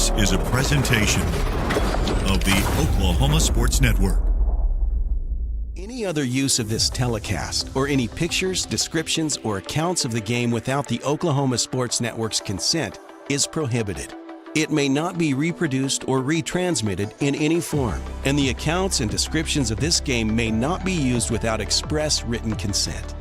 This is a presentation of the Oklahoma Sports Network. Any other use of this telecast or any pictures, descriptions, or accounts of the game without the Oklahoma Sports Network's consent is prohibited. It may not be reproduced or retransmitted in any form, and the accounts and descriptions of this game may not be used without express written consent.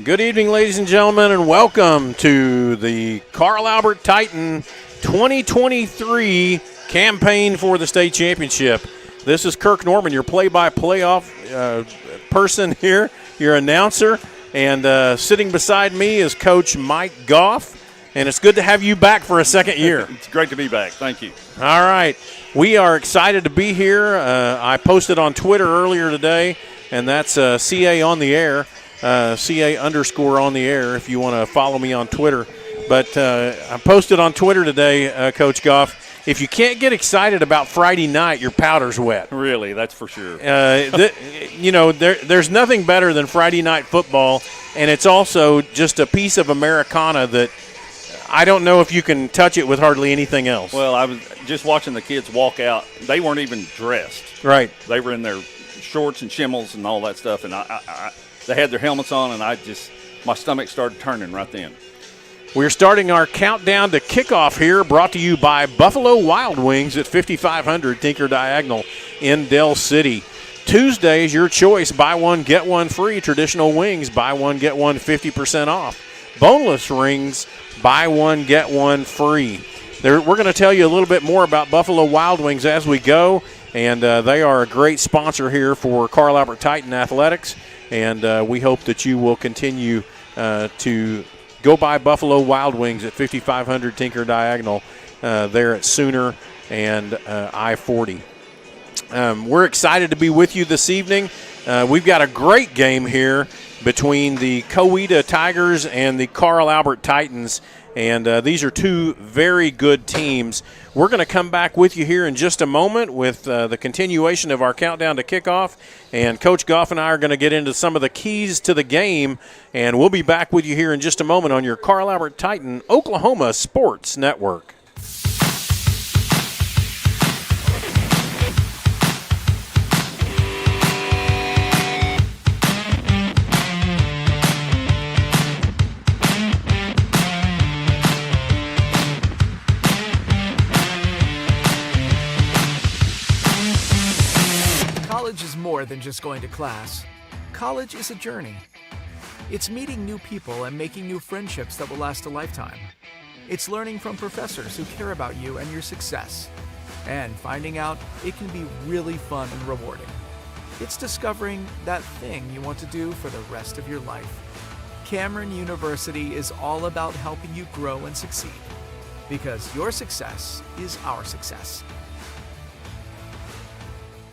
Good evening, ladies and gentlemen, and welcome to the Carl Albert Titan 2023 campaign for the state championship. This is Kirk Norman, your play-by-play person here, your announcer, and sitting beside me is Coach Mike Goff, and it's good to have you back for a second year. It's great to be back. Thank you. All right. We are excited to be here. I posted on Twitter earlier today, and that's CA on the air. CA_ on the air if you want to follow me on Twitter. But I posted on Twitter today, Coach Goff, if you can't get excited about Friday night, your powder's wet. Really, that's for sure. There's nothing better than Friday night football, and it's also just a piece of Americana that I don't know if you can touch it with hardly anything else. Well, I was just watching the kids walk out. They weren't even dressed. Right. They were in their shorts and shimmels and all that stuff, and they had their helmets on, and my stomach started turning right then. We're starting our countdown to kickoff here, brought to you by Buffalo Wild Wings at 5500 Tinker Diagonal in Del City. Tuesdays, your choice, buy one, get one free. Traditional wings, buy one, get one 50% off. Boneless rings, buy one, get one free. We're going to tell you a little bit more about Buffalo Wild Wings as we go, and they are a great sponsor here for Carl Albert Titan Athletics. And we hope that you will continue to go by Buffalo Wild Wings at 5500 Tinker Diagonal there at Sooner and I-40. We're excited to be with you this evening. We've got a great game here between the Coweta Tigers and the Carl Albert Titans. And these are two very good teams. We're going to come back with you here in just a moment with the continuation of our countdown to kickoff. And Coach Goff and I are going to get into some of the keys to the game. And we'll be back with you here in just a moment on your Carl Albert Titan Oklahoma Sports Network. College is more than just going to class. College is a journey. It's meeting new people and making new friendships that will last a lifetime. It's learning from professors who care about you and your success. And finding out it can be really fun and rewarding. It's discovering that thing you want to do for the rest of your life. Cameron University is all about helping you grow and succeed. Because your success is our success.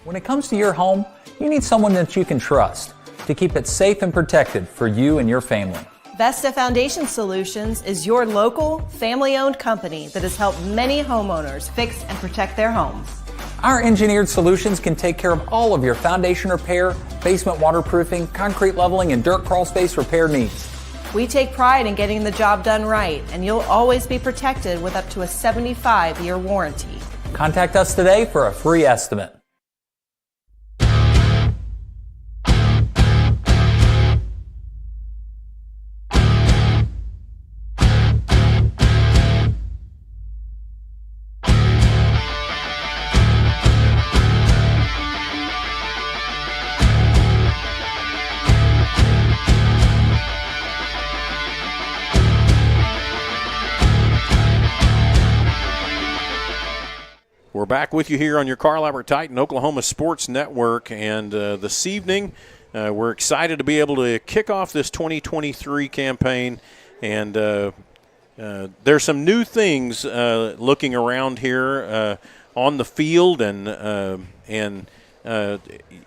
When it comes to your home, you need someone that you can trust to keep it safe and protected for you and your family. Vesta Foundation Solutions is your local, family-owned company that has helped many homeowners fix and protect their homes. Our engineered solutions can take care of all of your foundation repair, basement waterproofing, concrete leveling, and dirt crawl space repair needs. We take pride in getting the job done right, and you'll always be protected with up to a 75-year warranty. Contact us today for a free estimate. We're back with you here on your Carl Albert Titan Oklahoma Sports Network, and this evening we're excited to be able to kick off this 2023 campaign. And there's some new things looking around here on the field, and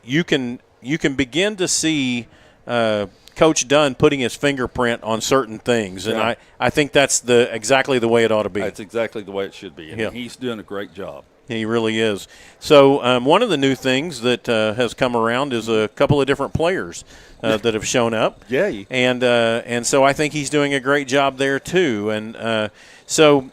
you can begin to see Coach Dunn putting his fingerprint on certain things, and I think that's exactly the way it ought to be. That's exactly the way it should be, and he's doing a great job. He really is. So one of the new things that has come around is a couple of different players that have shown up. Yeah. And so I think he's doing a great job there too. And so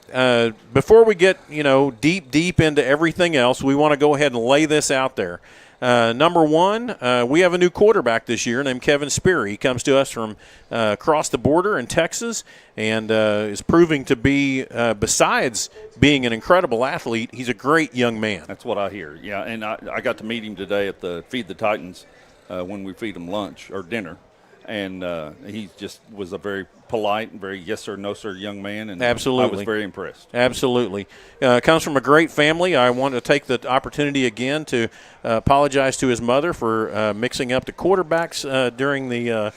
before we get deep into everything else, we want to go ahead and lay this out there. Number one, we have a new quarterback this year named Kevin Sperry. He comes to us from across the border in Texas and is proving to be, besides being an incredible athlete, he's a great young man. That's what I hear, yeah. And I got to meet him today at the Feed the Titans when we feed him lunch or dinner. And he just was a very polite and very yes sir, no sir young man. And absolutely. I was very impressed. Absolutely. Comes from a great family. I want to take the opportunity again to apologize to his mother for mixing up the quarterbacks during the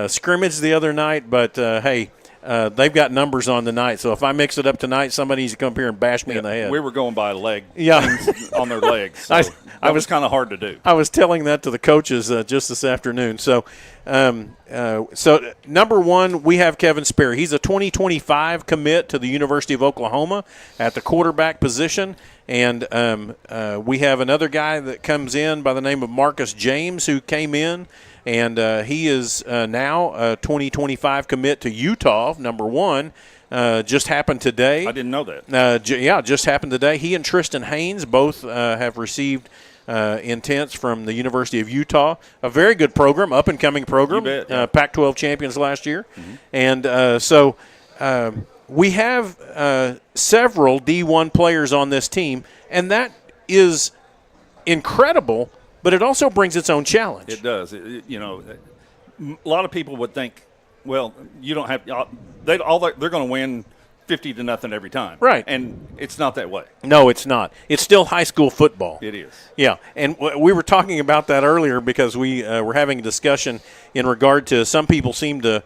scrimmage the other night. But, hey, they've got numbers on tonight. So if I mix it up tonight, somebody needs to come up here and bash me in the head. We were going by leg on their legs. So I was kind of hard to do. I was telling that to the coaches just this afternoon. So, so number one, we have Kevin Sperry. He's a 2025 commit to the University of Oklahoma at the quarterback position. And we have another guy that comes in by the name of Marcus James who came in. And he is now a 2025 commit to Utah, number one. Just happened today. I didn't know that. Just happened today. He and Tristan Haynes both have received intents from the University of Utah. A very good program, up-and-coming program. You bet, yeah. Pac-12 champions last year. Mm-hmm. And so we have several D1 players on this team, and that is incredible, but it also brings its own challenge. It does. A lot of people would think, well, you don't have they're going to win 50-0 every time. Right. And it's not that way. No, it's not. It's still high school football. It is. Yeah, and we were talking about that earlier because we were having a discussion in regard to some people seem to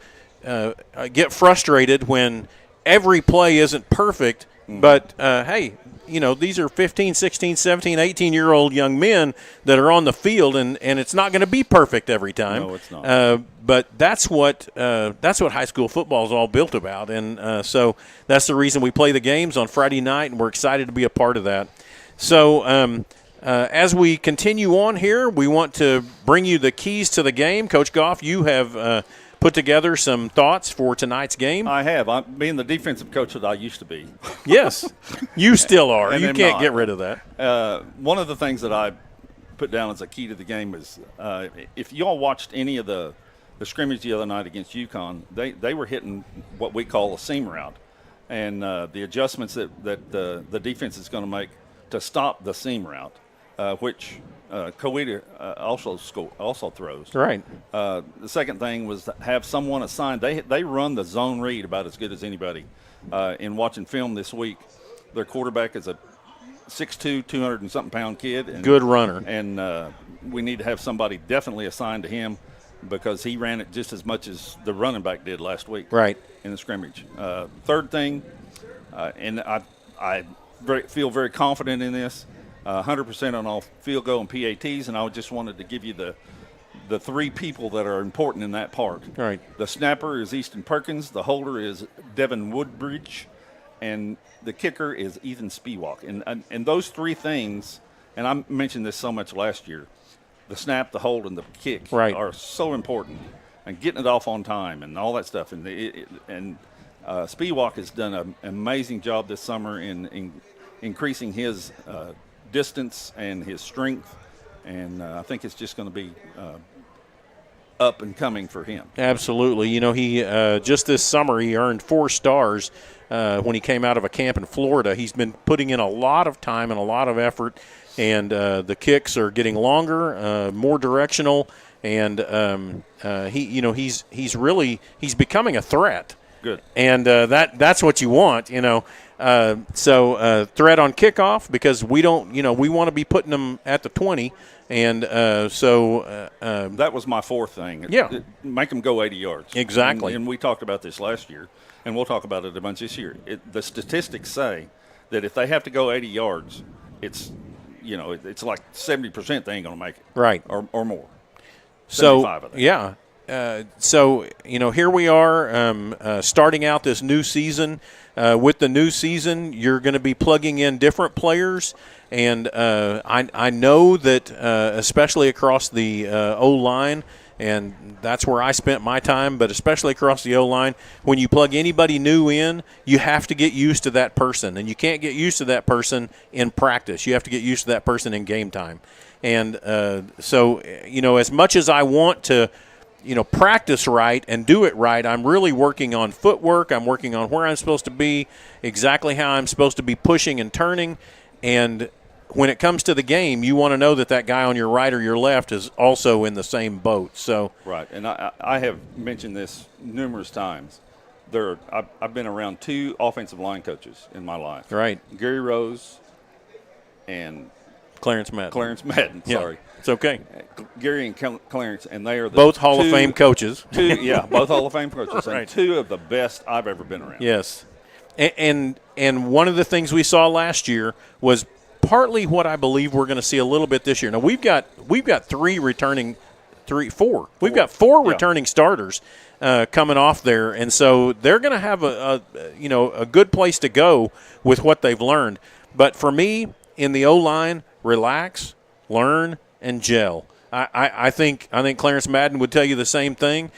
get frustrated when every play isn't perfect, but, hey, these are 15, 16, 17, 18-year-old young men that are on the field, and it's not going to be perfect every time. No, it's not. But that's what high school football is all built about, and so that's the reason we play the games on Friday night, and we're excited to be a part of that. So as we continue on here, we want to bring you the keys to the game. Coach Goff, you have put together some thoughts for tonight's game. I have. I'm being the defensive coach that I used to be. Yes, you still are. And you can't get rid of that. One of the things that I put down as a key to the game is if you all watched any of the scrimmage the other night against UConn, they were hitting what we call a seam route. And the adjustments that the defense is going to make to stop the seam route, which Coweta also throws. Right. The second thing was to have someone assigned. They run the zone read about as good as anybody. In watching film this week, their quarterback is a 6'2", 200-and-something pound kid. And, good runner. And we need to have somebody definitely assigned to him because he ran it just as much as the running back did last week. Right. In the scrimmage. Third thing, and I feel very confident in this, 100% on all field goal and PATs, and I just wanted to give you the three people that are important in that part. Right. The snapper is Easton Perkins, the holder is Devin Woodbridge, and the kicker is Ethan Spiewak. And those three things, and I mentioned this so much last year, the snap, the hold, and the kick are so important, and getting it off on time and all that stuff. And Spiewak has done an amazing job this summer in increasing his distance and his strength, and I think it's just going to be up and coming for him. Absolutely. He just this summer he earned 4 stars when he came out of a camp in Florida. He's been putting in a lot of time and a lot of effort, and the kicks are getting longer, more directional, and he's becoming a threat. Good. And that's what you want, So threat on kickoff because we don't, we want to be putting them at the 20, and that was my fourth thing. Yeah, make them go 80 yards. Exactly. And we talked about this last year, and we'll talk about it a bunch this year. The statistics say that if they have to go 80 yards, it's like 70% they ain't going to make it. Right. Or more. So, 75, I think. yeah. So, here we are starting out this new season. With the new season, you're going to be plugging in different players. And I know that especially across the O-line, and that's where I spent my time, but especially across the O-line, when you plug anybody new in, you have to get used to that person. And you can't get used to that person in practice. You have to get used to that person in game time. And so, as much as I want to, practice right and do it right, I'm really working on footwork. I'm working on where I'm supposed to be, exactly how I'm supposed to be pushing and turning. And when it comes to the game, you want to know that guy on your right or your left is also in the same boat. So right, and I have mentioned this numerous times. I've been around 2 offensive line coaches in my life. Right. Gary Rose and Clarence Madden. Sorry. Yeah, it's okay. Gary and Clarence, and they are both Hall of Fame coaches. Both Hall of Fame coaches. Right. And 2 of the best I've ever been around. Yes. And one of the things we saw last year was partly what I believe we're going to see a little bit this year. Now we've got 4 We've got 4 returning starters coming off there, and so they're going to have a good place to go with what they've learned. But for me, in the O-line, relax, learn, and gel. I think Clarence Madden would tell you the same thing.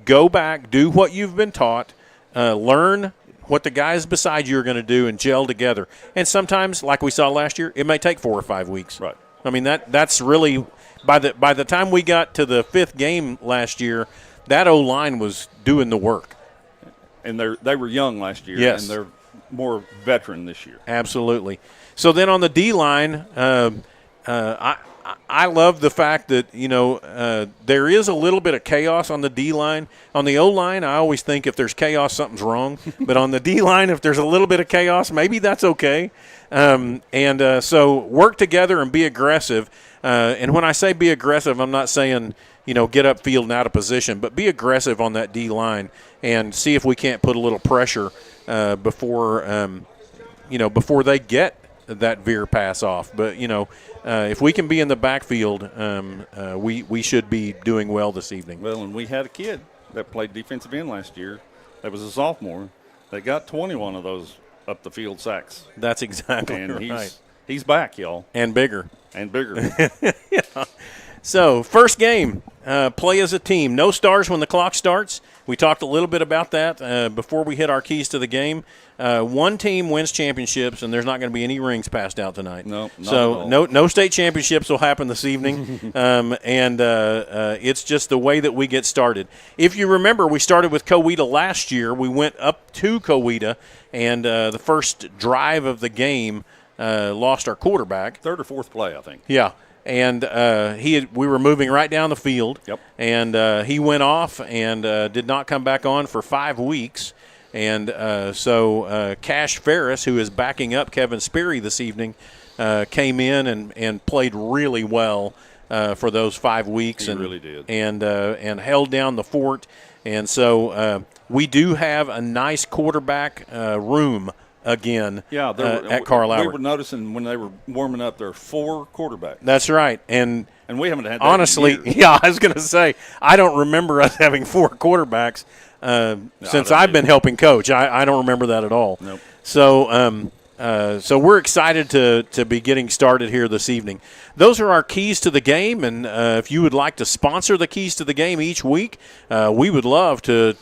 Go back, do what you've been taught, learn what the guys beside you are going to do, and gel together. And sometimes, like we saw last year, it may take 4 or 5 weeks. Right. I mean, that's really by the time we got to the 5th game last year, that O-line was doing the work. And they were young last year, yes, and they're more veteran this year. Absolutely. So then on the D-line, I love the fact that, there is a little bit of chaos on the D-line. On the O-line, I always think if there's chaos, something's wrong. But on the D-line, if there's a little bit of chaos, maybe that's okay. So work together and be aggressive. And when I say be aggressive, I'm not saying, get up field and out of position, but be aggressive on that D-line and see if we can't put a little pressure before they get that veer pass off. But, if we can be in the backfield, we should be doing well this evening. Well, and we had a kid that played defensive end last year that was a sophomore that got 21 of those up the field sacks. That's exactly and right. He's back, y'all. And bigger. Yeah. So, first game, play as a team. No stars when the clock starts. We talked a little bit about that before we hit our keys to the game. One team wins championships, and there's not going to be any rings passed out tonight. No, so no state championships will happen this evening, and it's just the way that we get started. If you remember, we started with Coweta last year. We went up to Coweta, and the first drive of the game lost our quarterback. 3rd or 4th play, I think. Yeah. And we were moving right down the field. Yep. And he went off and did not come back on for 5 weeks. And so Cash Ferris, who is backing up Kevin Sperry this evening, came in and played really well for those 5 weeks. He really did. And held down the fort. And so we do have a nice quarterback room again at Carl Albert. We were noticing when they were warming up, there are 4 quarterbacks. That's right. And we haven't had that honestly, in years. yeah, I was going to say, I don't remember us having 4 quarterbacks since I've been helping coach. I don't remember that at all. Nope. So we're excited to be getting started here this evening. Those are our keys to the game, and if you would like to sponsor the keys to the game each week, we would love to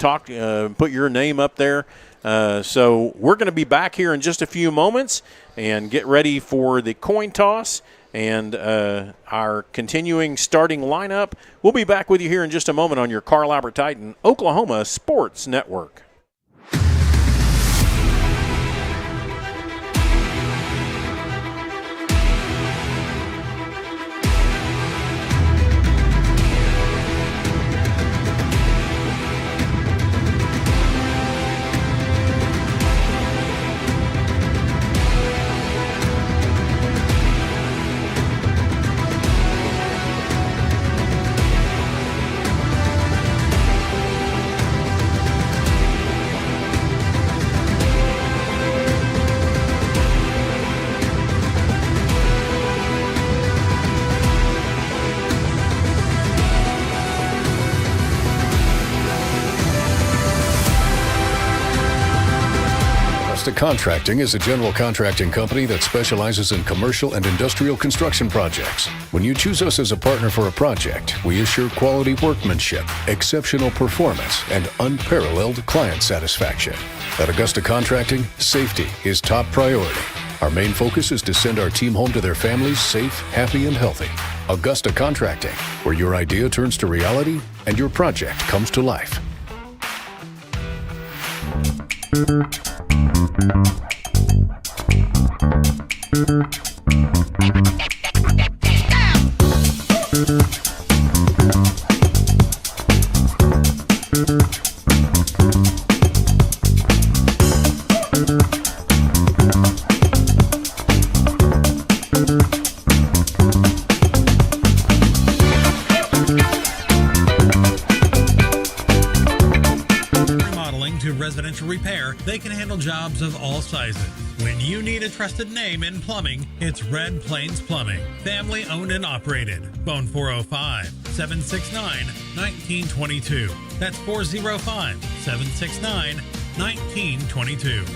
put your name up there. So we're going to be back here in just a few moments and get ready for the coin toss and our continuing starting lineup. We'll be back with you here in just a moment on your Carl Albert Titan Oklahoma Sports Network. Augusta Contracting is a general contracting company that specializes in commercial and industrial construction projects. When you choose us as a partner for a project, we assure quality workmanship, exceptional performance, and unparalleled client satisfaction. At Augusta Contracting, safety is top priority. Our main focus is to send our team home to their families safe, happy, and healthy. Augusta Contracting, where your idea turns to reality and your project comes to life. Residential repair, they can handle jobs of all sizes. When you need a trusted name in plumbing, it's Red Plains Plumbing. Family owned and operated. Phone 405-769-1922. That's 405-769-1922.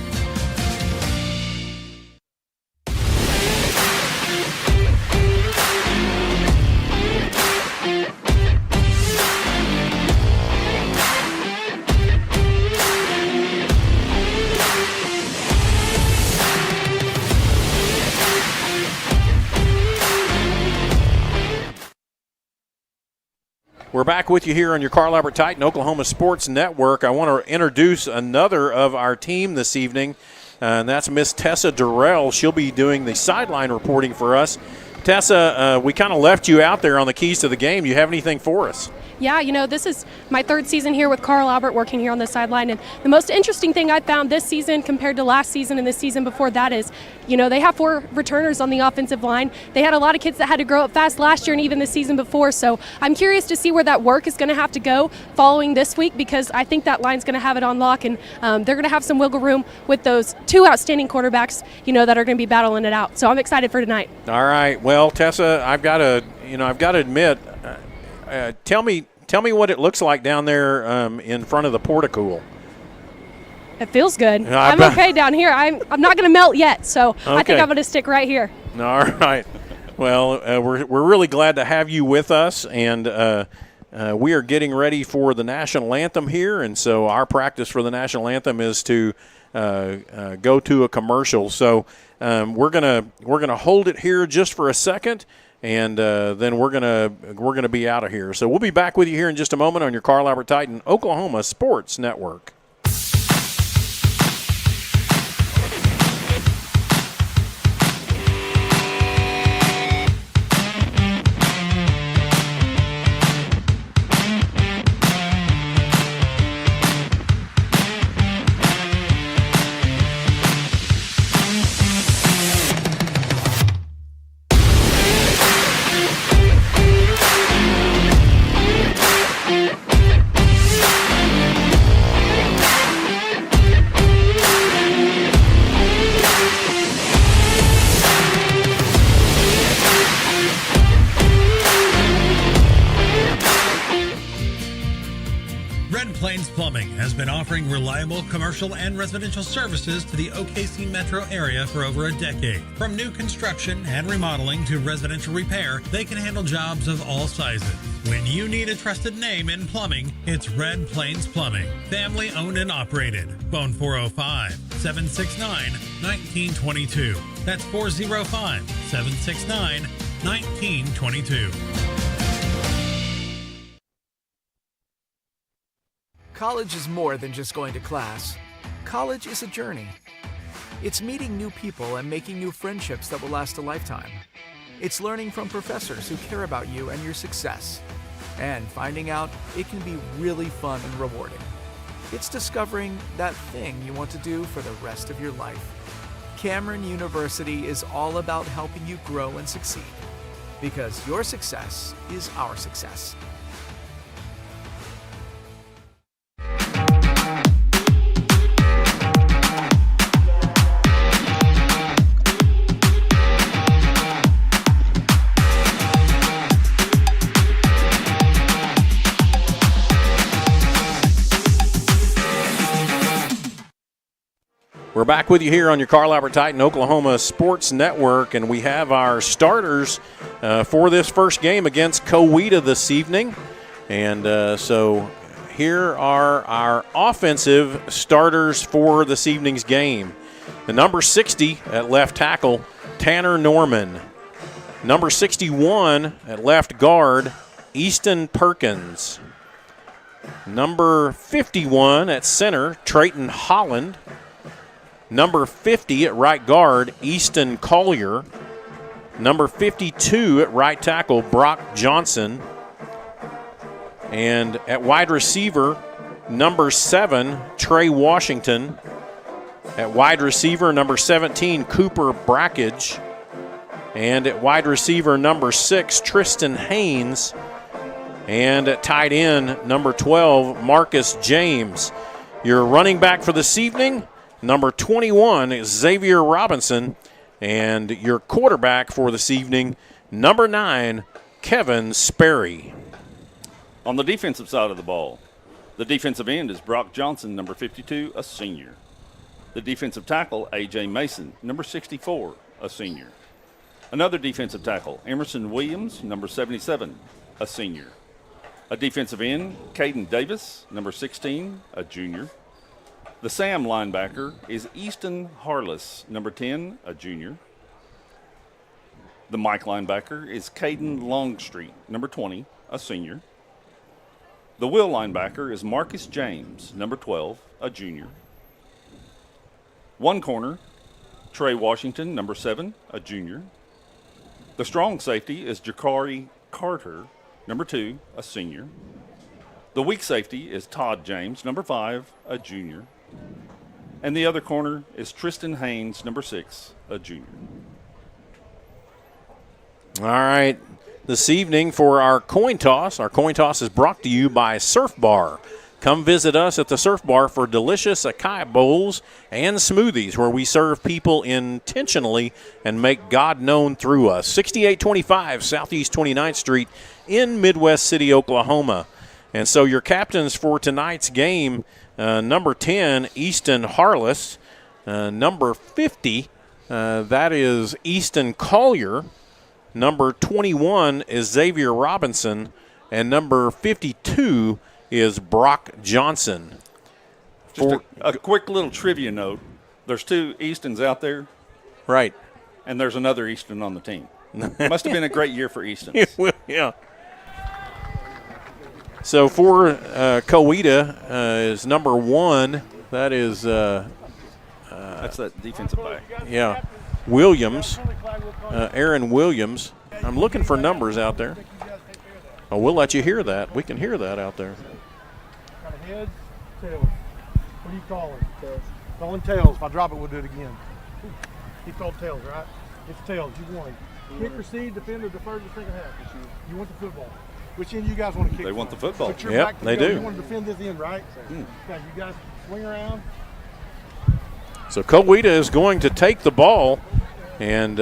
We're back with you here on your Carl Albert Titan Oklahoma Sports Network. I want to introduce another of our team this evening, and that's Miss Tessa Durrell. She'll be doing the sideline reporting for us. Tessa, we kind of left you out there on the keys to the game. Do you have anything for us? Yeah, you know, this is my third season here with Carl Albert working here on the sideline. And the most interesting thing I found this season compared to last season and the season before that is, you know, they have 4 returners on the offensive line. They had a lot of kids that had to grow up fast last year and even the season before. So I'm curious to see where that work is going to have to go following this week, because I think that line's going to have it on lock, and they're going to have some wiggle room with those 2 outstanding quarterbacks, you know, that are going to be battling it out. So I'm excited for tonight. All right. Well, Tessa, I've got to admit, tell me what it looks like down there in front of the portico. It feels good. I'm okay down here. I'm not going to melt yet, so okay. I think I'm going to stick right here. All right. Well, we're really glad to have you with us, and we are getting ready for the national anthem here, and so our practice for the national anthem is to go to a commercial. So we're gonna hold it here just for a second. And then we're gonna be out of here. So we'll be back with you here in just a moment on your Carl Albert Titan Oklahoma Sports Network. Has been offering reliable commercial and residential services to the OKC metro area for over a decade. From new construction and remodeling to residential repair, they can handle jobs of all sizes. When you need a trusted name in plumbing, it's Red Plains Plumbing. Family owned and operated. Phone 405-769-1922. That's 405-769-1922. College is more than just going to class. College is a journey. It's meeting new people and making new friendships that will last a lifetime. It's learning from professors who care about you and your success. And finding out it can be really fun and rewarding. It's discovering that thing you want to do for the rest of your life. Cameron University is all about helping you grow and succeed. Because your success is our success. We're We're back with you here on your Carl Albert Titan Oklahoma Sports Network, and we have our starters for this first game against Coweta this evening. And so here are our offensive starters for this evening's game. The number 60 at left tackle, Tanner Norman. Number 61 at left guard, Easton Perkins. Number 51 at center, Trayton Holland. Number 50 at right guard, Easton Collier. Number 52 at right tackle, Brock Johnson. And at wide receiver, number 7, Trey Washington. At wide receiver, number 17, Cooper Brackage. And at wide receiver, number 6, Tristan Haynes. And at tight end, number 12, Marcus James. Your running back for this evening, number 21 is Xavier Robinson. And your quarterback for this evening, number 9, Kevin Sperry. On the defensive side of the ball, the defensive end is Brock Johnson, number 52, a senior. The defensive tackle, A.J. Mason, number 64, a senior. Another defensive tackle, Emerson Williams, number 77, a senior. A defensive end, Caden Davis, number 16, a junior. The Sam linebacker is Easton Harless, number 10, a junior. The Mike linebacker is Caden Longstreet, number 20, a senior. The Will linebacker is Marcus James, number 12, a junior. One corner, Trey Washington, number 7, a junior. The strong safety is Jakari Carter, number 2, a senior. The weak safety is Todd James, number 5, a junior. And the other corner is Tristan Haynes, number 6, a junior. All right. This evening for our coin toss is brought to you by Surf Bar. Come visit us at the Surf Bar for delicious acai bowls and smoothies where we serve people intentionally and make God known through us. 6825 Southeast 29th Street in Midwest City, Oklahoma. And so your captains for tonight's game, number 10, Easton Harless. Number 50, that is Easton Collier. Number 21 is Xavier Robinson. And number 52 is Brock Johnson. Just a quick little trivia note. There's 2 Eastons out there. Right. And there's another Easton on the team. Must have been a great year for Eastons. Yeah. So for Coweta is number 1. That is that's that defensive back. Yeah. Williams, Aaron Williams. I'm looking for numbers out there. Oh, we'll let you hear that. We can hear that out there. Kind of heads, tails. What do you call it? Tails. Calling tails. If I drop it, we'll do it again. He called tails, right? It's tails. You won. Kick, receive, defend, or defer to the second half. You want the football. Which end you guys want to kick? They want the football. Yep, they do. You want to defend this end, right? Okay, you guys swing around. So Coweta is going to take the ball, and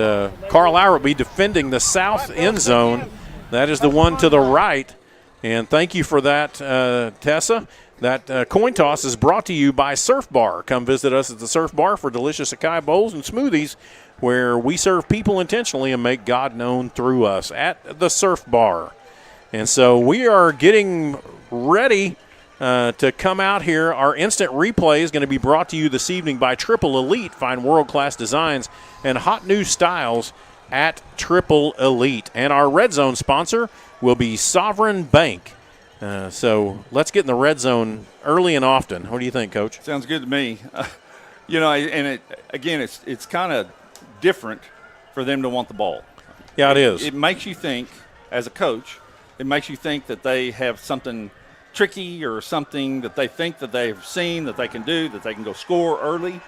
Carl Auer will be defending the south end zone. That is the one to the right. And thank you for that, Tessa. That coin toss is brought to you by Surf Bar. Come visit us at the Surf Bar for delicious acai bowls and smoothies where we serve people intentionally and make God known through us at the Surf Bar. And so we are getting ready to come out here. Our instant replay is going to be brought to you this evening by Triple Elite. Find world-class designs and hot new styles at Triple Elite. And our Red Zone sponsor will be Sovereign Bank. So let's get in the red zone early and often. What do you think, Coach? Sounds good to me. And it's kind of different for them to want the ball. Yeah, it is. It makes you think, as a coach, it makes you think that they have something tricky or something that they think that they've seen that they can do, that they can go score early.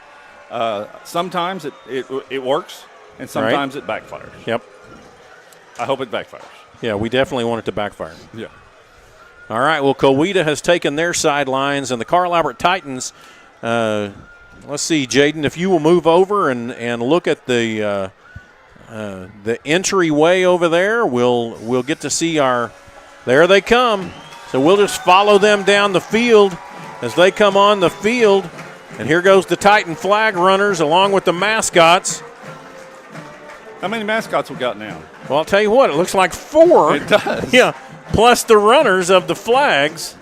Sometimes it works, and sometimes it backfires. Yep. I hope it backfires. Yeah, we definitely want it to backfire. Yeah. All right, well, Coweta has taken their sidelines, and the Carl Albert Titans, let's see, Jaden, if you will move over and look at the entryway over there, we'll get to see there they come. So we'll just follow them down the field as they come on the field. And here goes the Titan flag runners along with the mascots. How many mascots we got now? Well, I'll tell you what, it looks like 4. It does. Yeah, plus the runners of the flags.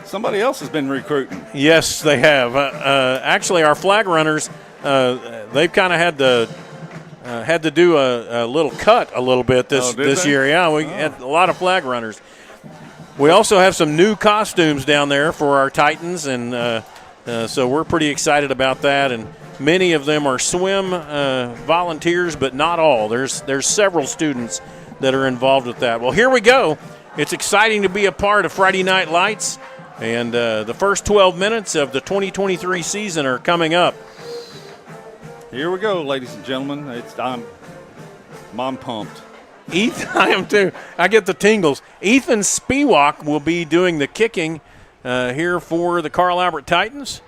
Somebody else has been recruiting. Yes, they have. Actually, our flag runners, they've kind of had to do a little cut a little bit this year. Yeah, we had a lot of flag runners. We also have some new costumes down there for our Titans, and so we're pretty excited about that. And many of them are swim volunteers, but not all. There's several students that are involved with that. Well, here we go. It's exciting to be a part of Friday Night Lights, and the first 12 minutes of the 2023 season are coming up. Here we go, ladies and gentlemen. I'm pumped. I am too. I get the tingles. Ethan Spiewak will be doing the kicking here for the Carl Albert Titans.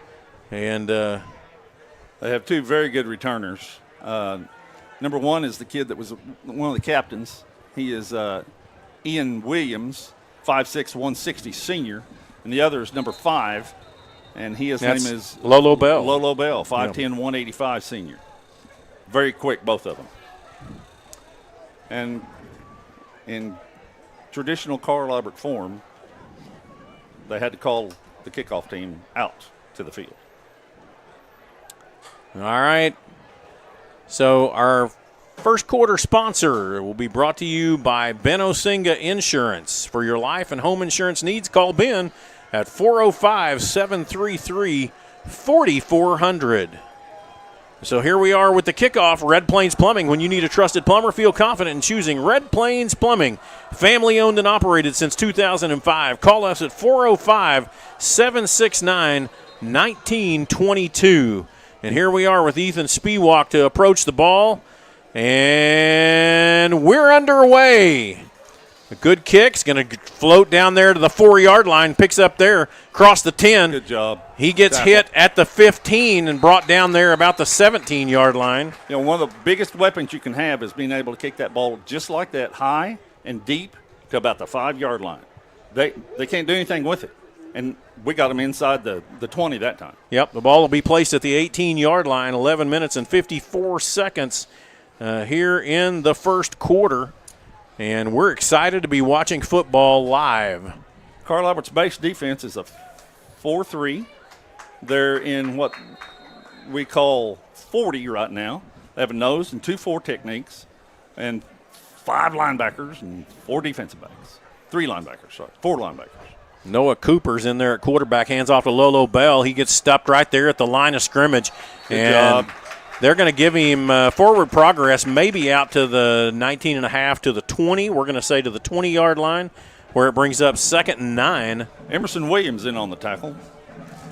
And they have 2 very good returners. Number 1 is the kid that was one of the captains. He is Ian Williams, 5'6", 160 senior. And the other is number 5, and his name is Lolo Bell. Lolo Bell, 5'10", 185 senior. Very quick, both of them. And in traditional Carl Albert form, they had to call the kickoff team out to the field. All right. So our first quarter sponsor will be brought to you by Ben Osinga Insurance. For your life and home insurance needs, call Ben at 405-733-4400. So here we are with the kickoff. Red Plains Plumbing. When you need a trusted plumber, feel confident in choosing Red Plains Plumbing. Family owned and operated since 2005. Call us at 405-769-1922. And here we are with Ethan Spiewak to approach the ball. And we're underway. A good kick. It's going to float down there to the 4-yard line. Picks up there, across the 10. Good job. He gets hit at the 15 and brought down there about the 17-yard line. You know, one of the biggest weapons you can have is being able to kick that ball just like that, high and deep to about the 5-yard line. They can't do anything with it. And we got them inside the 20 that time. Yep, the ball will be placed at the 18-yard line, 11 minutes and 54 seconds here in the first quarter. And we're excited to be watching football live. Carl Albert's base defense is a 4-3. They're in what we call 40 right now. They have a nose and 2-4 techniques and 5 linebackers and 4 defensive backs. 4 linebackers. Noah Cooper's in there at quarterback, hands off to Lolo Bell. He gets stopped right there at the line of scrimmage. Good job. They're going to give him forward progress, maybe out to the 19.5 to the 20. We're going to say to the 20-yard line, where it brings up 2nd and 9. Emerson Williams in on the tackle,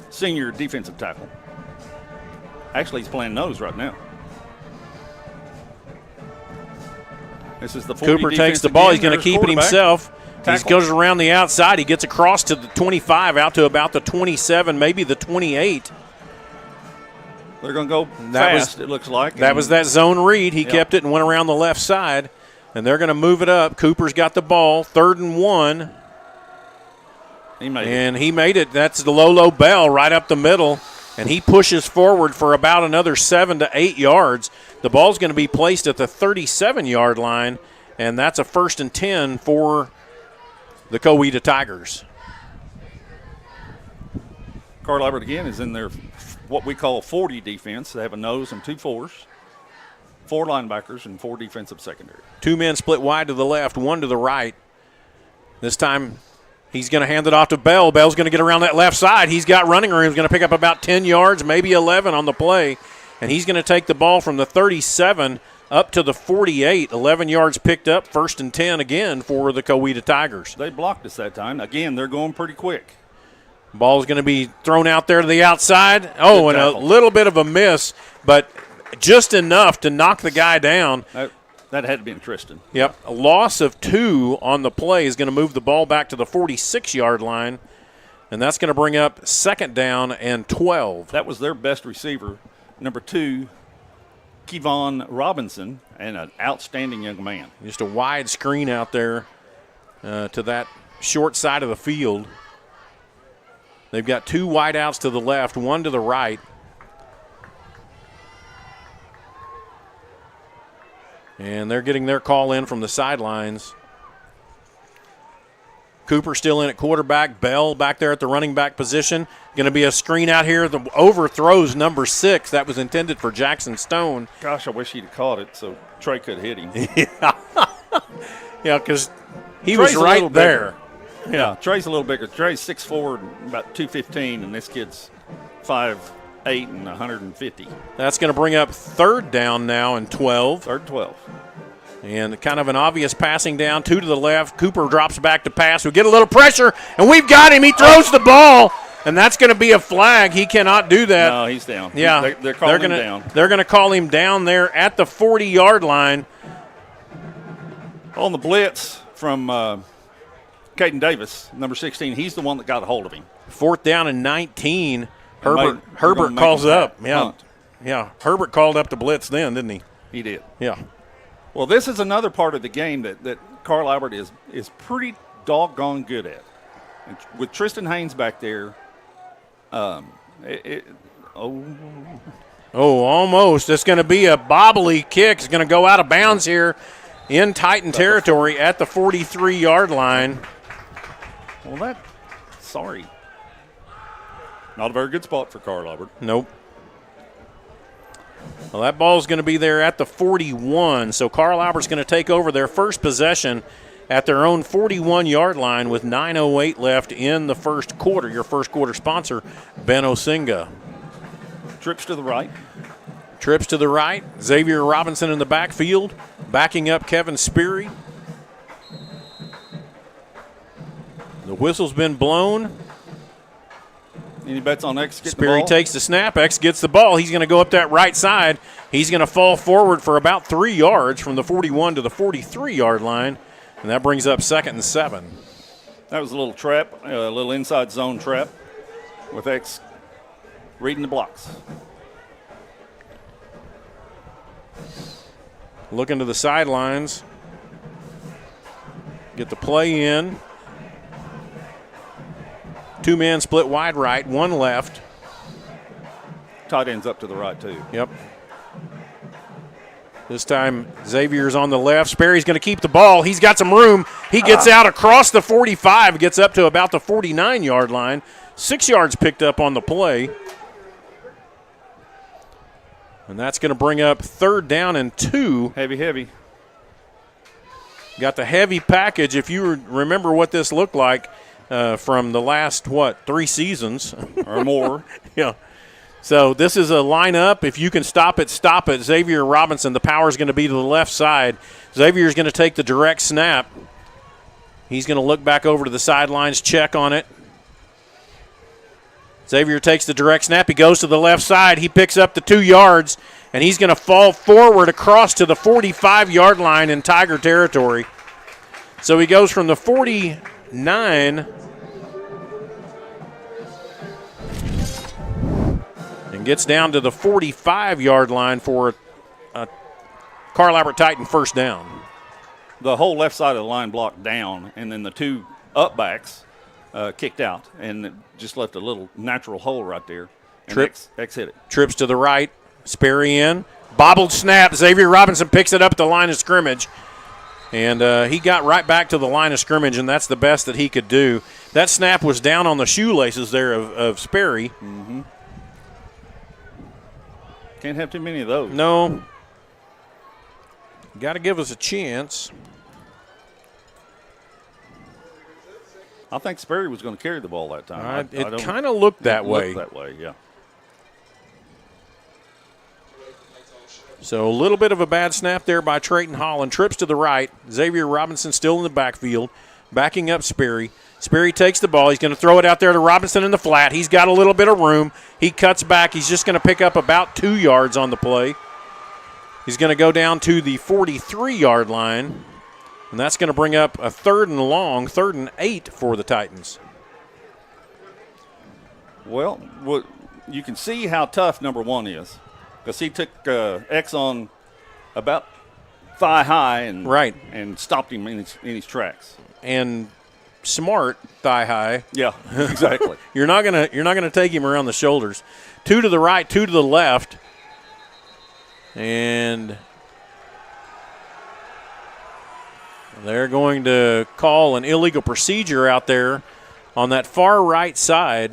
senior defensive tackle. Actually, he's playing nose right now. This is the 40 Cooper takes the ball. He's going to keep it himself. Tackle. He goes around the outside. He gets across to the 25, out to about the 27, maybe the 28. They're going to go fast, it looks like. That was that zone read. He kept it and went around the left side, and they're going to move it up. Cooper's got the ball, 3rd and 1. He made it. That's the Lolo Bell right up the middle, and he pushes forward for about another 7 to 8 yards. The ball's going to be placed at the 37-yard line, and that's a 1st and 10 for the Coweta Tigers. Carl Albert again is in their what we call 40 defense. They have a nose and 2 4s, 4 linebackers, and 4 defensive secondary. 2 men split wide to the left, 1 to the right. This time he's going to hand it off to Bell. Bell's going to get around that left side. He's got running room. He's going to pick up about 10 yards, maybe 11 on the play. And he's going to take the ball from the 37 up to the 48. 11 yards picked up, 1st and 10 again for the Coweta Tigers. They blocked us that time. Again, they're going pretty quick. Ball's going to be thrown out there to the outside. Oh, and a little bit of a miss, but just enough to knock the guy down. That had to be Tristan. Yep. A loss of 2 on the play is going to move the ball back to the 46-yard line, and that's going to bring up 2nd down and 12. That was their best receiver, number 2, Kevon Robinson, and an outstanding young man. Just a wide screen out there to that short side of the field. They've got 2 wideouts to the left, 1 to the right. And they're getting their call in from the sidelines. Cooper still in at quarterback. Bell back there at the running back position. Going to be a screen out here. The overthrows number 6. That was intended for Jackson Stone. Gosh, I wish he'd have caught it so Trey could hit him. Yeah, because he was right there. Yeah, Trey's a little bigger. Trey's 6'4", about 215, and this kid's 5'8", and 150. That's going to bring up 3rd down now and 12. 3rd and 12. And kind of an obvious passing down, 2 to the left. Cooper drops back to pass. We get a little pressure, and we've got him. He throws the ball, and that's going to be a flag. He cannot do that. No, he's down. Yeah, they're calling him down. They're going to call him down there at the 40-yard line. On the blitz from Caden Davis, number 16, he's the one that got a hold of him. 4th down and 19. Herbert calls up. Yeah, Herbert called up the blitz then, didn't he? He did. Yeah. Well, this is another part of the game that Carl Albert is pretty doggone good at. And with Tristan Haynes back there, almost. It's going to be a bobbly kick. It's going to go out of bounds here in Titan territory at the 43-yard line. Well, sorry. Not a very good spot for Carl Albert. Nope. Well, that ball's going to be there at the 41, so Carl Albert's going to take over their first possession at their own 41-yard line with 9:08 left in the first quarter. Your first quarter sponsor, Ben Osinga. Trips to the right. Trips to the right. Xavier Robinson in the backfield, backing up Kevin Sperry. The whistle's been blown. Any bets on X getting Sperry the ball? takes the snap. X gets the ball. He's going to go up that right side. He's going to fall forward for about 3 yards from the 41 to the 43-yard line, and that brings up 2nd and 7. That was a little trap, a little inside zone trap with X reading the blocks. Looking to the sidelines. Get the play in. 2 men split wide right, 1 left. Tight end's up to the right, too. Yep. This time, Xavier's on the left. Sperry's going to keep the ball. He's got some room. He gets out across the 45, gets up to about the 49-yard line. 6 yards picked up on the play. And that's going to bring up 3rd down and 2. Heavy. Got the heavy package. If you remember what this looked like from the last, 3 seasons. Or more. Yeah. So this is a lineup. If you can stop it, stop it. Xavier Robinson, the power is going to be to the left side. Xavier's going to take the direct snap. He's going to look back over to the sidelines, check on it. Xavier takes the direct snap. He goes to the left side. He picks up the 2 yards, and he's going to fall forward across to the 45-yard line in Tiger territory. So he goes from the 49 and gets down to the 45-yard line for a Carl Albert Titan first down. The whole left side of the line blocked down, and then the 2 up-backs kicked out, and it just left a little natural hole right there. And X hit it. Trips to the right. Sperry in. Bobbled snap. Xavier Robinson picks it up at the line of scrimmage. And he got right back to the line of scrimmage, and that's the best that he could do. That snap was down on the shoelaces there of Sperry. Mm-hmm. Can't have too many of those. No. Got to give us a chance. I think Sperry was going to carry the ball that time. It kind of looked that way. Looked that way, yeah. So a little bit of a bad snap there by Trayton Holland. Trips to the right. Xavier Robinson still in the backfield, backing up Sperry. Sperry takes the ball. He's going to throw it out there to Robinson in the flat. He's got a little bit of room. He cuts back. He's just going to pick up about 2 yards on the play. He's going to go down to the 43-yard line, and that's going to bring up a 3rd and long, 3rd and 8 for the Titans. Well, you can see how tough number 1 is, because he took X on about thigh high and stopped him in his tracks. And smart thigh high. Yeah, exactly. You're not gonna take him around the shoulders. 2 to the right, 2 to the left, and they're going to call an illegal procedure out there on that far right side.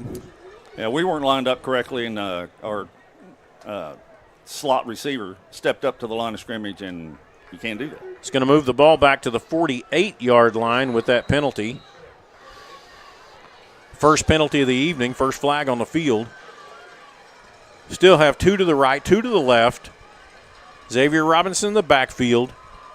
Yeah, we weren't lined up correctly, and our slot receiver stepped up to the line of scrimmage, and you can't do that. It's going to move the ball back to the 48-yard line with that penalty. First penalty of the evening, first flag on the field. Still have 2 to the right, 2 to the left. Xavier Robinson in the backfield.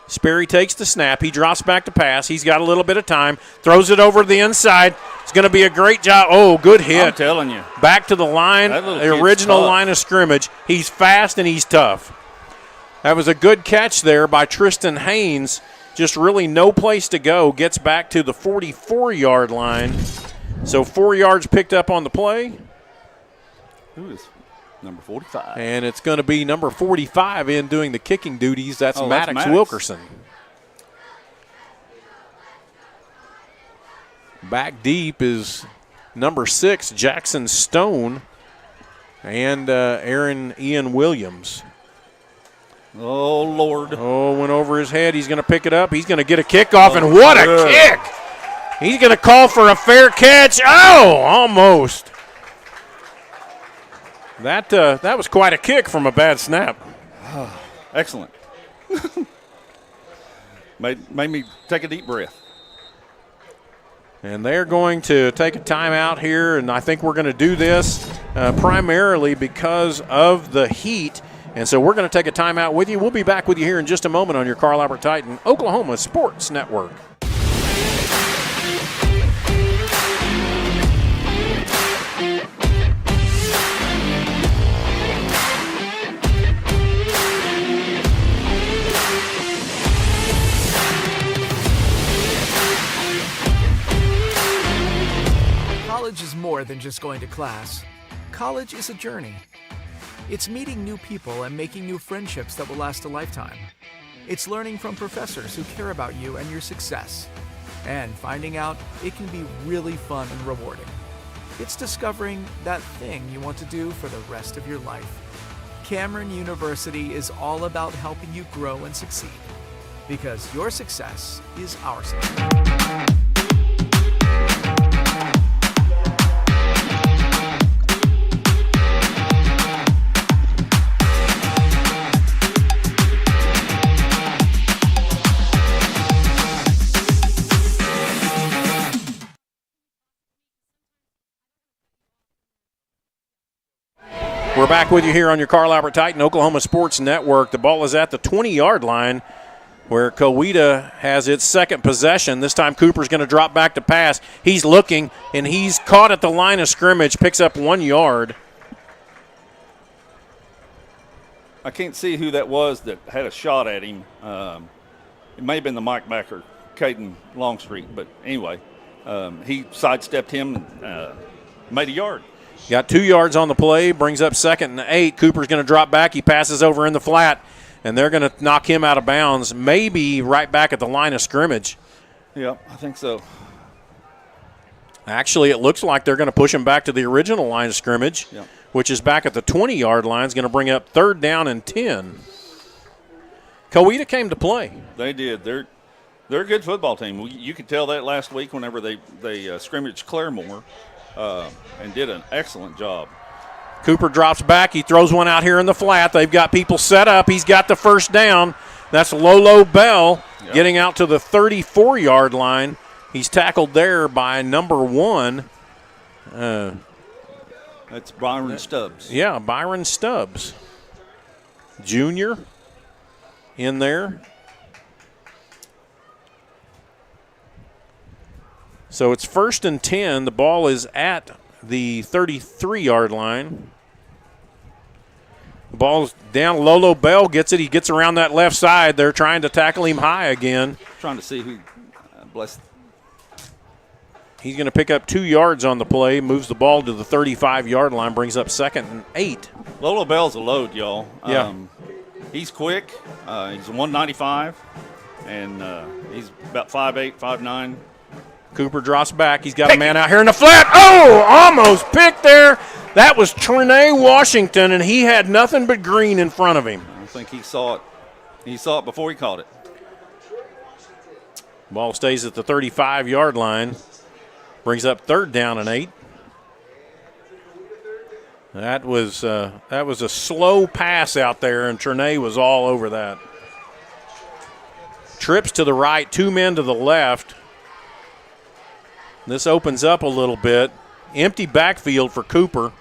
Sperry takes the snap. He drops back to pass. He's got a little bit of time. Throws it over to the inside. It's going to be a great job. Oh, good hit. I'm telling you. Back to the line, the original line of scrimmage. He's fast and he's tough. That was a good catch there by Tristan Haynes. Just really no place to go. Gets back to the 44-yard line. So 4 yards picked up on the play. Who is number 45? And it's going to be number 45 in doing the kicking duties. That's Maddox Wilkerson. Back deep is number 6, Jackson Stone, and Aaron Ian Williams. Oh, Lord. Oh, went over his head. He's going to pick it up. He's going to get a kickoff, and what a kick! He's going to call for a fair catch. Oh, almost. That was quite a kick from a bad snap. Excellent. made me take a deep breath. And they're going to take a timeout here, and I think we're going to do this primarily because of the heat. And so we're going to take a timeout with you. We'll be back with you here in just a moment on your Carl Albert Titan Oklahoma Sports Network. College is more than just going to class. College is a journey. It's meeting new people and making new friendships that will last a lifetime. It's learning from professors who care about you and your success. And finding out it can be really fun and rewarding. It's discovering that thing you want to do for the rest of your life. Cameron University is all about helping you grow and succeed. Because your success is our success. We're back with you here on your Carl Albert Titan Oklahoma Sports Network. The ball is at the 20-yard line where Coweta has its second possession. This time Cooper's going to drop back to pass. He's looking, and he's caught at the line of scrimmage, picks up 1 yard. I can't see who that was that had a shot at him. It may have been the Mike backer, Caden Longstreet, but anyway, he sidestepped him and made a yard. Got 2 yards on the play, brings up 2nd and 8. Cooper's going to drop back. He passes over in the flat, and they're going to knock him out of bounds, maybe right back at the line of scrimmage. Yeah, I think so. Actually, it looks like they're going to push him back to the original line of scrimmage, which is back at the 20-yard line. It's going to bring up 3rd down and 10. Coweta came to play. They did. They're a good football team. You could tell that last week whenever they scrimmaged Claremore. And did an excellent job. Cooper drops back. He throws one out here in the flat. They've got people set up. He's got the first down. That's Lolo Bell getting out to the 34-yard line. He's tackled there by number 1. That's Byron Stubbs. Yeah, Byron Stubbs. Junior in there. So it's 1st and 10. The ball is at the 33-yard line. The ball's down. Lolo Bell gets it. He gets around that left side. They're trying to tackle him high again. Trying to see who, bless. He's going to pick up 2 yards on the play, moves the ball to the 35-yard line, brings up 2nd and 8. Lolo Bell's a load, y'all. Yeah. He's quick. He's a 195, and he's about 5'8", 5'9". Cooper drops back. He's got a man out here in the flat. Oh, almost picked there. That was Trinae Washington, and he had nothing but green in front of him. I think he saw it. He saw it before he caught it. Ball stays at the 35-yard line. Brings up 3rd down and 8. That was a slow pass out there, and Trinae was all over that. Trips to the right, 2 men to the left. This opens up a little bit. Empty backfield for Cooper.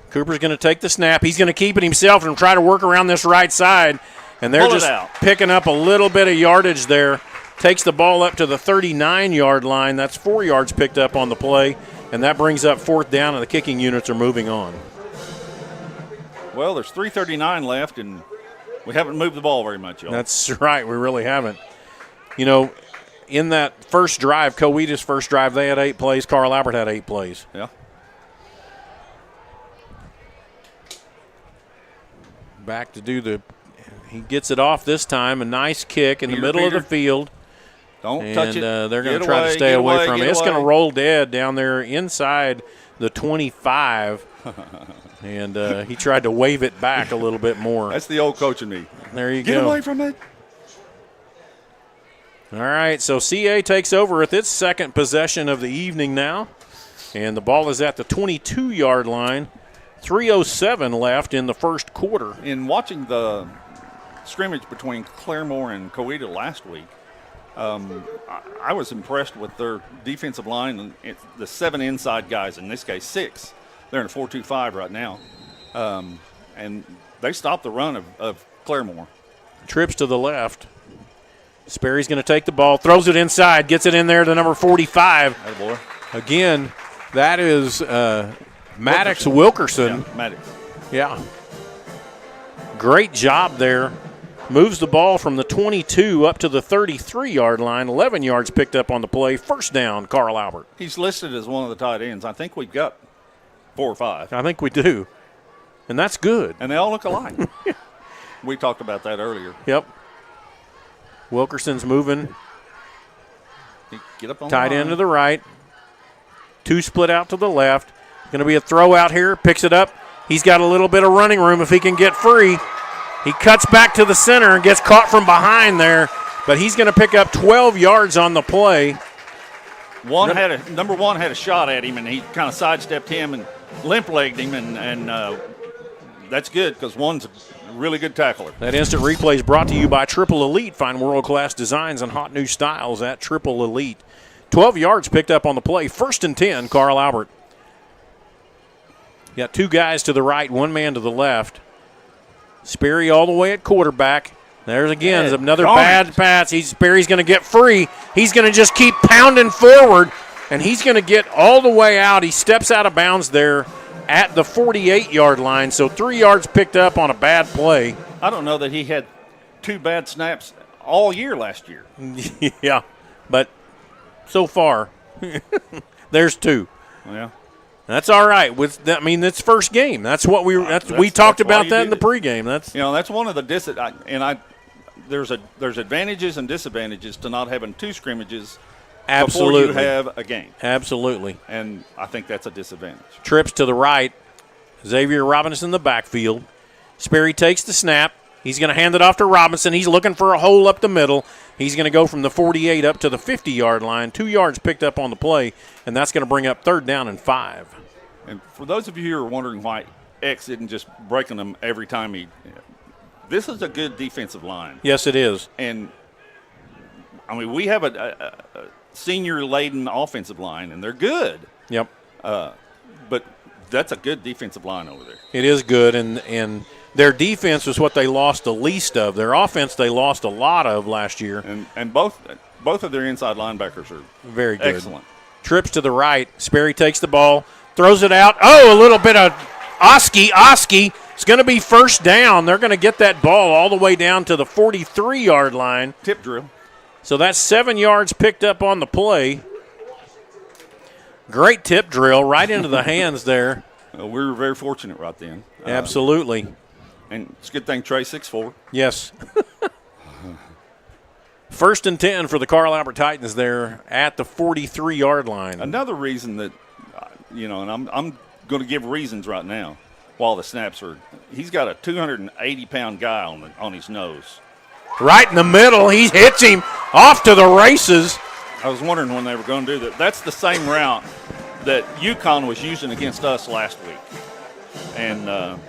Cooper's going to take the snap. He's going to keep it himself and try to work around this right side. And they're just picking up a little bit of yardage there. Takes the ball up to the 39-yard line. That's 4 yards picked up on the play. And that brings up 4th down, and the kicking units are moving on. Well, there's 3:39 left, and we haven't moved the ball very much, y'all. That's right. We really haven't. You know, in that first drive, Coweta's first drive, they had 8 plays. Carl Albert had 8 plays. Yeah. Back to do he gets it off this time. A nice kick in the middle of the field. Don't touch it. They're going to try to stay away from it. It's going to roll dead down there inside the 25. And he tried to wave it back a little bit more. That's the old coach in me. There you go. Get away from it. All right, so CA takes over with its 2nd possession of the evening now. And the ball is at the 22-yard line. 3:07 left in the first quarter. In watching the scrimmage between Claremore and Coweta last week, I was impressed with their defensive line and the 7 inside guys, in this case 6. They're in a 4-2-5 right now. And they stopped the run of Claremore. Trips to the left. Sperry's going to take the ball, throws it inside, gets it in there to number 45. Attaboy. Again, that is Maddox Wilkerson. Yeah, Maddox. Yeah. Great job there. Moves the ball from the 22 up to the 33-yard line. 11 yards picked up on the play. First down, Carl Albert. He's listed as one of the tight ends. I think we've got 4 or 5. I think we do. And that's good. And they all look alike. We talked about that earlier. Yep. Wilkerson's moving. Get up on tight the end to the right. 2 split out to the left. Going to be a throw out here. Picks it up. He's got a little bit of running room if he can get free. He cuts back to the center and gets caught from behind there, but he's going to pick up 12 yards on the play. Number one had a shot at him, and he kind of sidestepped him and limp-legged him, and that's good because one's a really good tackler. That instant replay is brought to you by Triple Elite. Find world-class designs and hot new styles at Triple Elite. 12 yards picked up on the play. 1st and 10, Carl Albert. You got 2 guys to the right, 1 man to the left. Sperry all the way at quarterback. There's again another bad pass. Sperry's going to get free. He's going to just keep pounding forward, and he's going to get all the way out. He steps out of bounds there at the 48-yard line, so 3 yards picked up on a bad play. I don't know that he had 2 bad snaps all year last year. Yeah, but so far, there's 2. Yeah. That's all right. It's first game. That's what we talked about that in the pregame. That's one of the there's advantages and disadvantages to not having 2 scrimmages before you have a game. Absolutely. And I think that's a disadvantage. Trips to the right. Xavier Robinson in the backfield. Sperry takes the snap. He's going to hand it off to Robinson. He's looking for a hole up the middle. He's going to go from the 48 up to the 50-yard line. 2 yards picked up on the play, and that's going to bring up 3rd down and 5. And for those of you who are wondering why X isn't just breaking them every time this is a good defensive line. Yes, it is. And, we have a senior-laden offensive line, and they're good. Yep. But that's a good defensive line over there. It is good, and their defense was what they lost the least of. Their offense they lost a lot of last year. And both of their inside linebackers are very good. Excellent. Trips to the right. Sperry takes the ball, throws it out. Oh, a little bit of Oski. It's going to be first down. They're going to get that ball all the way down to the 43-yard line. Tip drill. So that's 7 yards picked up on the play. Great tip drill right into the hands there. We were very fortunate right then. Absolutely. And it's a good thing Trey's 6'4". Yes. First and 10 for the Carl Albert Titans there at the 43-yard line. Another reason that, and I'm going to give reasons right now while the snaps are, he's got a 280-pound guy on his nose. Right in the middle. He hits him off to the races. I was wondering when they were going to do that. That's the same route that UConn was using against us last week. And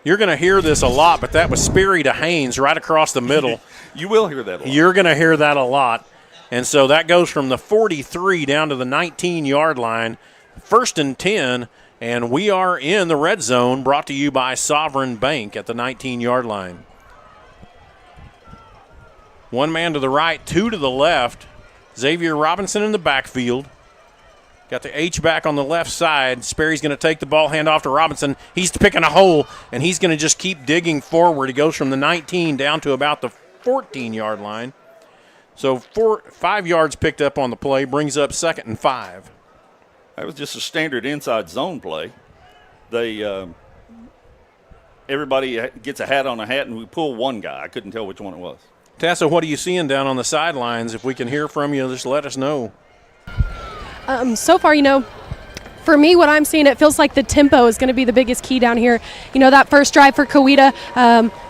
you're going to hear this a lot, but that was Sperry to Haynes right across the middle. You will hear that a lot. You're going to hear that a lot. And so that goes from the 43 down to the 19-yard line. First and 10, and we are in the red zone, brought to you by Sovereign Bank at the 19-yard line. One man to the right, two to the left. Xavier Robinson in the backfield. Got the H-back on the left side. Sperry's going to take the ball, hand off to Robinson. He's picking a hole, and he's going to just keep digging forward. He goes from the 19 down to about the 14-yard line. So 5 yards picked up on the play, brings up 2nd and 5. That was just a standard inside zone play. Everybody gets a hat on a hat, and we pull one guy. I couldn't tell which one it was. Tessa, what are you seeing down on the sidelines? If we can hear from you, just let us know. So far, for me, what I'm seeing, it feels like the tempo is going to be the biggest key down here. That first drive for Coweta,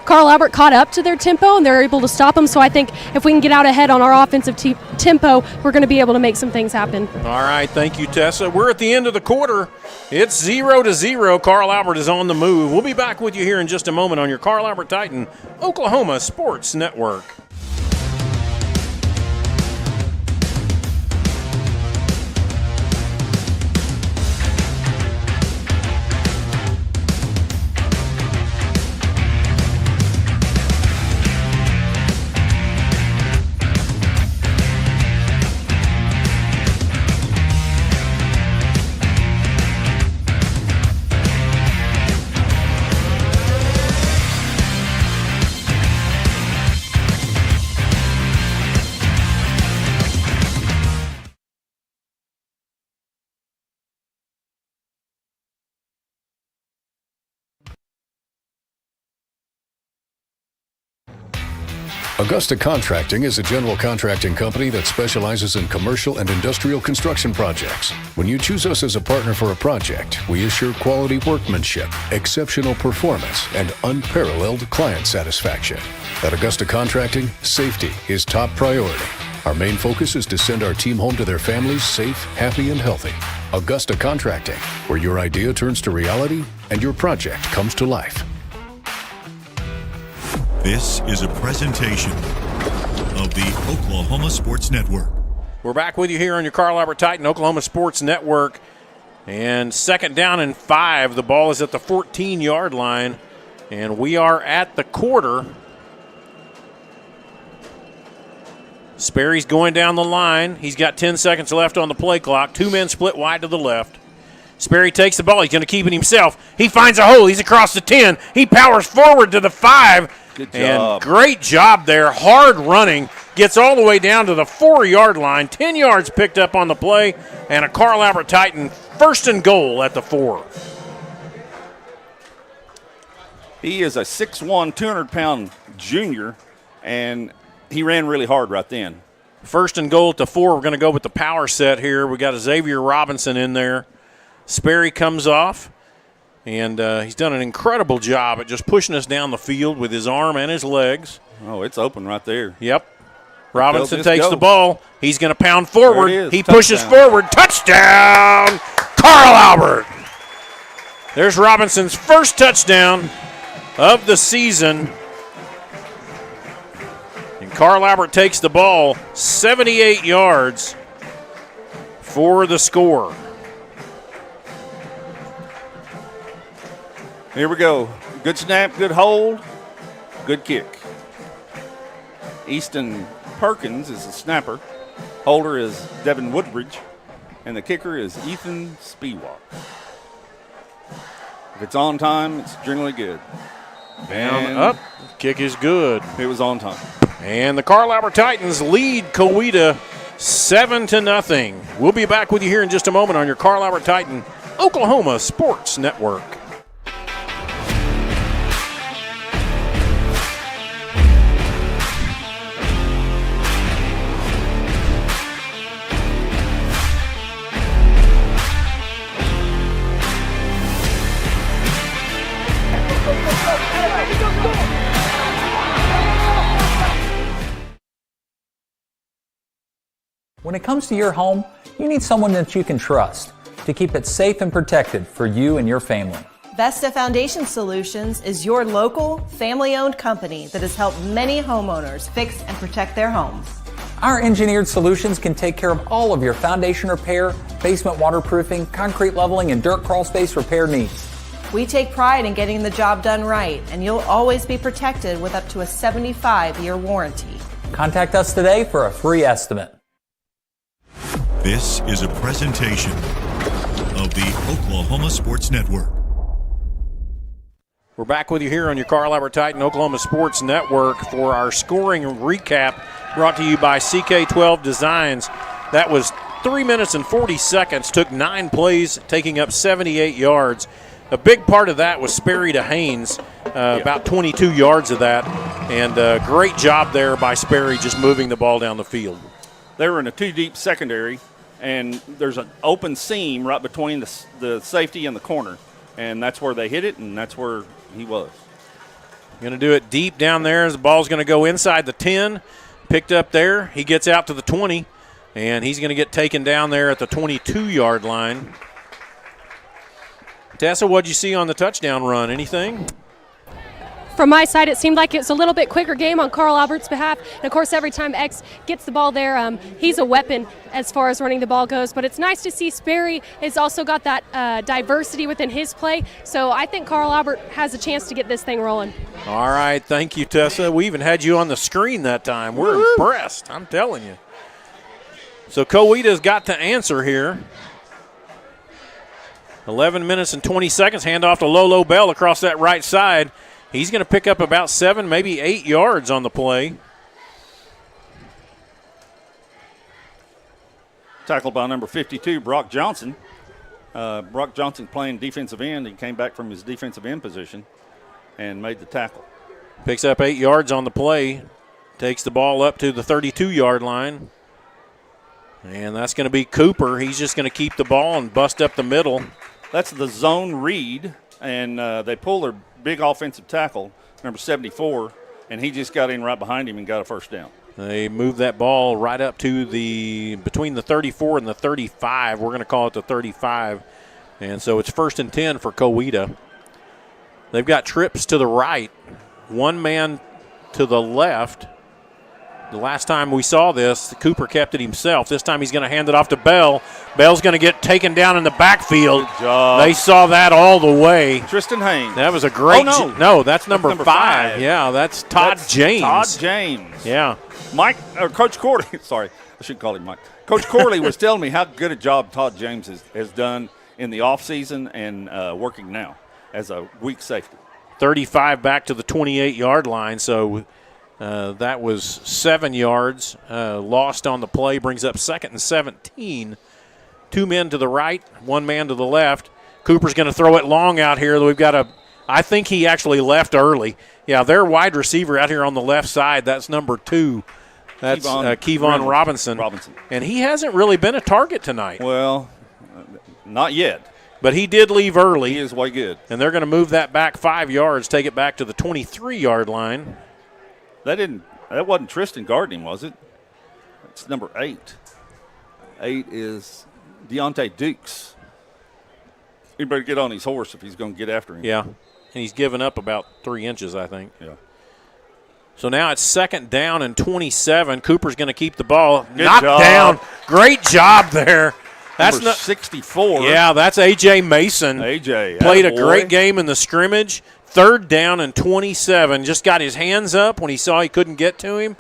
Carl Albert caught up to their tempo, and they're able to stop them. So I think if we can get out ahead on our offensive tempo, we're going to be able to make some things happen. All right, thank you, Tessa. We're at the end of the quarter. It's 0-0. Carl Albert is on the move. We'll be back with you here in just a moment on your Carl Albert Titan Oklahoma Sports Network. Augusta Contracting is a general contracting company that specializes in commercial and industrial construction projects. When you choose us as a partner for a project, we assure quality workmanship, exceptional performance, and unparalleled client satisfaction. At Augusta Contracting, safety is top priority. Our main focus is to send our team home to their families safe, happy, and healthy. Augusta Contracting, where your idea turns to reality and your project comes to life. This is a presentation of the Oklahoma Sports Network. We're back with you here on your Carl Albert Titan Oklahoma Sports Network. And 2nd down and 5. The ball is at the 14-yard line. And we are at the quarter. Sperry's going down the line. He's got 10 seconds left on the play clock. 2 men split wide to the left. Sperry takes the ball. He's going to keep it himself. He finds a hole. He's across the 10. He powers forward to the 5. Good job. And great job there. Hard running. Gets all the way down to the 4-yard line. 10 yards picked up on the play. And a Carl Albert Titan 1st and goal at the 4. He is a 6'1", 200-pound junior, and he ran really hard right then. 1st and goal at the 4. We're going to go with the power set here. We got a Xavier Robinson in there. Sperry comes off, and he's done an incredible job at just pushing us down the field with his arm and his legs. Oh, it's open right there. Yep. Robinson takes the ball. He's going to pound forward. He pushes forward. Touchdown, Carl Albert. There's Robinson's first touchdown of the season. And Carl Albert takes the ball 78 yards for the score. Here we go. Good snap, good hold, good kick. Easton Perkins is the snapper. Holder is Devin Woodbridge. And the kicker is Ethan Spiewak. If it's on time, it's generally good. Down, up. Kick is good. It was on time. And the Carl Albert Titans lead Coweta 7-0. We'll be back with you here in just a moment on your Carl Albert Titan Oklahoma Sports Network. When it comes to your home, you need someone that you can trust to keep it safe and protected for you and your family. Vesta Foundation Solutions is your local, family-owned company that has helped many homeowners fix and protect their homes. Our engineered solutions can take care of all of your foundation repair, basement waterproofing, concrete leveling, and dirt crawl space repair needs. We take pride in getting the job done right, and you'll always be protected with up to a 75-year warranty. Contact us today for a free estimate. This is a presentation of the Oklahoma Sports Network. We're back with you here on your Carl Albert Titan Oklahoma Sports Network for our scoring recap brought to you by CK12 Designs. That was 3 minutes and 40 seconds, took 9 plays, taking up 78 yards. A big part of that was Sperry to Haynes, about 22 yards of that, and great job there by Sperry just moving the ball down the field. They were in a 2-deep secondary, and there's an open seam right between the safety and the corner, and that's where they hit it, and that's where he was. Going to do it deep down there as the ball's going to go inside the 10. Picked up there. He gets out to the 20, and he's going to get taken down there at the 22-yard line. Tessa, what'd you see on the touchdown run? Anything? From my side, it seemed like it's a little bit quicker game on Carl Albert's behalf. And, of course, every time X gets the ball there, he's a weapon as far as running the ball goes. But it's nice to see Sperry has also got that diversity within his play. So I think Carl Albert has a chance to get this thing rolling. All right. Thank you, Tessa. We even had you on the screen that time. We're impressed, I'm telling you. So Coweta's got to answer here. 11 minutes and 20 seconds. Hand off to Lolo Bell across that right side. He's going to pick up about 7, maybe 8 yards on the play. Tackled by number 52, Brock Johnson. Brock Johnson playing defensive end. He came back from his defensive end position and made the tackle. Picks up 8 yards on the play. Takes the ball up to the 32-yard line. And that's going to be Cooper. He's just going to keep the ball and bust up the middle. That's the zone read, and they pull their big offensive tackle, number 74, and he just got in right behind him and got a first down. They moved that ball right up to between the 34 and the 35. We're going to call it the 35. And so it's 1st and 10 for Coweta. They've got trips to the right, one man to the left. The last time we saw this, Cooper kept it himself. This time he's going to hand it off to Bell. Bell's going to get taken down in the backfield. Good job. They saw that all the way. Tristan Haynes. That was a great. Oh, no. No, that's number 5. Yeah, that's Todd James. Todd James. Yeah. Coach Corley. Sorry, I should call him Mike. Coach Corley was telling me how good a job Todd James has done in the offseason and working now as a weak safety. 35 back to the 28-yard line, so that was 7 yards lost on the play, brings up 2nd and 17. 2 men to the right, 1 man to the left. Cooper's going to throw it long out here. We've got I think he actually left early. Yeah, their wide receiver out here on the left side, that's number 2. That's Kevon Robinson. And he hasn't really been a target tonight. Well, not yet. But he did leave early. He is way good. And they're going to move that back 5 yards, take it back to the 23-yard line. That wasn't Tristan guarding him, was it? It's number 8. 8 is Deontay Dukes. He better get on his horse if he's going to get after him. Yeah, and he's given up about 3 inches, I think. Yeah. So now it's 2nd down and 27. Cooper's going to keep the ball. Good Knocked job. down. Great job there. That's number 64. Yeah, that's A.J. Mason. A.J. Played a great game in the scrimmage. 3rd down and 27. Just got his hands up when he saw he couldn't get to him.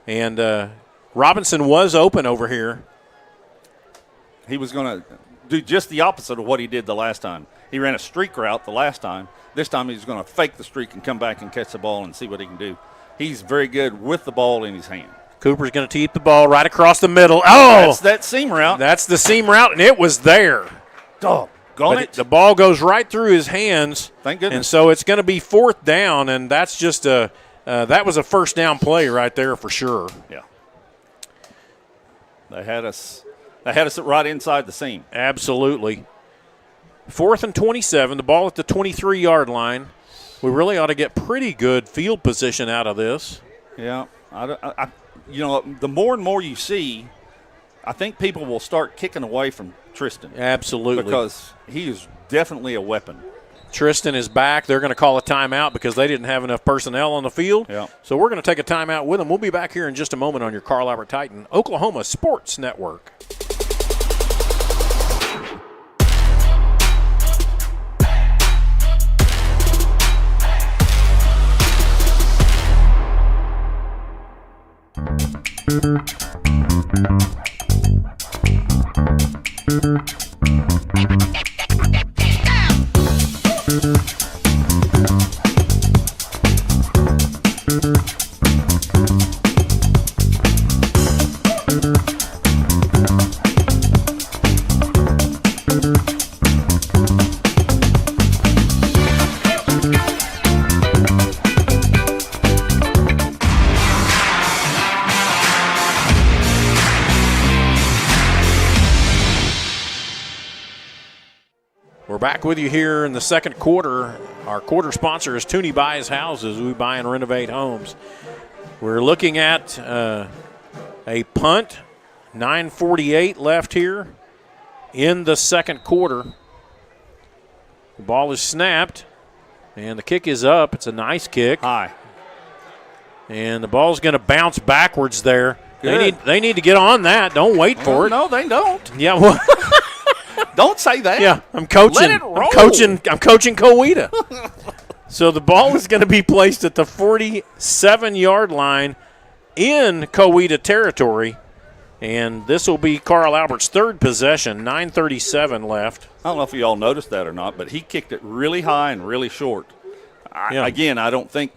And Robinson was open over here. He was going to do just the opposite of what he did the last time. He ran a streak route the last time. This time he's going to fake the streak and come back and catch the ball and see what he can do. He's very good with the ball in his hand. Cooper's going to keep the ball right across the middle. Oh! That's that seam route. That's the seam route, and it was there. Doggone it. The ball goes right through his hands. Thank goodness. And so it's going to be 4th down, and that's just that was a 1st down play right there for sure. Yeah. They had us right inside the seam. Absolutely. 4th and 27, the ball at the 23-yard line. We really ought to get pretty good field position out of this. Yeah. The more and more you see, I think people will start kicking away from Tristan. Absolutely. Because he is definitely a weapon. Tristan is back. They're going to call a timeout because they didn't have enough personnel on the field. Yeah. So we're going to take a timeout with them. We'll be back here in just a moment on your Carl Albert Titan Oklahoma Sports Network. We're back with you here in the second quarter. Our quarter sponsor is Tooney Buys Houses. We buy and renovate homes. We're looking at a punt, 9:48 left here in the second quarter. The ball is snapped, and the kick is up. It's a nice kick. High. And the ball's going to bounce backwards there. Good. They need to get on that. Don't wait for it. No, they don't. Yeah, well. Don't say that. Yeah, I'm coaching. Let it roll. I'm coaching Coweta. So the ball is going to be placed at the 47-yard line in Coweta territory, and this will be Carl Albert's third possession. 9:37 left. I don't know if you all noticed that or not, but he kicked it really high and really short. Again, I think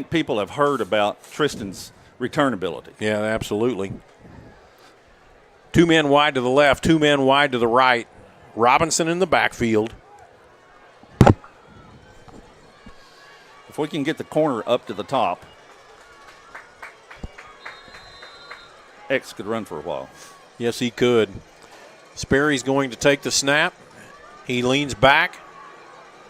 people have heard about Tristan's return ability. Yeah, absolutely. 2 men wide to the left, 2 men wide to the right. Robinson in the backfield. If we can get the corner up to the top, X could run for a while. Yes, he could. Sperry's going to take the snap. He leans back.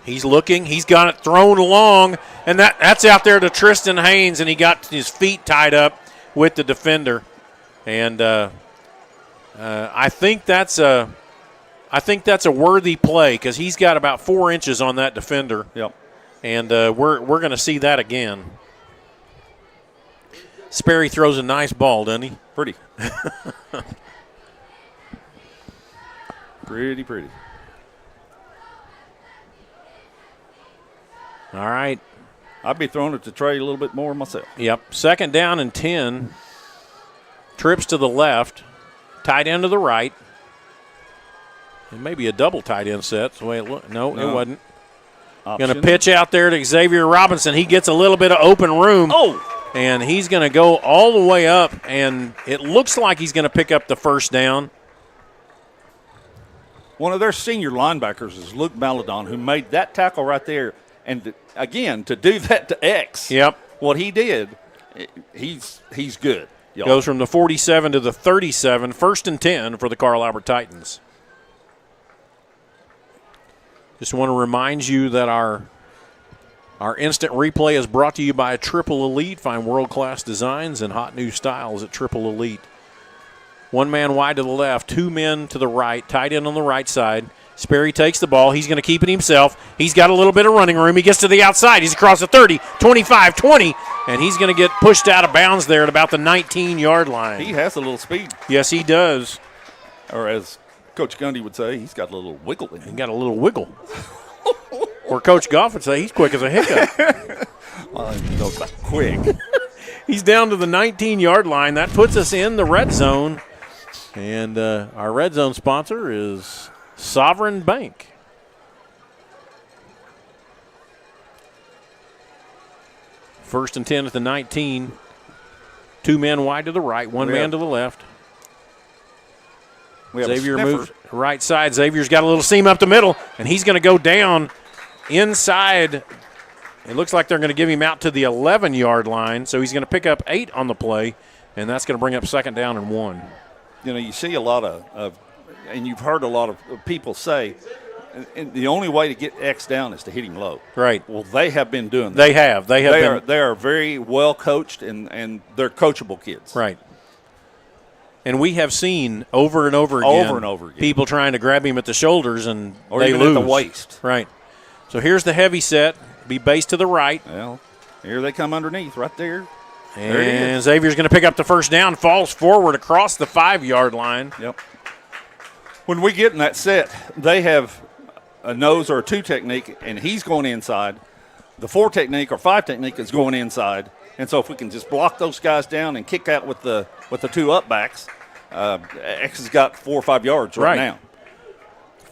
He's looking. He's got it thrown long, and that's out there to Tristan Haynes, and he got his feet tied up with the defender. And I think that's a worthy play because he's got about 4 inches on that defender. Yep. And we're going to see that again. Sperry throws a nice ball, doesn't he? Pretty. Pretty. All right. I'd be throwing it to Trey a little bit more myself. Yep. 2nd down and 10. Trips to the left. Tight end to the right. It may be a double tight end set. The way it looked. No, it wasn't. Going to pitch out there to Xavier Robinson. He gets a little bit of open room. Oh! And he's going to go all the way up, and it looks like he's going to pick up the first down. One of their senior linebackers is Luke Maladon, who made that tackle right there. And, again, to do that to X, yep, what he did, he's good. Y'all. Goes from the 47 to the 37. 1st and 10 for the Carl Albert Titans. Just want to remind you that our instant replay is brought to you by Triple Elite. Find world-class designs and hot new styles at Triple Elite. 1 man wide to the left, 2 men to the right, tight end on the right side. Sperry takes the ball. He's going to keep it himself. He's got a little bit of running room. He gets to the outside. He's across the 30, 25, 20, and he's going to get pushed out of bounds there at about the 19-yard line. He has a little speed. Yes, he does. Or as Coach Gundy would say, he's got a little wiggle in him. He got a little wiggle. Or Coach Goff would say he's quick as a hiccup. Well, no, quick. He's down to the 19-yard line. That puts us in the red zone. And our red zone sponsor is Sovereign Bank. First and 10 at the 19. 2 men wide to the right, 1 man to the left. Xavier moves right side. Xavier's got a little seam up the middle, and he's going to go down inside. It looks like they're going to give him out to the 11-yard line, so he's going to pick up 8 on the play, and that's going to bring up 2nd down and 1. You know, you see a lot of and you've heard a lot of people say, And the only way to get X down is to hit him low. Right. Well, they have been doing that. They have. They are very well coached, and they're coachable kids. Right. And we have seen over and over again people trying to grab him at the shoulders, and or they even lose. at the waist. Right. So here's the heavy set. Be base to the right. Well, here they come underneath right there. And Xavier's going to pick up the first down, falls forward across the 5-yard line. Yep. When we get in that set, they have a nose or a 2 technique, and he's going inside. The 4 technique or 5 technique is going inside. And so if we can just block those guys down and kick out with the 2 up backs, X has got 4 or 5 yards right now.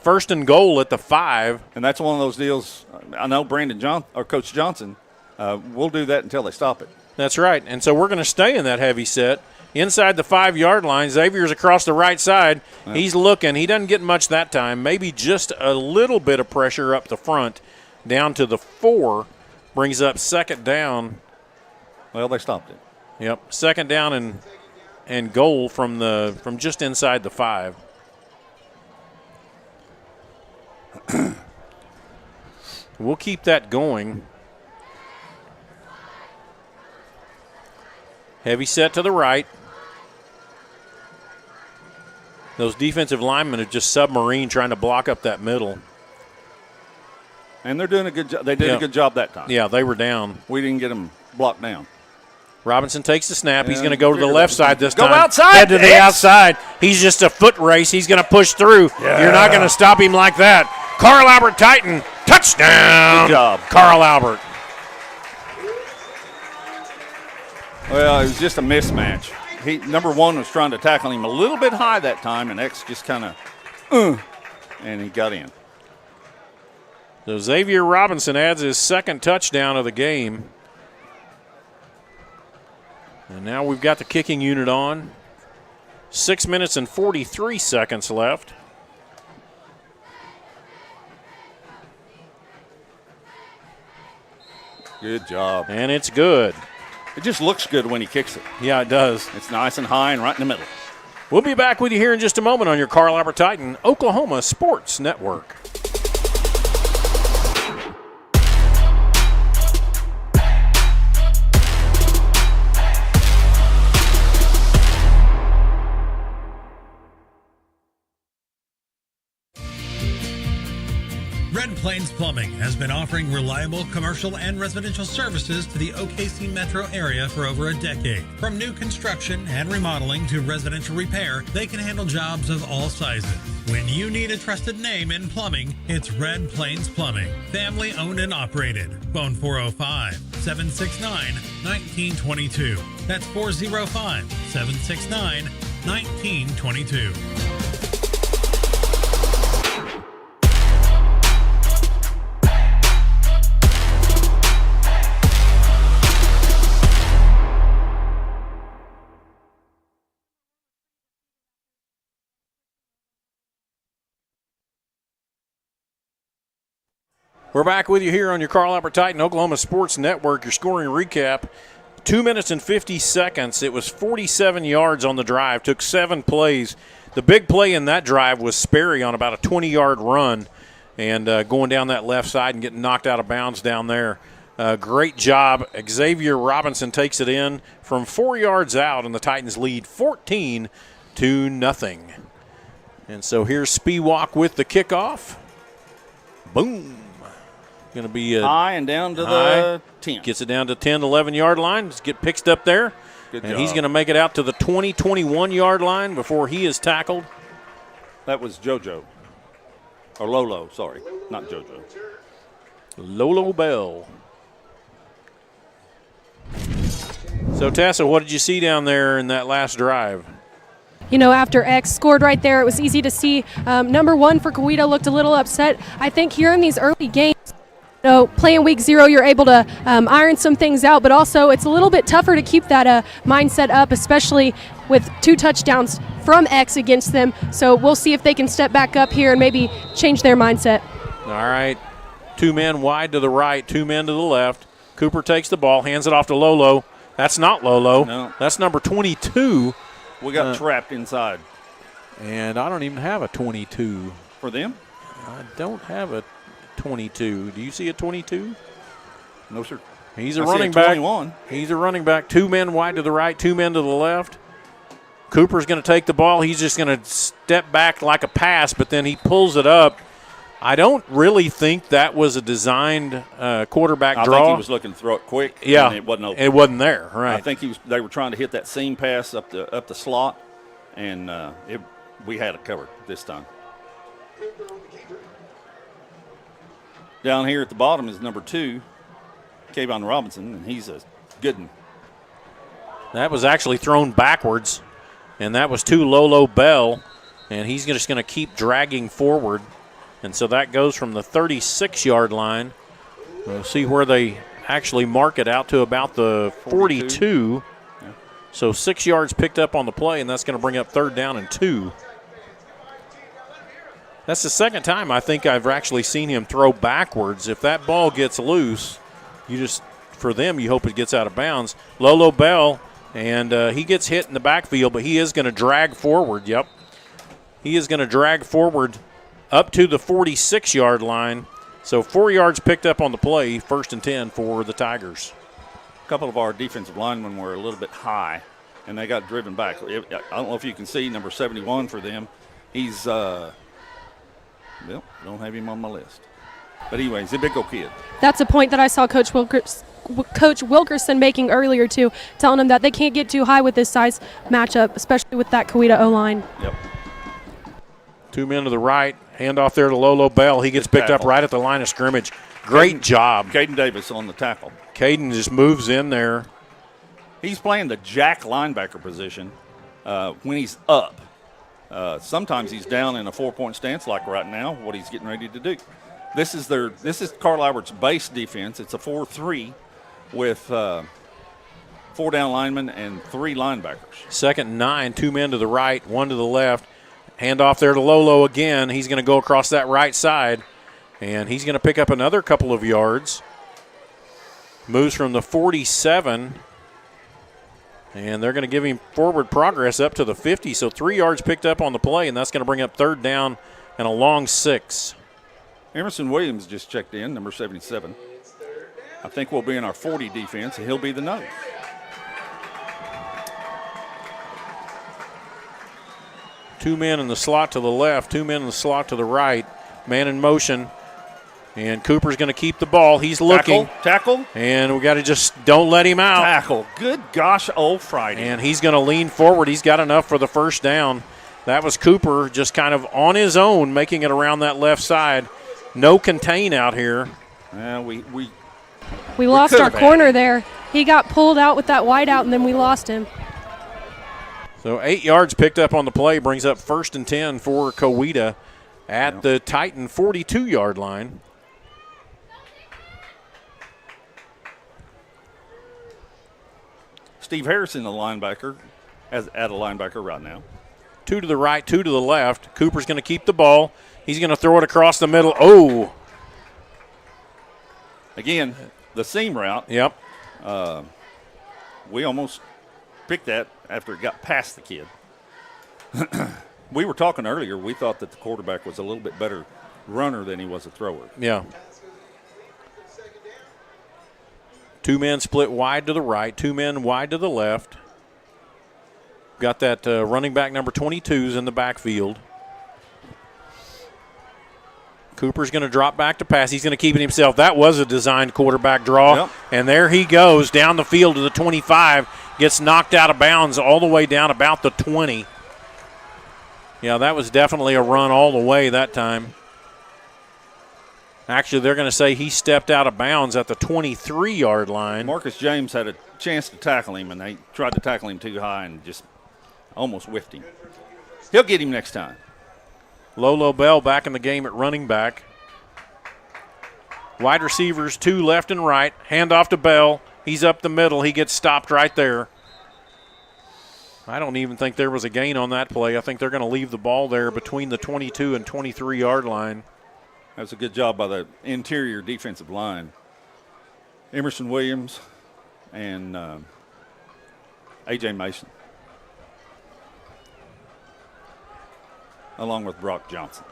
First and goal at the 5. And that's one of those deals. I know Coach Johnson will do that until they stop it. That's right. And so we're going to stay in that heavy set. Inside the 5-yard line, Xavier's across the right side. Yeah. He's looking. He doesn't get much that time. Maybe just a little bit of pressure up the front. Down to the 4. Brings up second down. Well, they stopped it. Yep. Second down and goal from just inside the 5. We'll keep that going. Heavy set to the right. Those defensive linemen are just submarine trying to block up that middle. And they're doing a good job. They did a good job that time. Yeah, they were down. We didn't get them blocked down. Robinson takes the snap. He's going to go to the left side this time. Go outside. Head to the outside. He's just a foot race. He's going to push through. Yeah. You're not going to stop him like that. Carl Albert Titan, touchdown. Good job. Carl Albert. Well, it was just a mismatch. Number 1 was trying to tackle him a little bit high that time, and X just kind of, and he got in. So Xavier Robinson adds his second touchdown of the game. And now we've got the kicking unit on. 6 minutes and 43 seconds left. Good job. And it's good. It just looks good when he kicks it. Yeah, it does. It's nice and high and right in the middle. We'll be back with you here in just a moment on your Carl Albert Titan Oklahoma Sports Network. Red Plains Plumbing has been offering reliable commercial and residential services to the OKC metro area for over a decade. From new construction and remodeling to residential repair, they can handle jobs of all sizes. When you need a trusted name in plumbing, it's Red Plains Plumbing. Family owned and operated. Phone 405-769-1922. That's 405-769-1922. We're back with you here on your Carl Albert Titan Oklahoma Sports Network. Your scoring recap, 2 minutes and 50 seconds. It was 47 yards on the drive, took 7 plays. The big play in that drive was Sperry on about a 20-yard run and going down that left side and getting knocked out of bounds down there. Great job. Xavier Robinson takes it in from 4 yards out, and the Titans lead 14-0. And so here's Spiewak with the kickoff. Boom. Going to be high and down to the 10. Gets it down to 10, 11-yard line. Just get pitched up there. Good and job. He's going to make it out to the 20, 21-yard line before he is tackled. That was JoJo. Or Lolo, sorry. Not JoJo. Lolo Bell. So, Tessa, what did you see down there in that last drive? You know, after X scored right there, it was easy to see. Number 1 for Coweta looked a little upset. I think here in these early games, playing week 0, you're able to iron some things out, but also it's a little bit tougher to keep that mindset up, especially with 2 touchdowns from X against them. So we'll see if they can step back up here and maybe change their mindset. All right. 2 men wide to the right, 2 men to the left. Cooper takes the ball, hands it off to Lolo. That's not Lolo. No. That's number 22. We got trapped inside. And I don't even have a 22. For them? I don't have a 22. Do you see a 22? No, sir. He's a running back. 21. He's a running back. 2 men wide to the right, 2 men to the left. Cooper's going to take the ball. He's just going to step back like a pass, but then he pulls it up. I don't really think that was a designed quarterback draw. I think he was looking to throw it quick. Yeah, and it wasn't open. It wasn't there. Right. I think they were trying to hit that seam pass up the slot, and we had it covered this time. Down here at the bottom is number 2, Kayvon Robinson, and he's a good one. That was actually thrown backwards, and that was to Lolo Bell, and he's just going to keep dragging forward. And so that goes from the 36-yard line. We'll see where they actually mark it out to about the 42. Yeah. So 6 yards picked up on the play, and that's going to bring up 3rd down and 2. That's the second time I think I've actually seen him throw backwards. If that ball gets loose, for them, you hope it gets out of bounds. Lolo Bell, and he gets hit in the backfield, but he is going to drag forward. Yep. He is going to drag forward up to the 46-yard line. So 4 yards picked up on the play, 1st and 10 for the Tigers. A couple of our defensive linemen were a little bit high, and they got driven back. I don't know if you can see number 71 for them. He's, don't have him on my list. But anyway, he's a big old kid. That's a point that I saw Coach Wilkerson making earlier, too, telling him that they can't get too high with this size matchup, especially with that Coweta O-line. Yep. 2 men to the right. Handoff there to Lolo Bell. He gets picked up right at the line of scrimmage. Great job. Caden Davis on the tackle. Caden just moves in there. He's playing the jack linebacker position when he's up. Sometimes he's down in a 4-point stance like right now, what he's getting ready to do. This is Carl Albert's base defense. It's a 4-3 with 4 down linemen and 3 linebackers. 2nd and 9, 2 men to the right, 1 to the left. Handoff there to Lolo again. He's going to go across that right side, and he's going to pick up another couple of yards. Moves from the 47, and they're going to give him forward progress up to the 50. So 3 yards picked up on the play, and that's going to bring up 3rd down and a long 6. Emerson Williams just checked in, number 77. I think we'll be in our 40 defense, and he'll be the nose. Two men in the slot to the left, 2 men in the slot to the right. Man in motion. And Cooper's going to keep the ball. He's looking. Tackle. And we got to just don't let him out. Tackle. Good gosh, old Friday. And he's going to lean forward. He's got enough for the 1st down. That was Cooper just kind of on his own, making it around that left side. No contain out here. We lost our corner there. He got pulled out with that wide out, and then we lost him. So 8 yards picked up on the play brings up 1st and 10 for Coweta at the Titan 42-yard line. Steve Harrison, the linebacker, at a linebacker right now. 2 to the right, 2 to the left. Cooper's going to keep the ball. He's going to throw it across the middle. Oh! Again, the seam route. Yep. We almost picked that after it got past the kid. We were talking earlier. We thought that the quarterback was a little bit better runner than he was a thrower. Yeah. 2 men split wide to the right, 2 men wide to the left. Got that running back number 22's in the backfield. Cooper's going to drop back to pass. He's going to keep it himself. That was a designed quarterback draw. Yep. And there he goes down the field to the 25. Gets knocked out of bounds all the way down about the 20. Yeah, that was definitely a run all the way that time. Actually, they're going to say he stepped out of bounds at the 23-yard line. Marcus James had a chance to tackle him, and they tried to tackle him too high and just almost whiffed him. He'll get him next time. Lolo Bell back in the game at running back. Wide receivers, 2 left and right. Handoff to Bell. He's up the middle. He gets stopped right there. I don't even think there was a gain on that play. I think they're going to leave the ball there between the 22 and 23-yard line. That's a good job by the interior defensive line. Emerson Williams and A.J. Mason, along with Brock Johnson.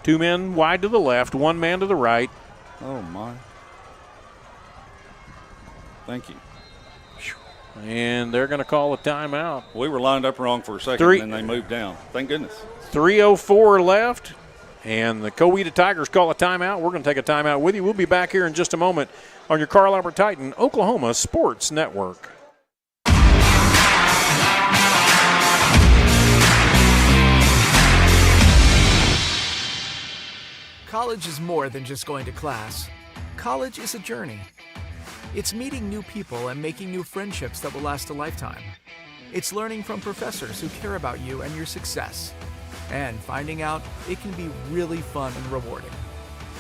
2 men wide to the left, 1 man to the right. Oh, my. Thank you. And they're going to call a timeout. We were lined up wrong for a second, and then they moved down. Thank goodness. 3:04 left, and the Coweta Tigers call a timeout. We're going to take a timeout with you. We'll be back here in just a moment on your Carl Albert Titan Oklahoma Sports Network. College is more than just going to class. College is a journey. It's meeting new people and making new friendships that will last a lifetime. It's learning from professors who care about you and your success. And finding out it can be really fun and rewarding.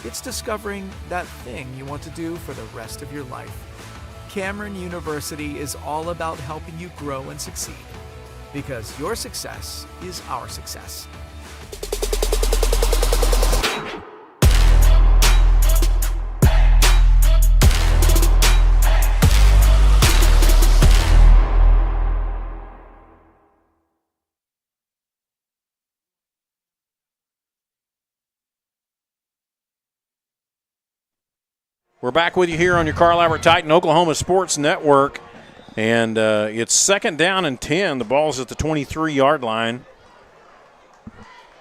It's discovering that thing you want to do for the rest of your life. Cameron University is all about helping you grow and succeed. Because your success is our success. We're back with you here on your Carl Albert Titan Oklahoma Sports Network. And it's 2nd down and 10. The ball's at the 23-yard line.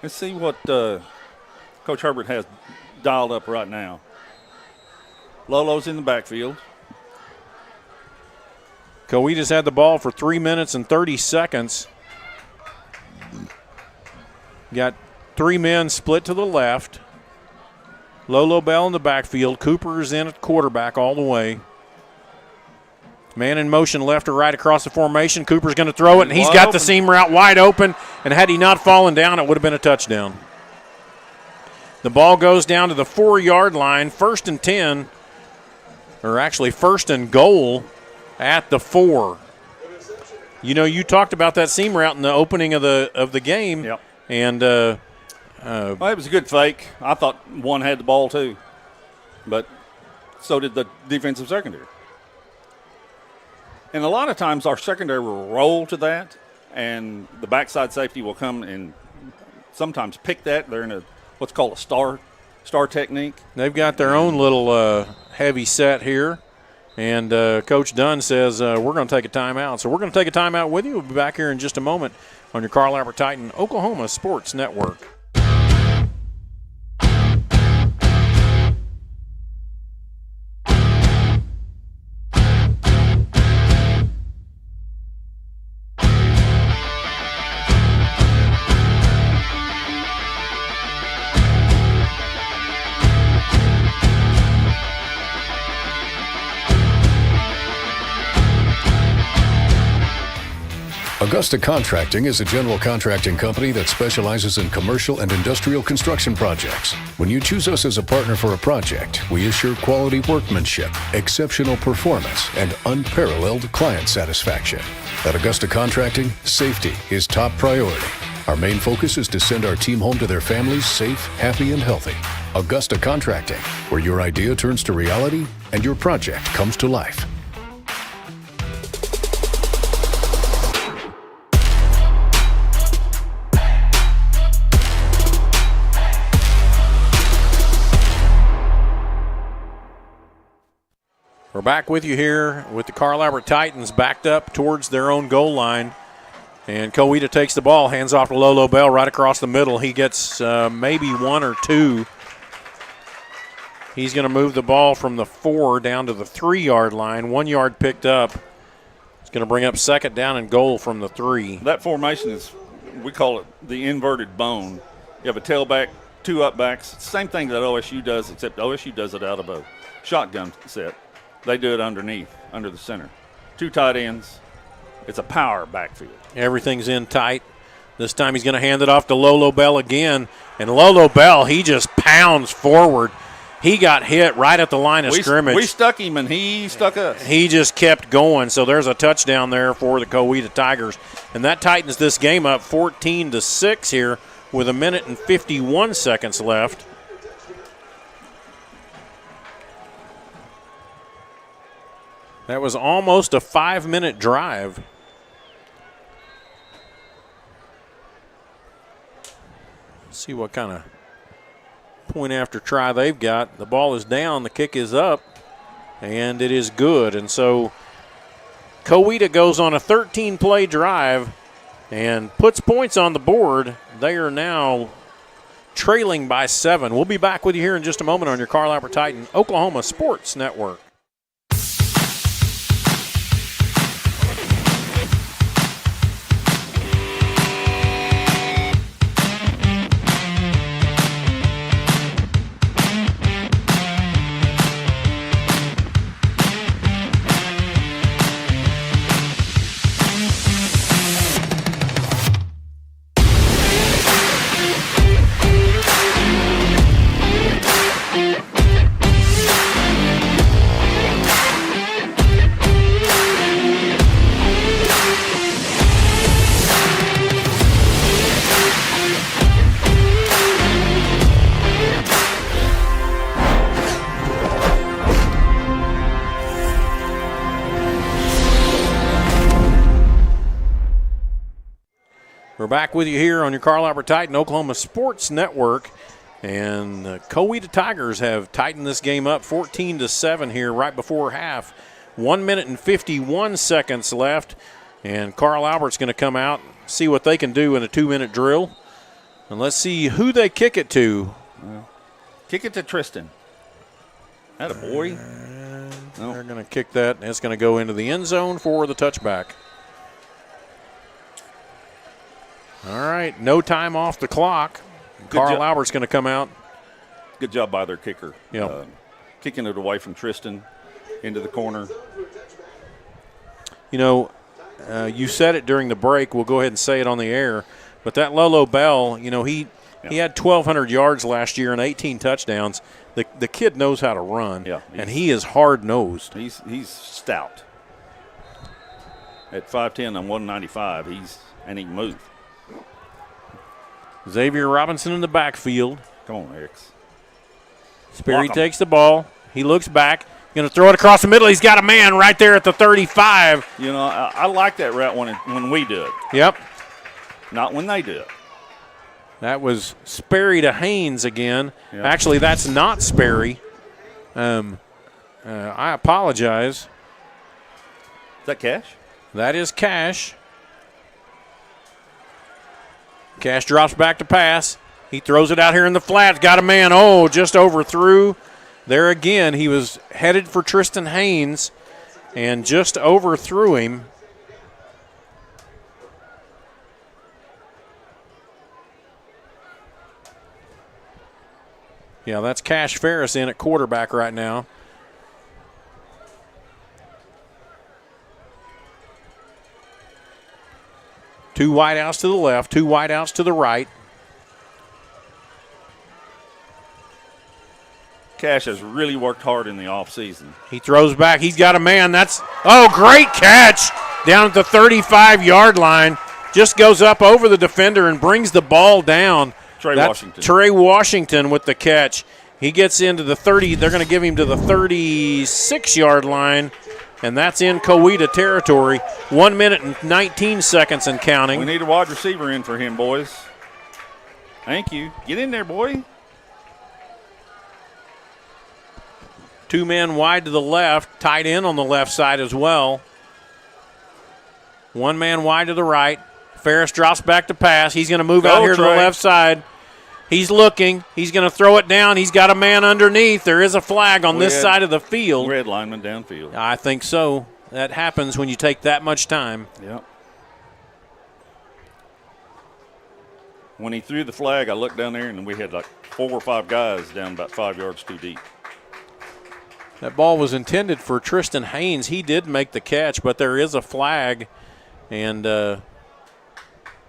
Let's see what Coach Herbert has dialed up right now. Lolo's in the backfield. Coweta's had the ball for 3 minutes and 30 seconds. Got 3 men split to the left. Lolo Bell in the backfield. Cooper's in at quarterback all the way. Man in motion left or right across the formation. Cooper's going to throw it, and he's got the seam route wide open. And had he not fallen down, it would have been a touchdown. The ball goes down to the 4-yard line. 1st and 10, or actually 1st and goal at the 4. You know, you talked about that seam route in the opening of the game. Yep. And well, it was a good fake. I thought one had the ball too, but so did the defensive secondary. And a lot of times our secondary will roll to that, and the backside safety will come and sometimes pick that. They're in what's called a star technique. They've got their own little heavy set here, and Coach Dunn says we're going to take a timeout. So we're going to take a timeout with you. We'll be back here in just a moment on your Carl Albert Titan Oklahoma Sports Network. Augusta Contracting is a general contracting company that specializes in commercial and industrial construction projects. When you choose us as a partner for a project, we assure quality workmanship, exceptional performance, and unparalleled client satisfaction. At Augusta Contracting, safety is top priority. Our main focus is to send our team home to their families safe, happy, and healthy. Augusta Contracting, where your idea turns to reality and your project comes to life. We're back with you here with the Carl Albert Titans backed up towards their own goal line. And Coweta takes the ball, hands off to Lolo Bell right across the middle. He gets maybe 1 or 2. He's going to move the ball from the 4 down to the 3-yard line. 1 yard picked up. It's going to bring up 2nd down and goal from the 3. That formation is, we call it the inverted bone. You have a tailback, 2 upbacks. Same thing that OSU does, except OSU does it out of a shotgun set. They do it underneath, under the center. 2 tight ends. It's a power backfield. Everything's in tight. This time he's going to hand it off to Lolo Bell again. And Lolo Bell, he just pounds forward. He got hit right at the line of scrimmage. We stuck him, and he stuck us. He just kept going. So there's a touchdown there for the Coweta Tigers. And that tightens this game up 14-6 here with 1 minute and 51 seconds left. That was almost a 5-minute drive. Let's see what kind of point after try they've got. The ball is down, the kick is up, and it is good. And so Coweta goes on a 13-play drive and puts points on the board. They are now trailing by 7. We'll be back with you here in just a moment on your Carl Albert Titan Oklahoma Sports Network. We're back with you here on your Carl Albert Titan Oklahoma Sports Network. And the Coweta Tigers have tightened this game up 14-7 here right before half. 1 minute and 51 seconds left. And Carl Albert's going to come out, see what they can do in a 2-minute drill. And let's see who they kick it to. Kick it to Tristan. That a boy. They're going to kick that, and it's going to go into the end zone for the touchback. All right, no time off the clock. Carl Albert's going to come out. Good job by their kicker. Yep. Kicking it away from Tristan into the corner. You know, you said it during the break. We'll go ahead and say it on the air. But that Lolo Bell, you know, he had 1,200 yards last year and 18 touchdowns. The kid knows how to run, and he is hard-nosed. He's stout. At 5'10" and 195, and he can move. Xavier Robinson in the backfield. Come on, X. Sperry takes the ball. He looks back. Going to throw it across the middle. He's got a man right there at the 35. You know, I like that route when we do it. Yep. Not when they do it. That was Sperry to Haynes again. Yep. Actually, that's not Sperry. I apologize. Is that Cash? That is Cash. Cash drops back to pass. He throws it out here in the flats. Got a man. Oh, just overthrew. There again, he was headed for Tristan Haynes and just overthrew him. Yeah, that's Cash Ferris in at quarterback right now. Two wideouts to the left, two wideouts to the right. Cash has really worked hard in the offseason. He throws back. He's got a man. Great catch down at the 35-yard line. Just goes up over the defender and brings the ball down. Trey Washington with the catch. He gets into the 30. They're going to give him to the 36-yard line. And that's in Coweta territory. 1 minute and 19 seconds and counting. We need a wide receiver in for him, boys. Thank you. Get in there, boy. Two men wide to the left, tight end on the left side as well. One man wide to the right. Ferris drops back to pass. He's going to move out here to the left side. He's looking. He's going to throw it down. He's got a man underneath. There is a flag on this side of the field. Red lineman downfield. I think so. That happens when you take that much time. Yep. When he threw the flag, I looked down there, and we had like 4 or 5 guys down about 5 yards too deep. That ball was intended for Tristan Haynes. He did make the catch, but there is a flag, and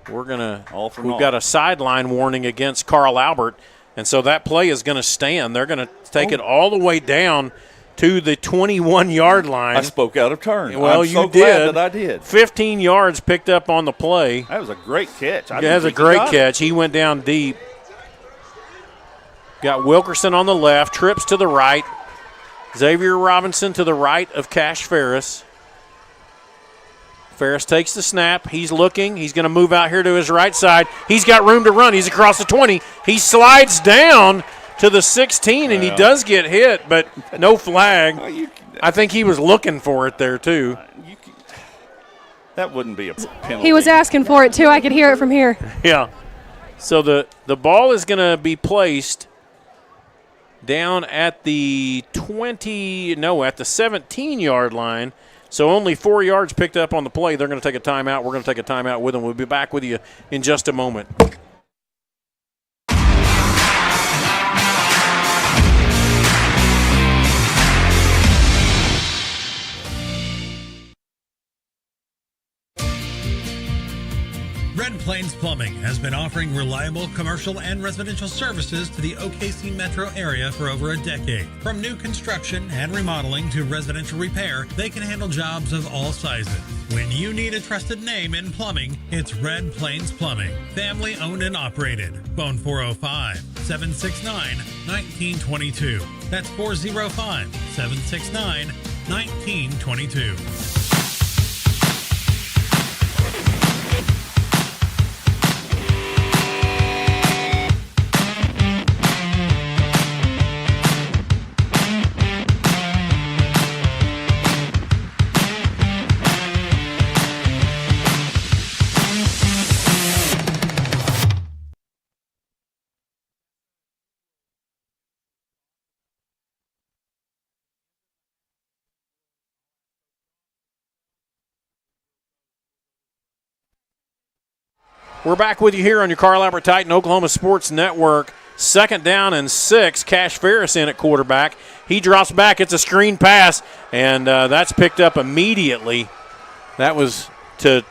we've got a sideline warning against Carl Albert, and so that play is going to stand. They're going to take it all the way down to the 21-yard line. I spoke out of turn. Well, I'm you so did. Glad that I did. 15 yards picked up on the play. That was a great catch. That was a great catch. He went down deep. Got Wilkerson on the left, trips to the right. Xavier Robinson to the right of Cash Ferris. Ferris takes the snap. He's looking. He's going to move out here to his right side. He's got room to run. He's across the 20. He slides down to the 16, and he does get hit, but no flag. I think he was looking for it there, too. That wouldn't be a penalty. He was asking for it, too. I could hear it from here. Yeah. So the ball is going to be placed down at the 17-yard line. So only 4 yards picked up on the play. They're going to take a timeout. We're going to take a timeout with them. We'll be back with you in just a moment. Red Plains Plumbing has been offering reliable commercial and residential services to the OKC metro area for over a decade. From new construction and remodeling to residential repair, they can handle jobs of all sizes. When you need a trusted name in plumbing, it's Red Plains Plumbing. Family owned and operated. Phone 405-769-1922. That's 405-769-1922. We're back with you here on your Carl Albert Titan Oklahoma Sports Network. 2nd down and 6. Cash Ferris in at quarterback. He drops back. It's a screen pass, and that's picked up immediately. That was to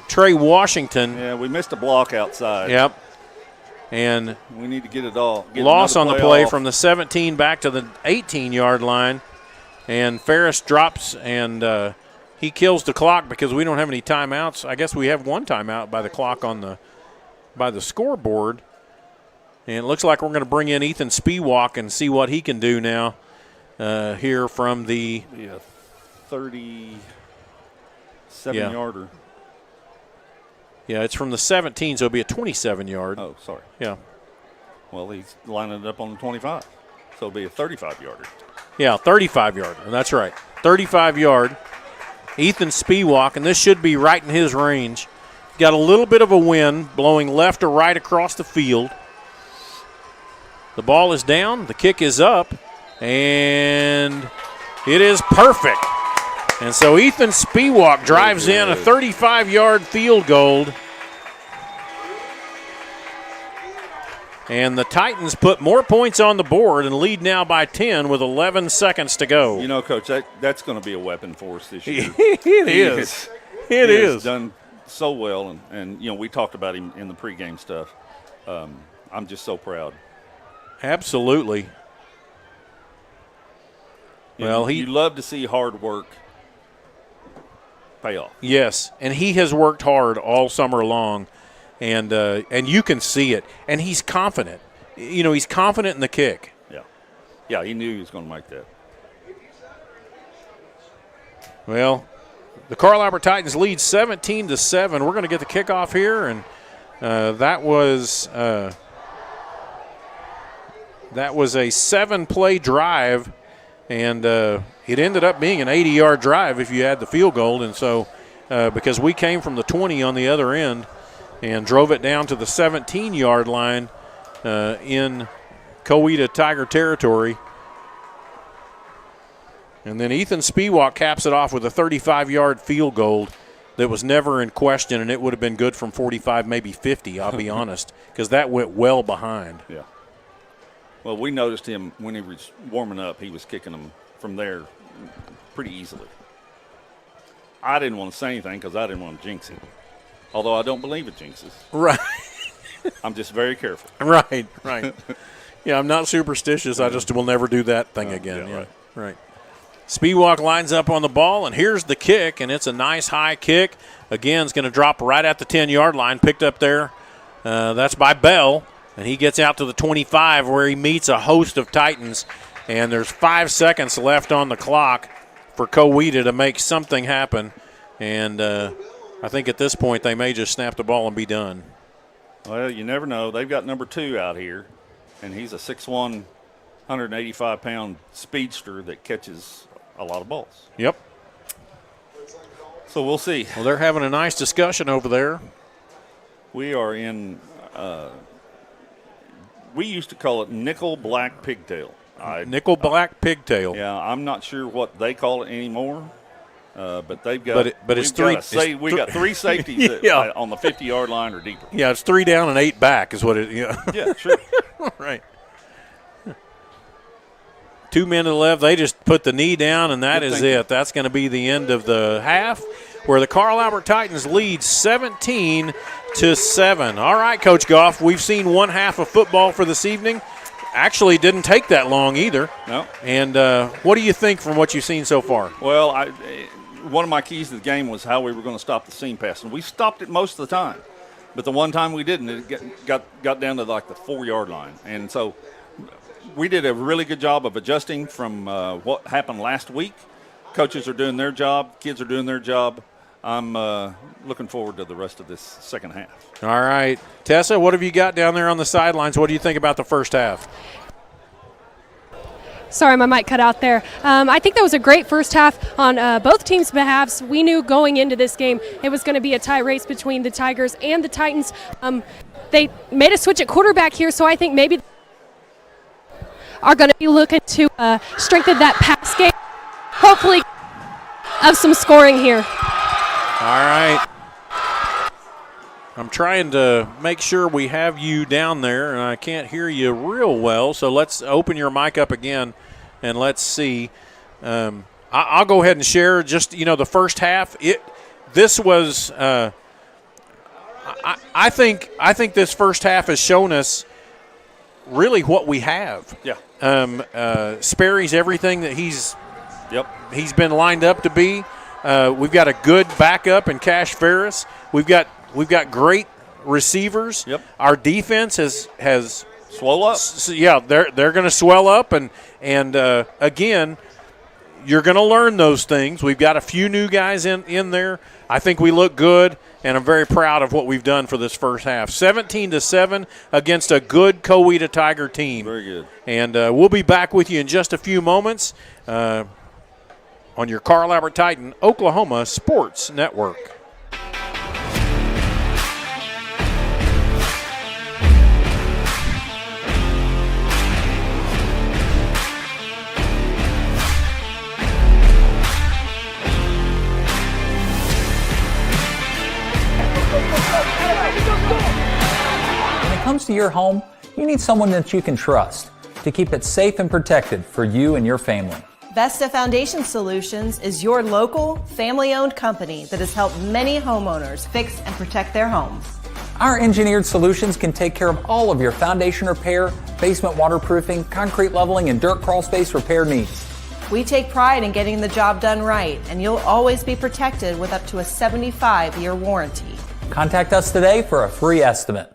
Trey Washington. Yeah, we missed a block outside. Yep. And we need to get it all. Loss on the play from the 17 back to the 18-yard line. And Ferris drops, and he kills the clock because we don't have any timeouts. I guess we have one timeout by the clock by the scoreboard. And it looks like we're going to bring in Ethan Spiewak and see what he can do now here from the 37-yarder. Yeah, it's from the 17, so it'll be a 27-yard. Oh, sorry. Yeah. Well, he's lining it up on the 25, so it'll be a 35-yarder. Yeah, 35-yarder. That's right. 35-yard. Ethan Spiewak, and this should be right in his range. Got a little bit of a wind blowing left or right across the field. The ball is down. The kick is up, and it is perfect. And so Ethan Spiewak drives in a 35-yard field goal. And the Titans put more points on the board and lead now by 10 with 11 seconds to go. You know, Coach, that's going to be a weapon for us this year. It is. It is. He's done so well, and you know, we talked about him in the pregame stuff. I'm just so proud. Absolutely. Well, you love to see hard work pay off. Yes, and he has worked hard all summer long. And you can see it. And he's confident. You know, he's confident in the kick. Yeah. Yeah, he knew he was going to make that. Well, the Carl Albert Titans lead 17-7. We're going to get the kickoff here, and that was a 7-play drive, and it ended up being an 80-yard drive if you add the field goal. And so because we came from the 20 on the other end, and drove it down to the 17-yard line in Coweta Tiger territory. And then Ethan Spiewak caps it off with a 35-yard field goal that was never in question, and it would have been good from 45, maybe 50, I'll be honest, because that went well behind. Yeah. Well, we noticed him when he was warming up. He was kicking them from there pretty easily. I didn't want to say anything because I didn't want to jinx him. Although I don't believe it jinxes. Right. I'm just very careful. Right. Yeah, I'm not superstitious. I just will never do that thing again. Yeah, right. Spiewak lines up on the ball, and here's the kick, and it's a nice high kick. Again, it's going to drop right at the 10-yard line, picked up there. That's by Bell, and he gets out to the 25 where he meets a host of Titans, and there's 5 seconds left on the clock for Coweta to make something happen, and I think at this point they may just snap the ball and be done. Well, you never know. They've got number 2 out here, and he's a 6'1", 185-pound speedster that catches a lot of balls. Yep. So we'll see. Well, they're having a nice discussion over there. We are in, we used to call it nickel black pigtail. Nickel black pigtail. Yeah, I'm not sure what they call it anymore, but they've got. But it's three. We got three safeties that, on the 50-yard line or deeper. Yeah, it's 3 down and 8 back is what it. Yeah. Yeah, sure. Right. 2 men to the left. They just put the knee down, and that is it. That's going to be the end of the half, where the Carl Albert Titans lead 17-7. All right, Coach Goff, we've seen one half of football for this evening. Actually, didn't take that long either. No. And what do you think from what you've seen so far? Well, one of my keys to the game was how we were going to stop the seam pass, and we stopped it most of the time. But the one time we didn't, it got down to like the 4-yard line, and so we did a really good job of adjusting from what happened last week. Coaches are doing their job. Kids are doing their job. I'm looking forward to the rest of this second half. All right. Tessa, what have you got down there on the sidelines? What do you think about the first half? Sorry, my mic cut out there. I think that was a great first half on both teams' behalves. We knew going into this game it was going to be a tie race between the Tigers and the Titans. They made a switch at quarterback here, so I think maybe are going to be looking to strengthen that pass game. Hopefully of some scoring here. All right. I'm trying to make sure we have you down there, and I can't hear you real well, so let's open your mic up again, and let's see. I'll go ahead and share just, the first half. This was I think this first half has shown us really what we have. Yeah. Sperry's everything that he's been lined up to be. We've got a good backup in Cash Ferris. We've got great receivers. Yep. Our defense has swell up. Yeah, they're going to swell up, and again, you're going to learn those things. We've got a few new guys in there. I think we look good, and I'm very proud of what we've done for this first half. 17-7 against a good Coweta Tiger team. Very good. And we'll be back with you in just a few moments on your Carl Albert Titan Oklahoma Sports Network. When it comes to your home, you need someone that you can trust to keep it safe and protected for you and your family. Vesta Foundation Solutions is your local, family-owned company that has helped many homeowners fix and protect their homes. Our engineered solutions can take care of all of your foundation repair, basement waterproofing, concrete leveling, and dirt crawl space repair needs. We take pride in getting the job done right, and you'll always be protected with up to a 75-year warranty. Contact us today for a free estimate.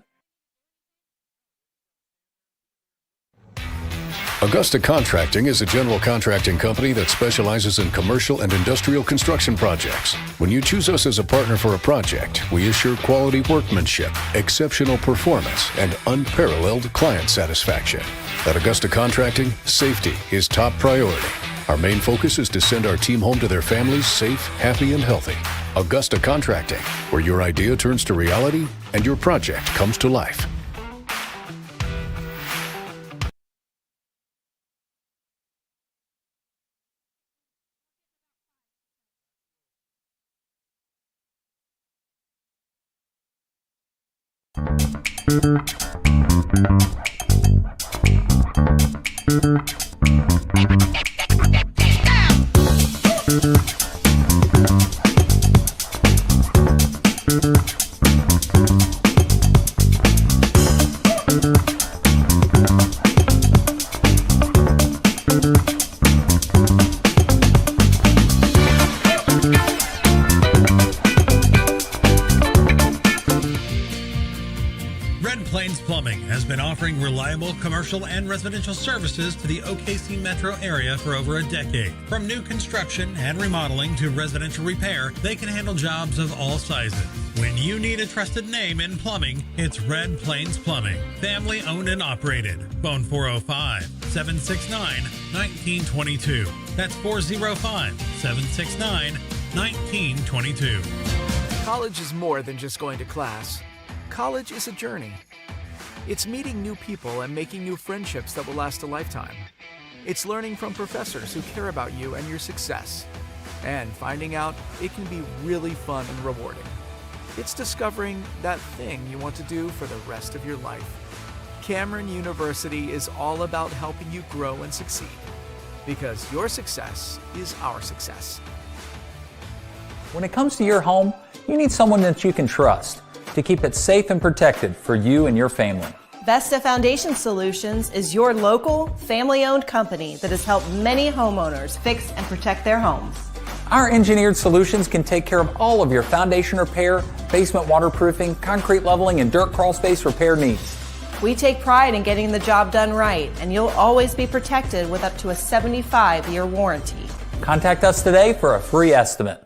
Augusta Contracting is a general contracting company that specializes in commercial and industrial construction projects. When you choose us as a partner for a project, we assure quality workmanship, exceptional performance, and unparalleled client satisfaction. At Augusta Contracting, safety is top priority. Our main focus is to send our team home to their families safe, happy, and healthy. Augusta Contracting, where your idea turns to reality and your project comes to life. Plumbing has been offering reliable commercial and residential services to the OKC metro area for over a decade. From new construction and remodeling to residential repair, they can handle jobs of all sizes. When you need a trusted name in plumbing, it's Red Plains Plumbing. Family owned and operated. Phone 405-769-1922. That's 405-769-1922. College is more than just going to class. College is a journey. It's meeting new people and making new friendships that will last a lifetime. It's learning from professors who care about you and your success. And finding out it can be really fun and rewarding. It's discovering that thing you want to do for the rest of your life. Cameron University is all about helping you grow and succeed. Because your success is our success. When it comes to your home, you need someone that you can trust to keep it safe and protected for you and your family. Vesta Foundation Solutions is your local, family-owned company that has helped many homeowners fix and protect their homes. Our engineered solutions can take care of all of your foundation repair, basement waterproofing, concrete leveling, and dirt crawl space repair needs. We take pride in getting the job done right, and you'll always be protected with up to a 75-year warranty. Contact us today for a free estimate.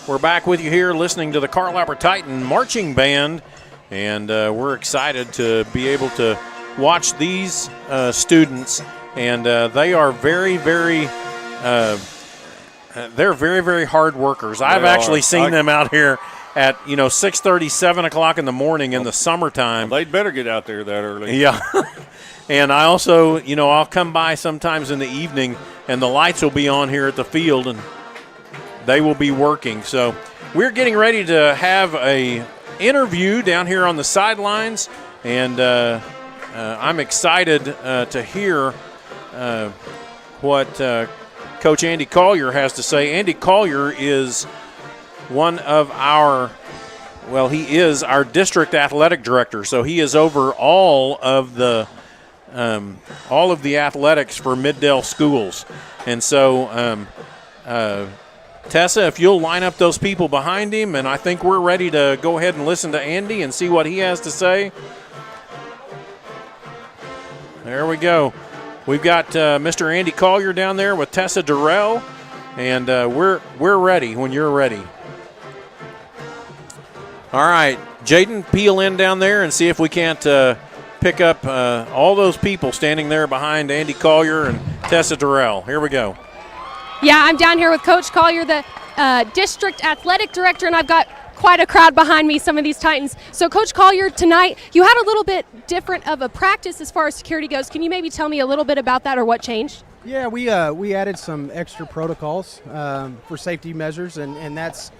We're back with you here listening to the Carl Albert Titan Marching Band, and we're excited to be able to watch these students, and they are very, very hard workers. I've actually seen them out here at 6:30, 7 o'clock in the morning in the summertime. Well, they'd better get out there that early. Yeah. And I also, I'll come by sometimes in the evening, and the lights will be on here at the field, and they will be working. So we're getting ready to have a interview down here on the sidelines, and I'm excited to hear what Coach Andy Collier has to say. Andy Collier is one of he is our district athletic director, so he is over all of the athletics for Middale schools. And so Tessa, if you'll line up those people behind him, and I think we're ready to go ahead and listen to Andy and see what he has to say. There we go. We've got Mr. Andy Collier down there with Tessa Durrell, and we're ready when you're ready. All right, Jaden, peel in down there and see if we can't pick up all those people standing there behind Andy Collier and Tessa Durrell. Here we go. Yeah, I'm down here with Coach Collier, the district athletic director, and I've got quite a crowd behind me, some of these Titans. So, Coach Collier, tonight you had a little bit different of a practice as far as security goes. Can you maybe tell me a little bit about that or what changed? Yeah, we added some extra protocols for safety measures, and that's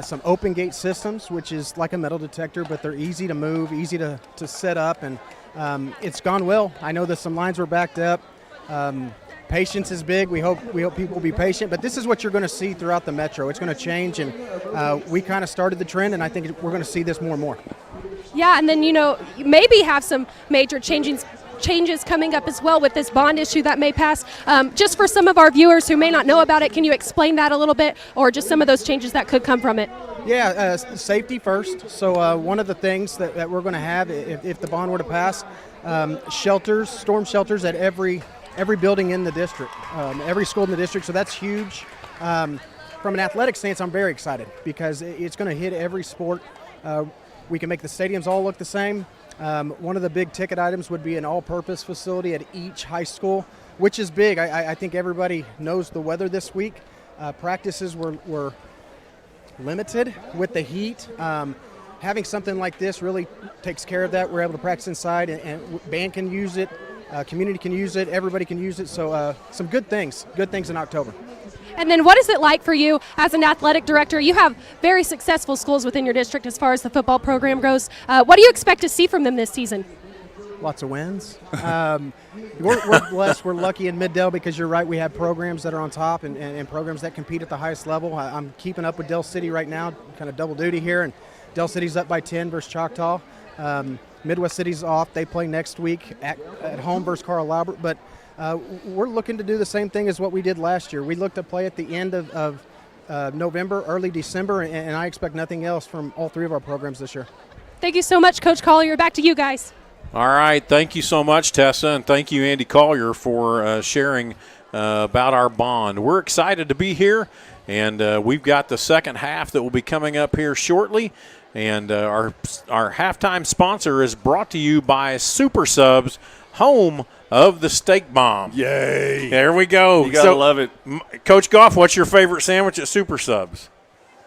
some open gate systems, which is like a metal detector, but they're easy to move, easy to set up, and it's gone well. I know that some lines were backed up. Patience is big. We hope people will be patient, but this is what you're going to see throughout the metro. It's going to change, and we kind of started the trend, and I think we're going to see this more and more. Yeah, and then maybe have some major changes coming up as well with this bond issue that may pass. Just for some of our viewers who may not know about it, can you explain that a little bit, or just some of those changes that could come from it? Yeah, safety first. So one of the things that we're going to have if the bond were to pass, shelters, storm shelters at every building in the district, every school in the district. So that's huge. From an athletic stance, I'm very excited because it's going to hit every sport. We can make the stadiums all look the same. One of the big ticket items would be an all-purpose facility at each high school. which is big. I think everybody knows the weather this week. Practices were limited with the heat. Having something like this really takes care of that. We're able to practice inside, and band can use it, community can use it, everybody can use it. So some good things in October. And then what is it like for you as an athletic director? You have very successful schools within your district as far as the football program goes. What do you expect to see from them this season? Lots of wins. We're blessed. We're lucky in Mid-Del because you're right. We have programs that are on top and programs that compete at the highest level. I'm keeping up with Del City right now, kind of double duty here, and Del City's up by 10 versus Choctaw. Midwest City's off. They play next week at home versus Carl Albert. But we're looking to do the same thing as what we did last year. We looked to play at the end of November, early December, and I expect nothing else from all three of our programs this year. Thank you so much, Coach Collier. Back to you guys. All right. Thank you so much, Tessa, and thank you, Andy Collier, for sharing about our bond. We're excited to be here, and we've got the second half that will be coming up here shortly. And our halftime sponsor is brought to you by Super Subs, home of the steak bomb. Yay. There we go. You got to love it. Coach Goff, what's your favorite sandwich at Super Subs?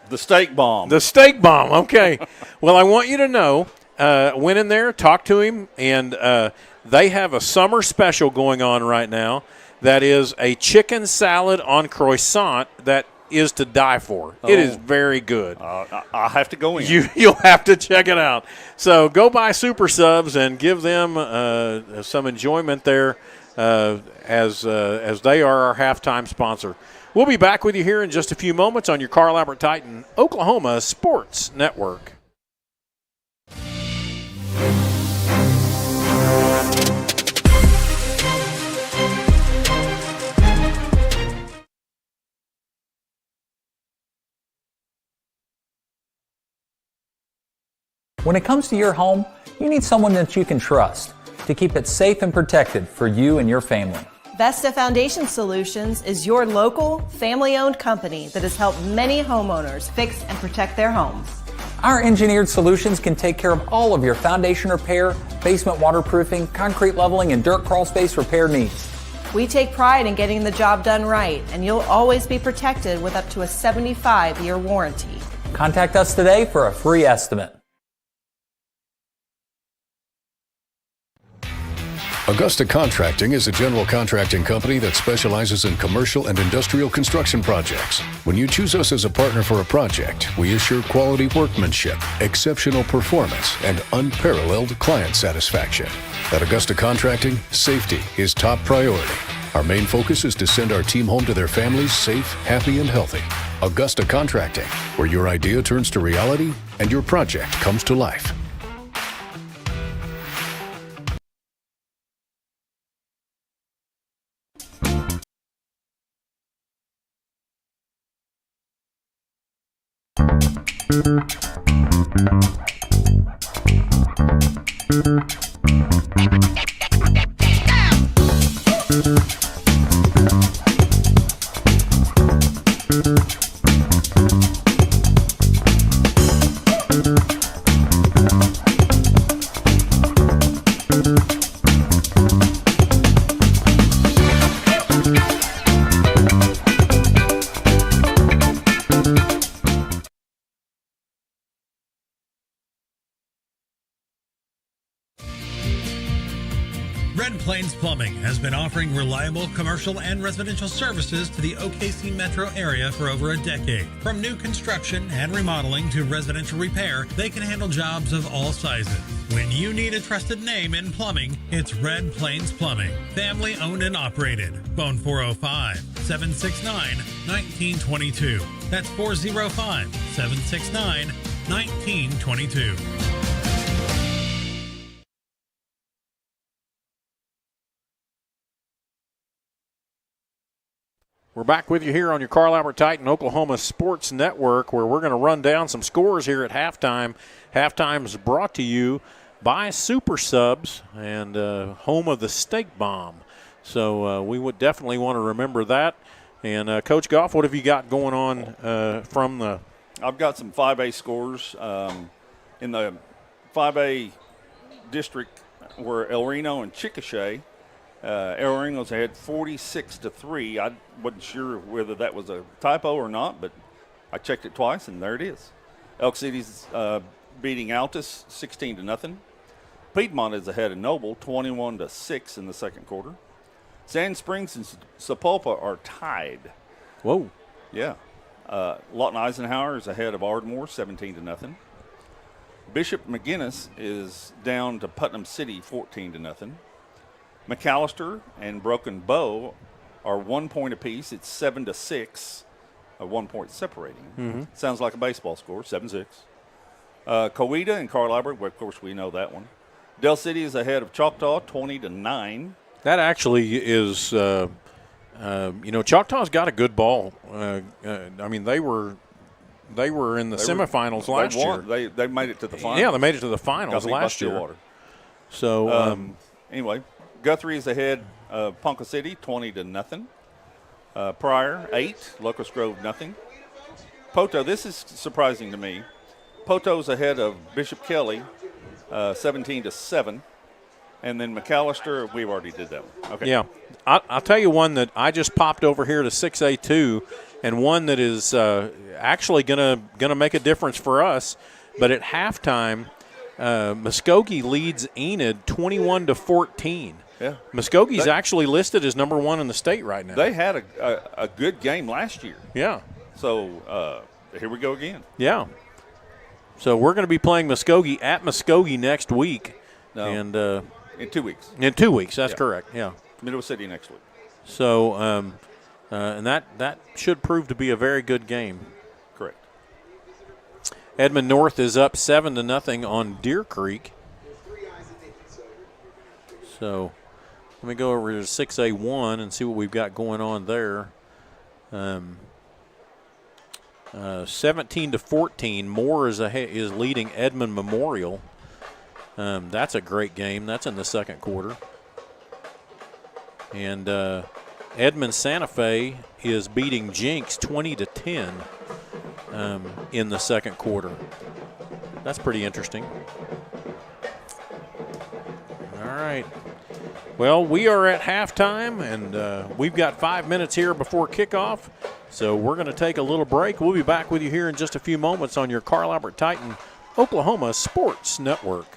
The steak bomb. The steak bomb, okay. Well, I want you to know, went in there, talked to him, and they have a summer special going on right now that is a chicken salad on croissant that is to die for. It is very good. I'll have to go in. You'll have to check it out. So go buy Super Subs and give them some enjoyment there as they are our halftime sponsor. We'll be back with you here in just a few moments on your Carl Albert Titan Oklahoma Sports Network. When it comes to your home, you need someone that you can trust to keep it safe and protected for you and your family. Vesta Foundation Solutions is your local, family-owned company that has helped many homeowners fix and protect their homes. Our engineered solutions can take care of all of your foundation repair, basement waterproofing, concrete leveling, and dirt crawl space repair needs. We take pride in getting the job done right, and you'll always be protected with up to a 75-year warranty. Contact us today for a free estimate. Augusta Contracting is a general contracting company that specializes in commercial and industrial construction projects. When you choose us as a partner for a project, we assure quality workmanship, exceptional performance, and unparalleled client satisfaction. At Augusta Contracting, safety is top priority. Our main focus is to send our team home to their families safe, happy, and healthy. Augusta Contracting, where your idea turns to reality and your project comes to life. Red Plains Plumbing has been offering reliable commercial and residential services to the OKC metro area for over a decade. From new construction and remodeling to residential repair, they can handle jobs of all sizes. When you need a trusted name in plumbing, it's Red Plains Plumbing. Family owned and operated. Phone 405-769-1922. That's 405-769-1922. We're back with you here on your Carl Albert Titan Oklahoma Sports Network, where we're going to run down some scores here at halftime. Halftime's brought to you by Super Subs and home of the steak bomb. So we would definitely want to remember that. And Coach Goff, what have you got going on from the? I've got some 5A scores in the 5A district where El Reno and Chickasha Arrow Ingles ahead 46-3. I wasn't sure whether that was a typo or not, but I checked it twice, and there it is. Elk City's beating Altus 16-0. Piedmont is ahead of Noble 21-6 in the second quarter. Sand Springs and Sapulpa are tied. Whoa. Yeah. Lawton Eisenhower is ahead of Ardmore 17-0. Bishop McGuinness is down to Putnam City 14-0. McAllister and Broken Bow are 1 point apiece. It's 7-6, 1 point separating. Mm-hmm. Sounds like a baseball score, 7-6. Coweta and Carl Albert, well, of course we know that one. Del City is ahead of Choctaw 20-9. That actually is, Choctaw's got a good ball. I mean, they were in the semifinals last year. They made it to the finals. Yeah, they made it to the finals last year. So anyway, Guthrie is ahead of Ponca City 20-0. Pryor 8, Locust Grove 0. Poto, this is surprising to me. Poto's ahead of Bishop Kelly 17-7. And then McAllister, we already did that one. Okay. Yeah. I'll tell you one that I just popped over here to 6A2, and one that is actually gonna make a difference for us. But at halftime, Muskogee leads Enid 21-14. Yeah. Muskogee's actually listed as number 1 in the state right now. They had a good game last year. Yeah. So here we go again. Yeah. So we're going to be playing Muskogee at Muskogee next week. No. And in 2 weeks. In 2 weeks, that's correct. Yeah. Middle City next week. So, and that should prove to be a very good game. Correct. Edmond North is up 7-0 on Deer Creek. So, let me go over to 6A1 and see what we've got going on there. 17-14. Moore is leading Edmond Memorial. That's a great game. That's in the second quarter. And Edmond Santa Fe is beating Jinx 20-10 in the second quarter. That's pretty interesting. All right. Well, we are at halftime, and we've got 5 minutes here before kickoff. So we're going to take a little break. We'll be back with you here in just a few moments on your Carl Albert Titan Oklahoma Sports Network.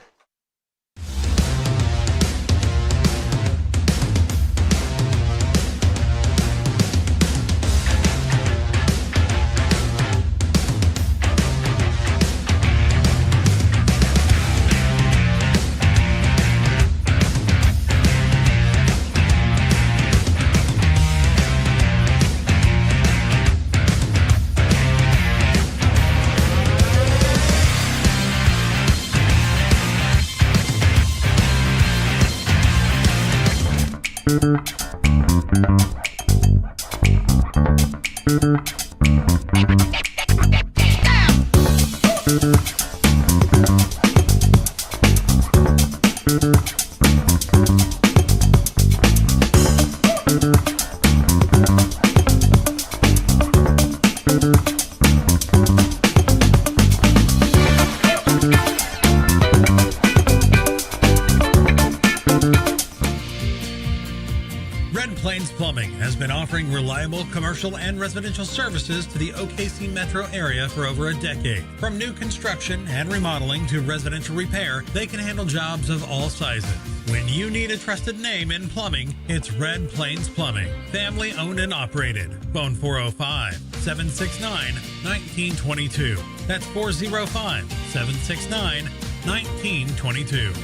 Commercial and residential services to the OKC metro area for over a decade. From new construction and remodeling to residential repair, they can handle jobs of all sizes. When you need a trusted name in plumbing, it's Red Plains Plumbing. Family owned and operated. Phone 405-769-1922. That's 405-769-1922.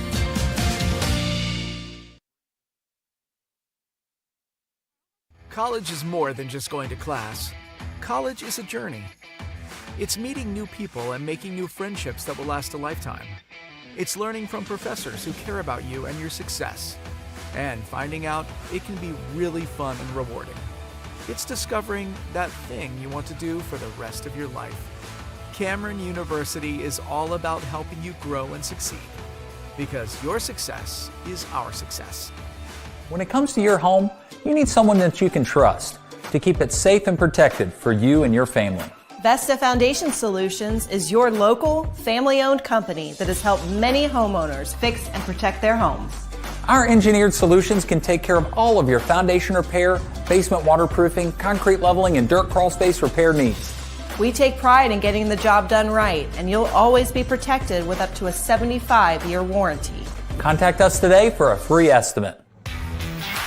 College is more than just going to class. College is a journey. It's meeting new people and making new friendships that will last a lifetime. It's learning from professors who care about you and your success. And finding out it can be really fun and rewarding. It's discovering that thing you want to do for the rest of your life. Cameron University is all about helping you grow and succeed. Because your success is our success. When it comes to your home, you need someone that you can trust to keep it safe and protected for you and your family. Vesta Foundation Solutions is your local, family-owned company that has helped many homeowners fix and protect their homes. Our engineered solutions can take care of all of your foundation repair, basement waterproofing, concrete leveling, and dirt crawl space repair needs. We take pride in getting the job done right, and you'll always be protected with up to a 75-year warranty. Contact us today for a free estimate.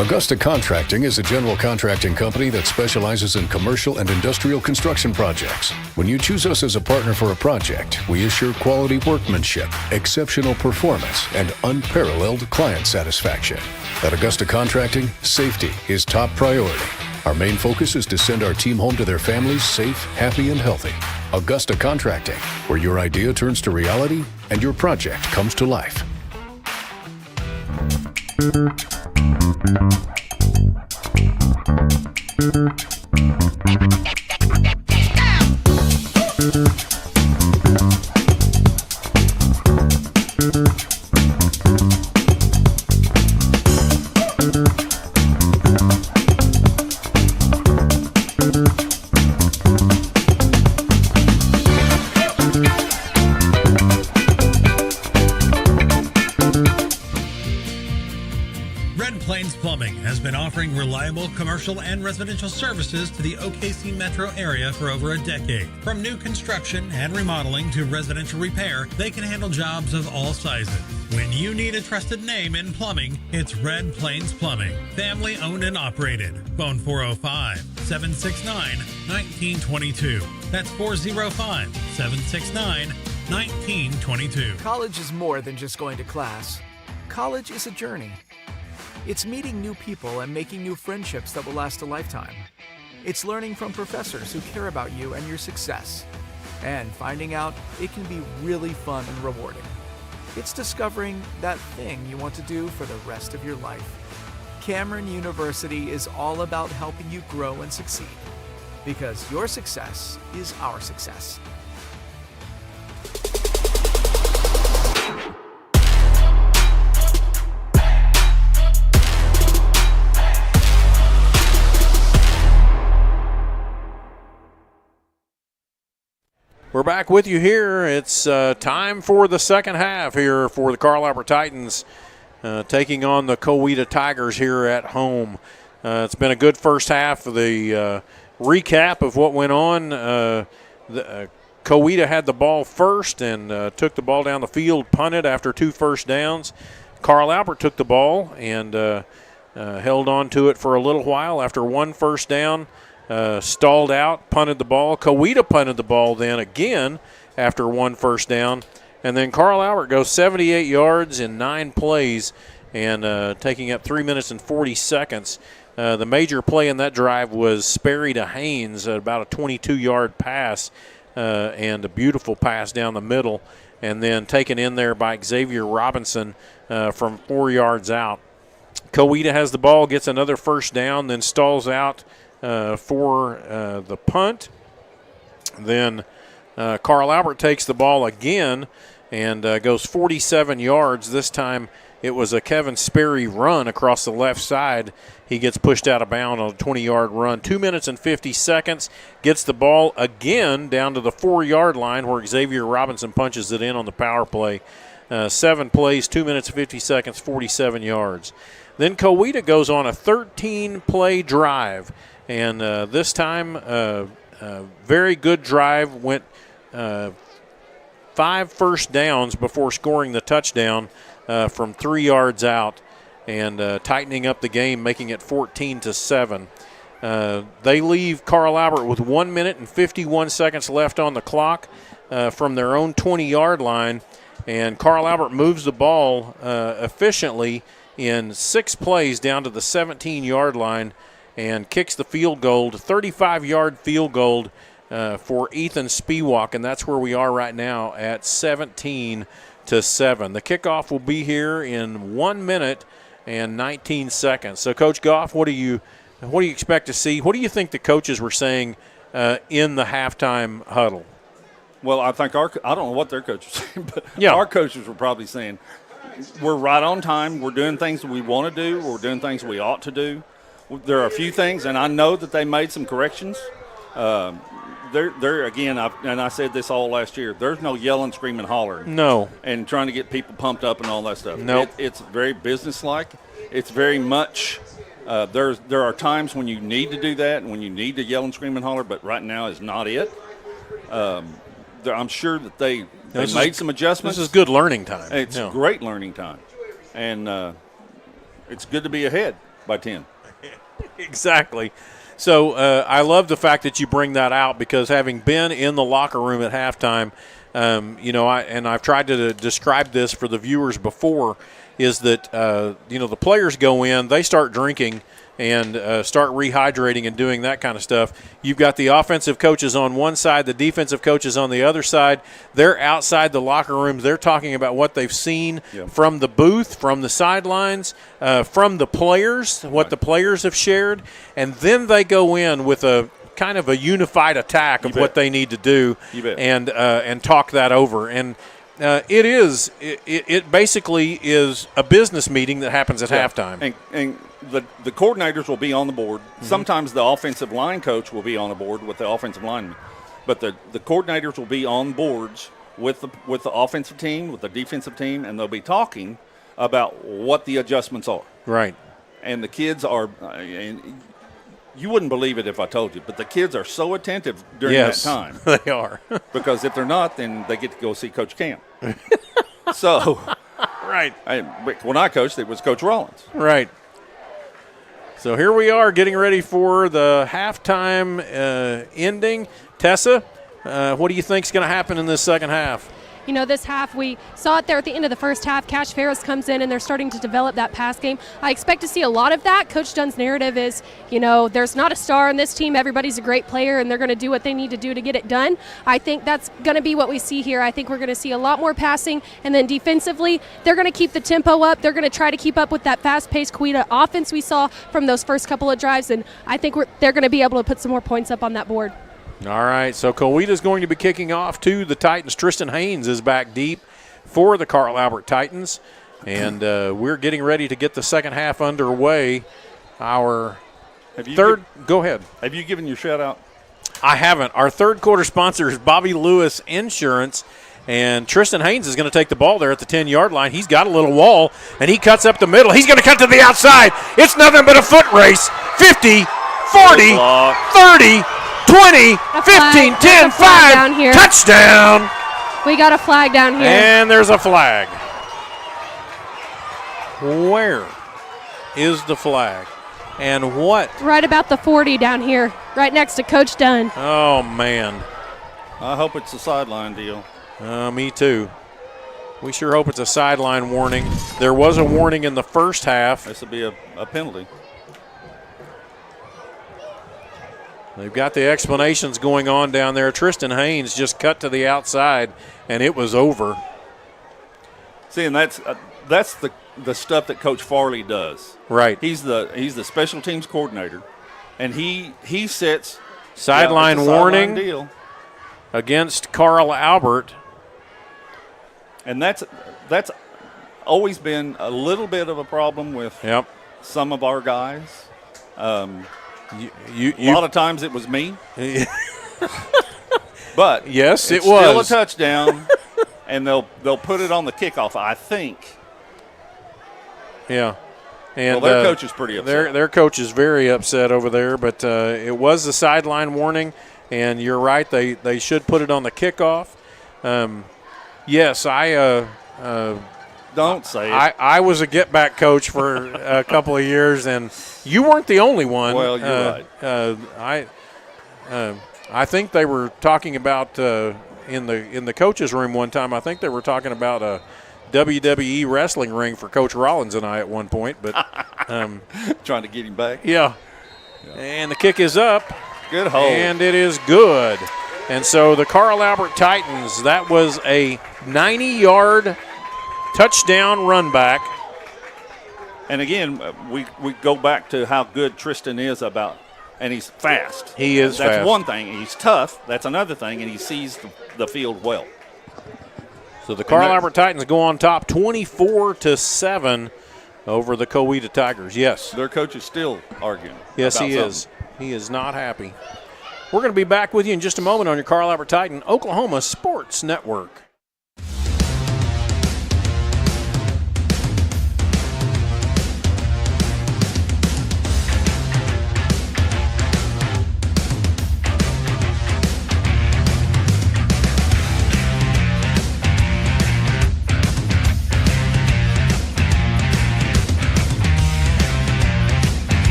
Augusta Contracting is a general contracting company that specializes in commercial and industrial construction projects. When you choose us as a partner for a project, we assure quality workmanship, exceptional performance, and unparalleled client satisfaction. At Augusta Contracting, safety is top priority. Our main focus is to send our team home to their families safe, happy, and healthy. Augusta Contracting, where your idea turns to reality and your project comes to life. Reliable commercial and residential services to the OKC metro area for over a decade. From new construction and remodeling to residential repair, they can handle jobs of all sizes. When you need a trusted name in plumbing, it's Red Plains Plumbing. Family owned and operated. Phone 405-769-1922. That's 405-769-1922. College is more than just going to class. College is a journey. It's meeting new people and making new friendships that will last a lifetime. It's learning from professors who care about you and your success. And finding out it can be really fun and rewarding. It's discovering that thing you want to do for the rest of your life. Cameron University is all about helping you grow and succeed. Because your success is our success. We're back with you here. It's time for the second half here for the Carl Albert Titans taking on the Coweta Tigers here at home. It's been a good first half. The recap of what went on, Coweta had the ball first and took the ball down the field, punted after 2 first downs. Carl Albert took the ball and held on to it for a little while after 1 first down. Stalled out, punted the ball. Coweta punted the ball then again after 1 first down. And then Carl Albert goes 78 yards in 9 plays and taking up 3 minutes and 40 seconds. The major play in that drive was Sperry to Haynes, about a 22-yard pass and a beautiful pass down the middle, and then taken in there by Xavier Robinson from 4 yards out. Coweta has the ball, gets another first down, then stalls out for the punt. Then Carl Albert takes the ball again and goes 47 yards. This time it was a Kevin Sperry run across the left side. He gets pushed out of bounds on a 20-yard run. 2 minutes and 50 seconds. Gets the ball again down to the 4-yard line where Xavier Robinson punches it in on the power play. 7 plays, 2 minutes and 50 seconds, 47 yards. Then Coweta goes on a 13-play drive. And this time, very good drive, went 5 first downs before scoring the touchdown from 3 yards out and tightening up the game, making it 14-7. They leave Carl Albert with 1 minute and 51 seconds left on the clock from their own 20-yard line, and Carl Albert moves the ball efficiently in 6 plays down to the 17-yard line and kicks the field goal, 35-yard field goal for Ethan Spiewak, and that's where we are right now at 17-7. The kickoff will be here in 1 minute and 19 seconds. So, Coach Goff, what do you expect to see? What do you think the coaches were saying in the halftime huddle? Well, I think I don't know what their coaches were saying, but yeah, our coaches were probably saying, we're right on time, we're doing things we want to do, we're doing things we ought to do. There are a few things, and I know that they made some corrections. There again, I said this all last year. There's no yelling, screaming, hollering. No. And trying to get people pumped up and all that stuff. Nope. It's very businesslike. It's very much. There are times when you need to do that and when you need to yell and scream and holler, but right now is not it. I'm sure that they made some adjustments. This is good learning time. It's great learning time, and it's good to be ahead by 10. Exactly. So I love the fact that you bring that out, because having been in the locker room at halftime, I've tried to describe this for the viewers before, is that, the players go in, they start drinking and start rehydrating and doing that kind of stuff. You've got the offensive coaches on one side, the defensive coaches on the other side. They're outside the locker rooms. They're talking about what they've seen from the booth, from the sidelines, from the players, what the players have shared. And then they go in with a kind of a unified attack of what they need to do and talk that over. And it basically is a business meeting that happens at halftime. And the coordinators will be on the board. Mm-hmm. Sometimes the offensive line coach will be on the board with the offensive lineman. But the coordinators will be on boards with the offensive team, with the defensive team, and they'll be talking about what the adjustments are. Right. And the kids are and you wouldn't believe it if I told you, but the kids are so attentive during that time. They are. Because if they're not, then they get to go see Coach Camp. So, right. When I coached, it was Coach Rollins. Right. So here we are getting ready for the halftime ending. Tessa, what do you think is going to happen in this second half? This half, we saw it there at the end of the first half. Cash Ferris comes in, and they're starting to develop that pass game. I expect to see a lot of that. Coach Dunn's narrative is, there's not a star on this team. Everybody's a great player, and they're going to do what they need to do to get it done. I think that's going to be what we see here. I think we're going to see a lot more passing, and then defensively, they're going to keep the tempo up. They're going to try to keep up with that fast-paced Coweta offense we saw from those first couple of drives, and I think they're going to be able to put some more points up on that board. All right, so Coweta's going to be kicking off to the Titans. Tristan Haynes is back deep for the Carl Albert Titans, and we're getting ready to get the second half underway. Go ahead. Have you given your shout-out? I haven't. Our third quarter sponsor is Bobby Lewis Insurance, and Tristan Haynes is going to take the ball there at the 10-yard line. He's got a little wall, and he cuts up the middle. He's going to cut to the outside. It's nothing but a foot race. 50, 40, 30, 20, 15, 10, 5, touchdown. We got a flag down here. And there's a flag. Where is the flag? And what? Right about the 40 down here, right next to Coach Dunn. Oh, man. I hope it's a sideline deal. Me too. We sure hope it's a sideline warning. There was a warning in the first half. This will be a penalty. They've got the explanations going on down there. Tristan Haynes just cut to the outside, and it was over. See, and that's the stuff that Coach Farley does. Right. He's the special teams coordinator, and he sets sideline warning deal against Carl Albert. And that's always been a little bit of a problem with some of our guys. A lot of times it was me. But yes, it's it was still a touchdown, and they'll put it on the kickoff, I think. Yeah. And their coach is pretty upset. Their coach is very upset over there, but it was a sideline warning, and you're right, they should put it on the kickoff. Yes, don't say it. I was a get-back coach for a couple of years, and you weren't the only one. Well, you're right. I think they were talking about in the coaches' room one time. I think they were talking about a WWE wrestling ring for Coach Rollins and I at one point, but trying to get him back. Yeah. And the kick is up. Good hold. And it is good. And so the Carl Albert Titans, that was a 90-yard touchdown run back. And again, we go back to how good Tristan is and he's fast. He is fast. That's one thing. He's tough. That's another thing, and he sees the field well. So the Carl Albert Titans go on top 24-7 over the Coweta Tigers. Yes. Their coach is still arguing. Yes, he something. is. He is not happy. We're going to be back with you in just a moment on your Carl Albert Titan Oklahoma Sports Network.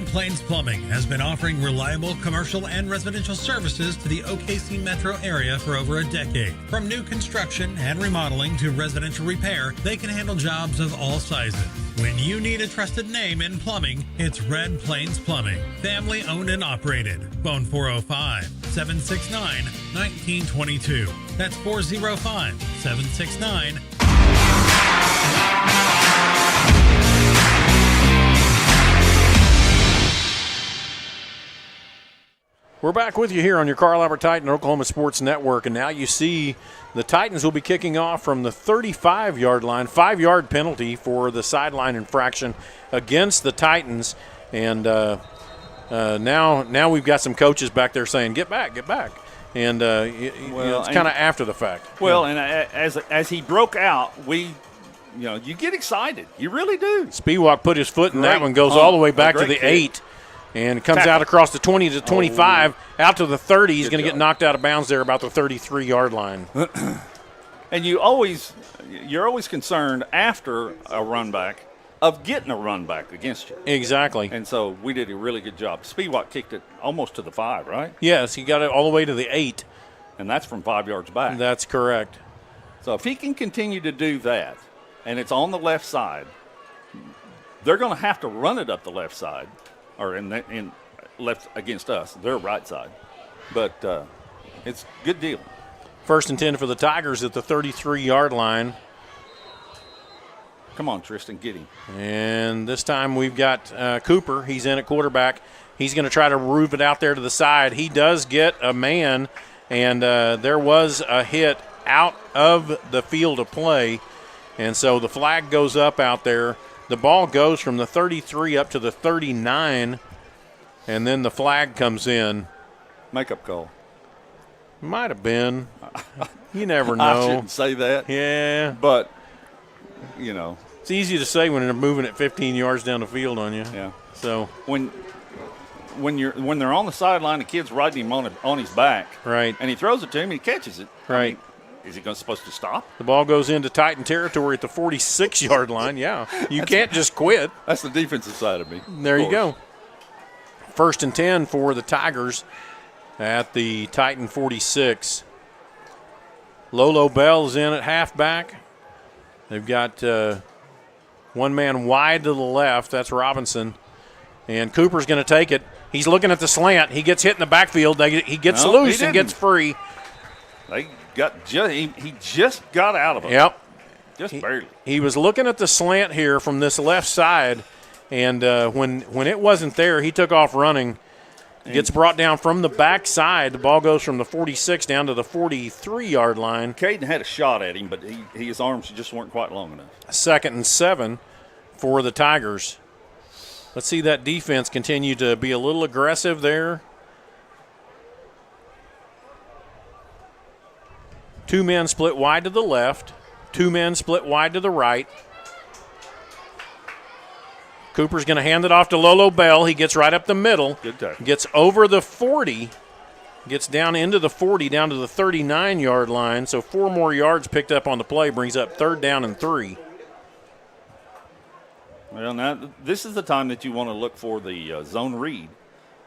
Plains Plumbing has been offering reliable commercial and residential services to the OKC metro area for over a decade. From new construction and remodeling to residential repair, they can handle jobs of all sizes. When you need a trusted name in plumbing, it's Red Plains Plumbing. Family owned and operated. Phone 405-769-1922. That's 405-769-1922. We're back with you here on your Carl Albert Titan Oklahoma Sports Network, and now you see the Titans will be kicking off from the 35-yard line. 5-yard penalty for the sideline infraction against the Titans, and now we've got some coaches back there saying, "Get back, get back," and it's kind of after the fact. Well, and as he broke out, you get excited. You really do. Spiewak put his foot in that one, goes all the way back to the 8. And comes out across the 20 to 25, out to the 30. He's going to get knocked out of bounds there about the 33-yard line. And you're always concerned after a run back of getting a run back against you. Exactly. And so we did a really good job. Spiewak kicked it almost to the 5, right? Yes, he got it all the way to the 8. And that's from 5 yards back. That's correct. So if he can continue to do that, and it's on the left side, they're going to have to run it up the left side. Or in left against us, their right side. But it's a good deal. 1st and 10 for the Tigers at the 33-yard line. Come on, Tristan, get him. And this time we've got Cooper. He's in at quarterback. He's going to try to move it out there to the side. He does get a man, and there was a hit out of the field of play. And so the flag goes up out there. The ball goes from the 33 up to the 39, and then the flag comes in. Makeup call. Might have been. You never know. I shouldn't say that. Yeah. But, It's easy to say when they're moving it 15 yards down the field on you. Yeah. So when they're on the sideline, the kid's riding him on his back. Right. And he throws it to him and he catches it. Right. Is he supposed to stop? The ball goes into Titan territory at the 46-yard line. Yeah, you can't just quit. That's the defensive side of me. There you go. 1st and 10 for the Tigers at the Titan 46. Lolo Bell's in at halfback. They've got one man wide to the left. That's Robinson. And Cooper's going to take it. He's looking at the slant. He gets hit in the backfield. He gets loose and gets free. He just got out of it. Yep. Just barely. He was looking at the slant here from this left side, and when it wasn't there, he took off running. Gets brought down from the backside. The ball goes from the 46 down to the 43-yard line. Caden had a shot at him, but his arms just weren't quite long enough. 2nd and 7 for the Tigers. Let's see that defense continue to be a little aggressive there. 2 men split wide to the left. 2 men split wide to the right. Cooper's going to hand it off to Lolo Bell. He gets right up the middle. Good tackle. Gets over the 40. Gets down into the 40, down to the 39-yard line. So 4 more yards picked up on the play, brings up 3rd down and 3. Well, now this is the time that you want to look for the zone read,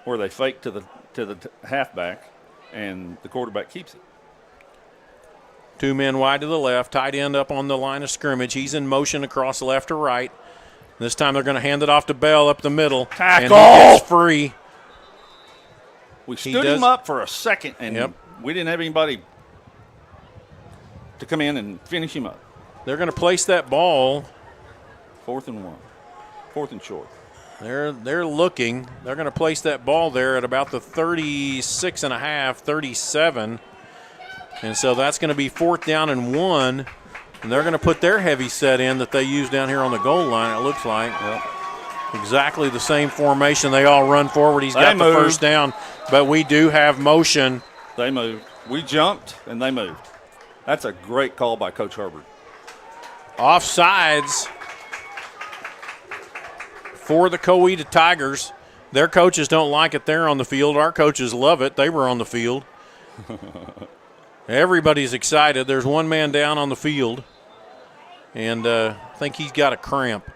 where they fake to the halfback, and the quarterback keeps it. 2 men wide to the left. Tight end up on the line of scrimmage. He's in motion across left to right. This time they're going to hand it off to Bell up the middle. Tackle! And he gets free. We stood him up for a second, and we didn't have anybody to come in and finish him up. They're going to place that ball. 4th and 1. 4th and short. They're looking. They're going to place that ball there at about the 36 and a half, 37. And so that's going to be 4th down and 1. And they're going to put their heavy set in that they use down here on the goal line, it looks like. Yep. Exactly the same formation. They all run forward. He's got the first down, but we do have motion. They moved. We jumped, and they moved. That's a great call by Coach Herbert. Offsides for the Coweta Tigers. Their coaches don't like it there on the field. Our coaches love it. They were on the field. Everybody's excited. There's one man down on the field, and I think he's got a cramp.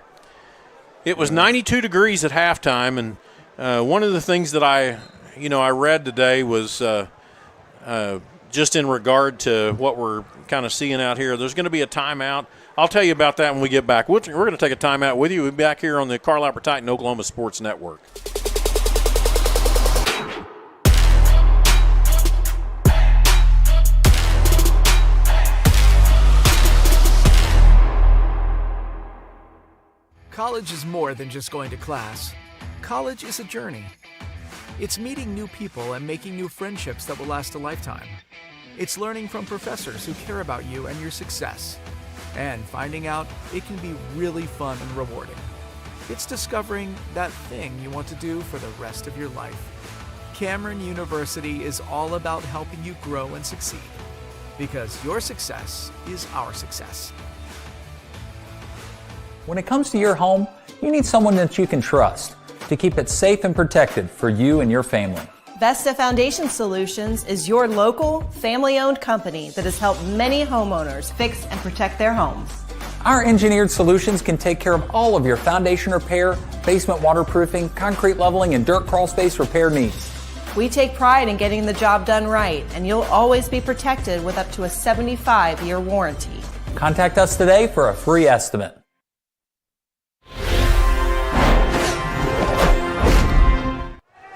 It was 92 degrees at halftime, and one of the things that I read today was just in regard to what we're kind of seeing out here. There's going to be a timeout. I'll tell you about that when we get back. We're going to take a timeout with you. We'll be back here on the Carl Albert Titan Oklahoma Sports Network. College is more than just going to class. College is a journey. It's meeting new people and making new friendships that will last a lifetime. It's learning from professors who care about you and your success. And finding out it can be really fun and rewarding. It's discovering that thing you want to do for the rest of your life. Cameron University is all about helping you grow and succeed. Because your success is our success. When it comes to your home, you need someone that you can trust to keep it safe and protected for you and your family. Vesta Foundation Solutions is your local, family-owned company that has helped many homeowners fix and protect their homes. Our engineered solutions can take care of all of your foundation repair, basement waterproofing, concrete leveling, and dirt crawl space repair needs. We take pride in getting the job done right, and you'll always be protected with up to a 75-year warranty. Contact us today for a free estimate.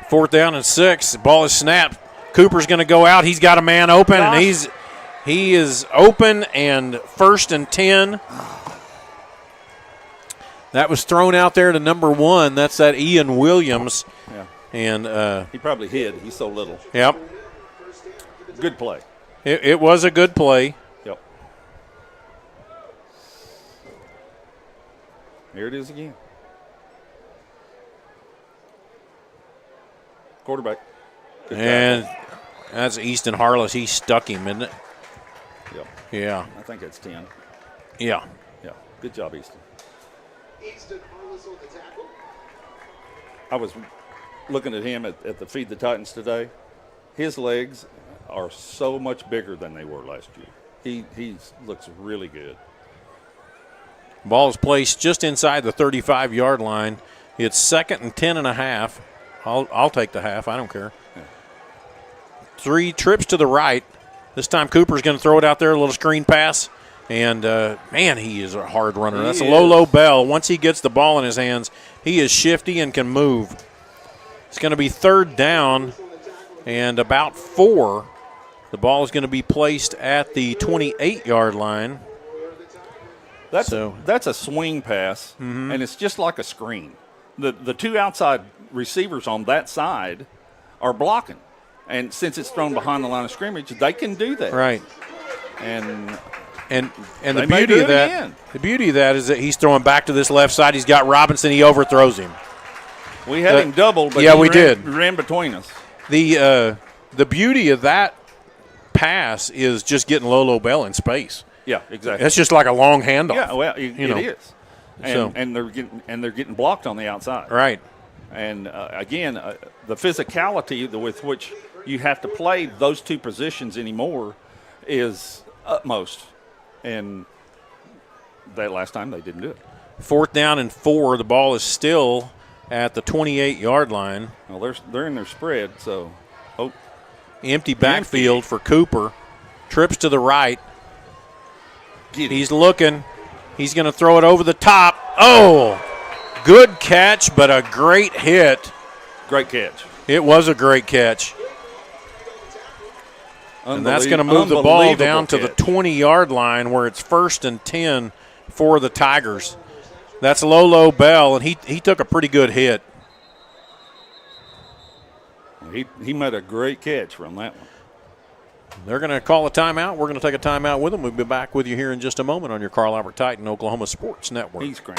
Fourth down and 6. The ball is snapped. Cooper's going to go out. He's got a man open, and he is open, and 1st and 10. That was thrown out there to number 1. That's that Ian Williams. Yeah. And he probably hid. He's so little. Yep. Good play. It was a good play. Yep. Here it is again. Quarterback. Good and tackle. That's Easton Harless. He stuck him, isn't it? Yep. Yeah. I think that's 10. Yeah. Yeah. Good job, Easton. I was looking at him at the Feed the Titans today. His legs are so much bigger than they were last year. He looks really good. Ball is placed just inside the 35-yard line. It's 2nd and 10 and a half. I'll take the half. I don't care. Yeah. 3 trips to the right. This time Cooper's going to throw it out there, a little screen pass. And, man, he is a hard runner. That's a low Bell. Once he gets the ball in his hands, he is shifty and can move. It's going to be 3rd down and about 4. The ball is going to be placed at the 28-yard line. That's a swing pass, and it's just like a screen. The 2 outside receivers on that side are blocking. And since it's thrown behind the line of scrimmage, they can do that. Right. And the beauty of that is that he's throwing back to this left side. He's got Robinson. He overthrows him. We had him doubled, but we did. Ran between us. The beauty of that pass is just getting Lolo Bell in space. Yeah, exactly. It's just like a long handoff. Yeah, well, it is. And they're getting blocked on the outside. Right. And again, the physicality with which you have to play those 2 positions anymore is utmost. And that last time they didn't do it. 4th down and 4. The ball is still at the 28-yard line. Well, they're in their spread, so empty backfield for Cooper. Trips to the right. He's looking. He's going to throw it over the top. Oh, good catch, but a great hit. Great catch. It was a great catch. And that's going to move the ball down to the 20-yard line where it's 1st and 10 for the Tigers. That's Lolo Bell, and he took a pretty good hit. He made a great catch from that one. They're going to call a timeout. We're going to take a timeout with them. We'll be back with you here in just a moment on your Carl Albert Titan Oklahoma Sports Network. He's great.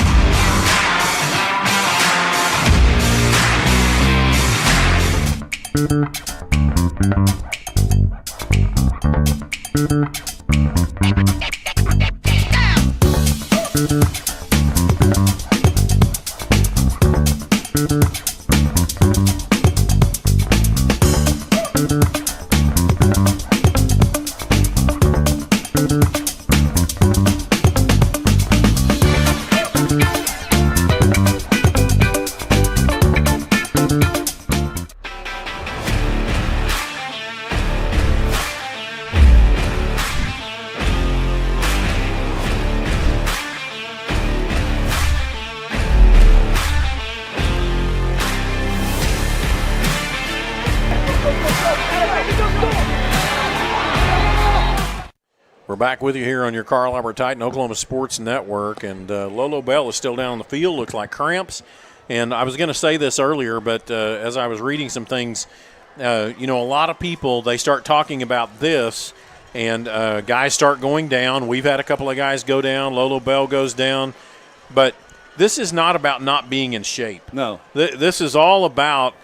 We're back with you here on your Carl Albert Titan Oklahoma Sports Network, and Lolo Bell is still down on the field. Looks like cramps. And I was going to say this earlier, but as I was reading some things, a lot of people, they start talking about this, and guys start going down. We've had a couple of guys go down. Lolo Bell goes down. But this is not about not being in shape. No. This is all about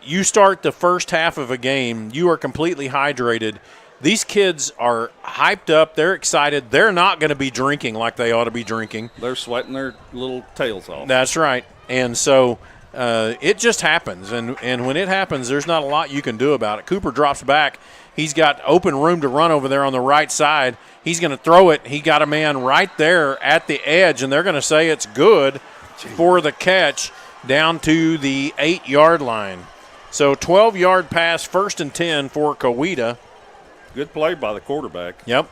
you start the first half of a game, you are completely hydrated. These kids are hyped up. They're excited. They're not going to be drinking like they ought to be drinking. They're sweating their little tails off. That's right. And so it just happens. And when it happens, there's not a lot you can do about it. Cooper drops back. He's got open room to run over there on the right side. He's going to throw it. He got a man right there at the edge, and they're going to say it's good for the catch down to the 8-yard line. So 12-yard pass, 1st and 10 for Coweta. Good play by the quarterback. Yep.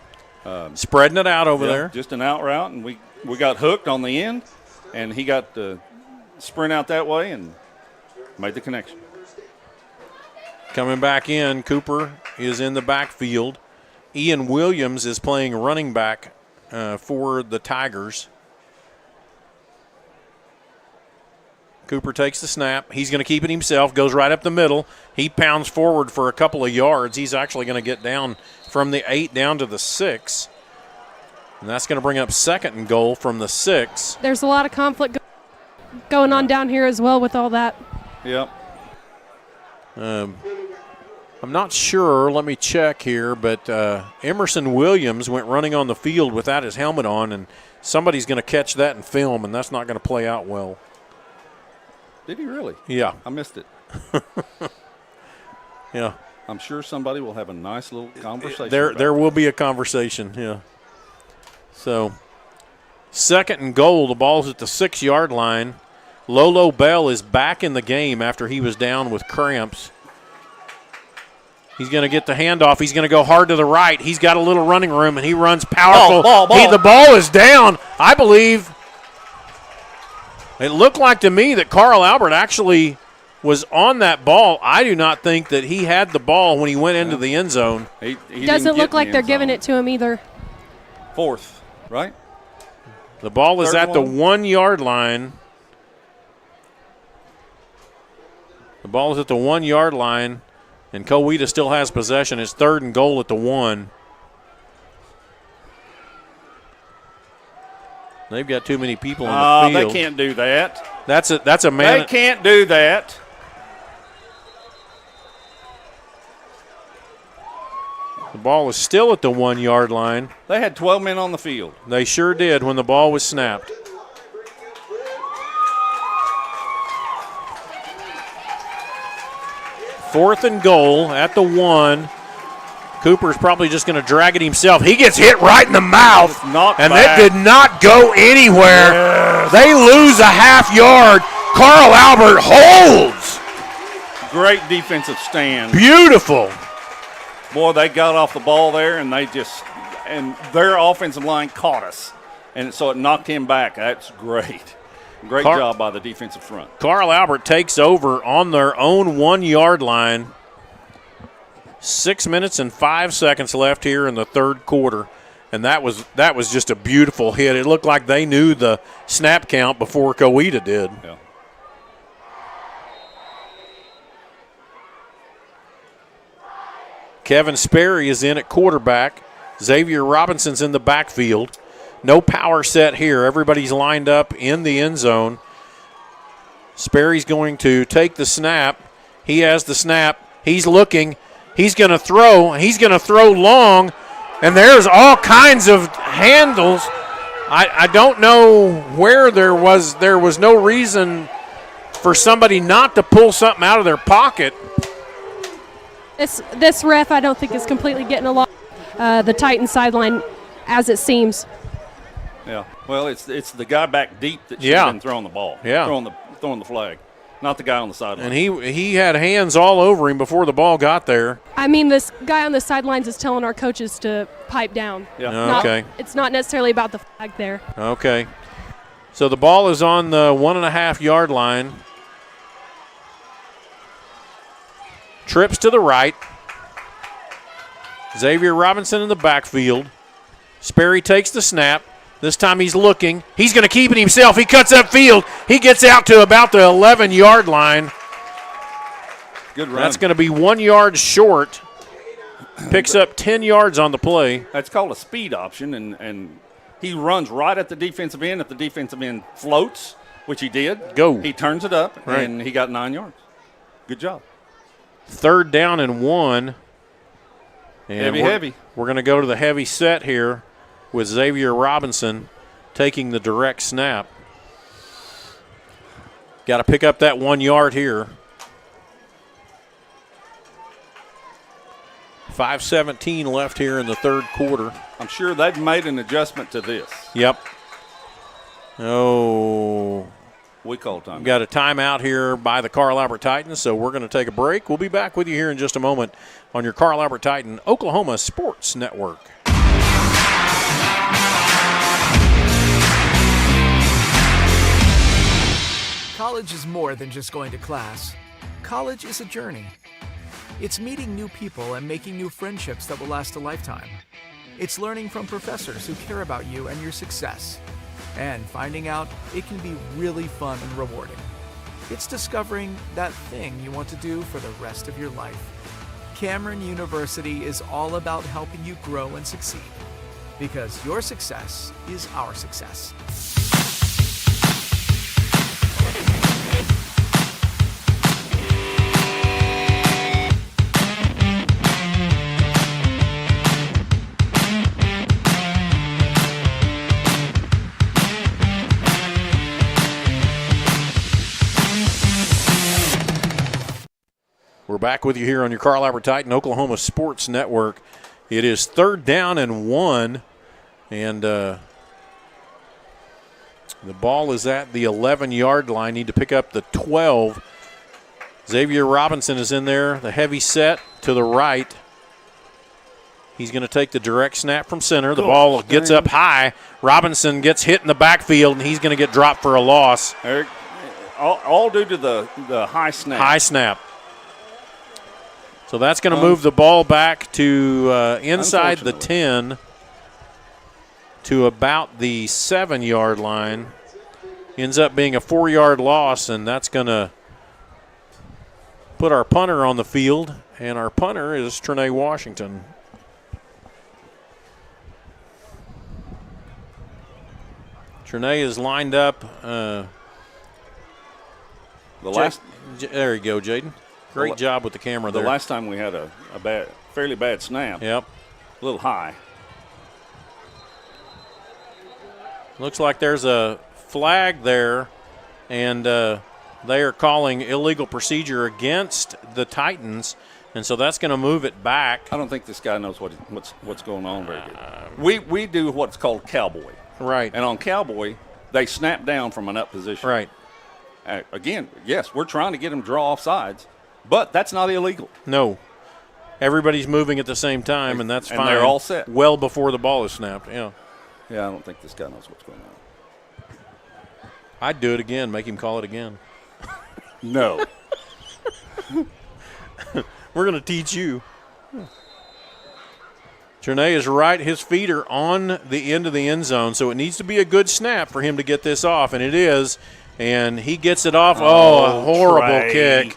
Spreading it out over there. Just an out route, and we got hooked on the end, and he got the sprint out that way and made the connection. Coming back in, Cooper is in the backfield. Ian Williams is playing running back for the Tigers. Cooper takes the snap. He's going to keep it himself, goes right up the middle. He pounds forward for a couple of yards. He's actually going to get down from the 8 down to the 6. And that's going to bring up 2nd and goal from the 6. There's a lot of conflict going on down here as well with all that. Yep. I'm not sure. Let me check here. But Emerson Williams went running on the field without his helmet on, and somebody's going to catch that in film, and that's not going to play out well. Did he really? Yeah. I missed it. Yeah. I'm sure somebody will have a nice little conversation. There will be a conversation, yeah. So, 2nd and goal. The ball's at the 6-yard line. Lolo Bell is back in the game after he was down with cramps. He's going to get the handoff. He's going to go hard to the right. He's got a little running room, and he runs powerful. Ball. The ball is down. I believe it looked like to me that Carl Albert actually was on that ball. I do not think that he had the ball when he went into the end zone. He doesn't look like they're giving it to him either. 4th, right? The ball is at the 1-yard line. The ball is at the 1-yard line, and Coweta still has possession. It's 3rd and goal at the 1. They've got too many people on the field. They can't do that. That's a man. They can't do that. The ball is still at the 1-yard line. They had 12 men on the field. They sure did when the ball was snapped. Fourth and goal at the 1. Cooper's probably just going to drag it himself. He gets hit right in the mouth, and that did not go anywhere. Yes. They lose a half yard. Carl Albert holds. Great defensive stand. Beautiful. Boy, they got off the ball there, and their offensive line caught us, and so it knocked him back. That's great. Great job by the defensive front. Carl Albert takes over on their own 1-yard line. 6 minutes and 5 seconds left here in the third quarter, and that was just a beautiful hit. It looked like they knew the snap count before Coweta did. Yeah. Kevin Sperry is in at quarterback. Xavier Robinson's in the backfield. No power set here. Everybody's lined up in the end zone. Sperry's going to take the snap. He has the snap. He's looking. He's going to throw. He's going to throw long. And there's all kinds of handles. I don't know where there was no reason for somebody not to pull something out of their pocket. This ref, I don't think, is completely getting along the Titans sideline as it seems. Yeah. Well, it's the guy back deep that should have been throwing the ball. Yeah. Throwing the flag, not the guy on the sideline. And he had hands all over him before the ball got there. I mean, this guy on the sidelines is telling our coaches to pipe down. Yeah. Okay. It's not necessarily about the flag there. Okay. So the ball is on the 1.5-yard line. Trips to the right. Xavier Robinson in the backfield. Sperry takes the snap. This time he's looking. He's going to keep it himself. He cuts upfield. He gets out to about the 11-yard line. Good run. That's going to be 1 yard short. Picks up 10 yards on the play. That's called a speed option, and he runs right at the defensive end. If the defensive end floats, which he did, he turns it up, and he got 9 yards. Good job. 3rd down and 1. And heavy. We're going to go to the heavy set here with Xavier Robinson taking the direct snap. Got to pick up that 1 yard here. 5:17 left here in the third quarter. I'm sure they've made an adjustment to this. Yep. Oh. We call time. Got a timeout here by the Carl Albert Titans, so we're going to take a break. We'll be back with you here in just a moment on your Carl Albert Titan Oklahoma Sports Network. College is more than just going to class. College is a journey. It's meeting new people and making new friendships that will last a lifetime. It's learning from professors who care about you and your success. And finding out it can be really fun and rewarding. It's discovering that thing you want to do for the rest of your life. Cameron University is all about helping you grow and succeed. Because your success is our success. We're back with you here on your Carl Albert Titan Oklahoma Sports Network. It is 3rd down and 1, and the ball is at the 11-yard line. Need to pick up the 12. Xavier Robinson is in there, the heavy set to the right. He's going to take the direct snap from center. The ball gets up high. Robinson gets hit in the backfield, and he's going to get dropped for a loss. Eric, all due to the high snap. High snap. So that's going to move the ball back to inside the 10 to about the 7-yard line. Ends up being a 4-yard loss, and that's going to put our punter on the field, and our punter is Trinae Washington. Trinae is lined up. There you go, Jaden. Great job with the camera there. The last time we had a fairly bad snap. Yep. A little high. Looks like there's a flag there, and they are calling illegal procedure against the Titans, and so that's going to move it back. I don't think this guy knows what's going on very good. We do what's called cowboy. Right. And on cowboy, they snap down from an up position. Right. Again, yes, we're trying to get them to draw off sides, but that's not illegal. No. Everybody's moving at the same time, and that's fine. And they're all set. Well before the ball is snapped, yeah. Yeah, I don't think this guy knows what's going on. I'd do it again, make him call it again. No. We're going to teach you. Trinae is right. His feet are on the end of the end zone, so it needs to be a good snap for him to get this off, and it is. And he gets it off. Oh, a horrible kick.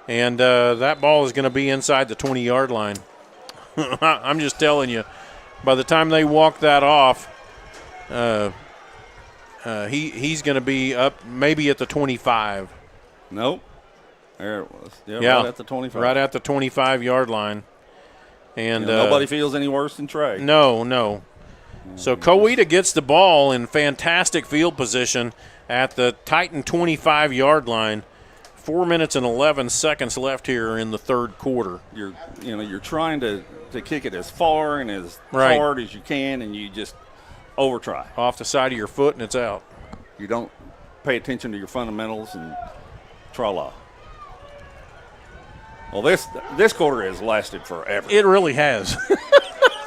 And that ball is going to be inside the 20-yard line. I'm just telling you, by the time they walk that off, he's going to be up maybe at the 25. Nope. There it was. Yeah, right at the 25. Right at the 25-yard line. And nobody feels any worse than Trey. No. So Coweta gets the ball in fantastic field position at the Titan 25-yard line. 4 minutes and 11 seconds left here in the third quarter. You're trying to kick it as far and as hard as you can, and you just over-try. Off the side of your foot, and it's out. You don't pay attention to your fundamentals, and tra-la. Well, this quarter has lasted forever. It really has.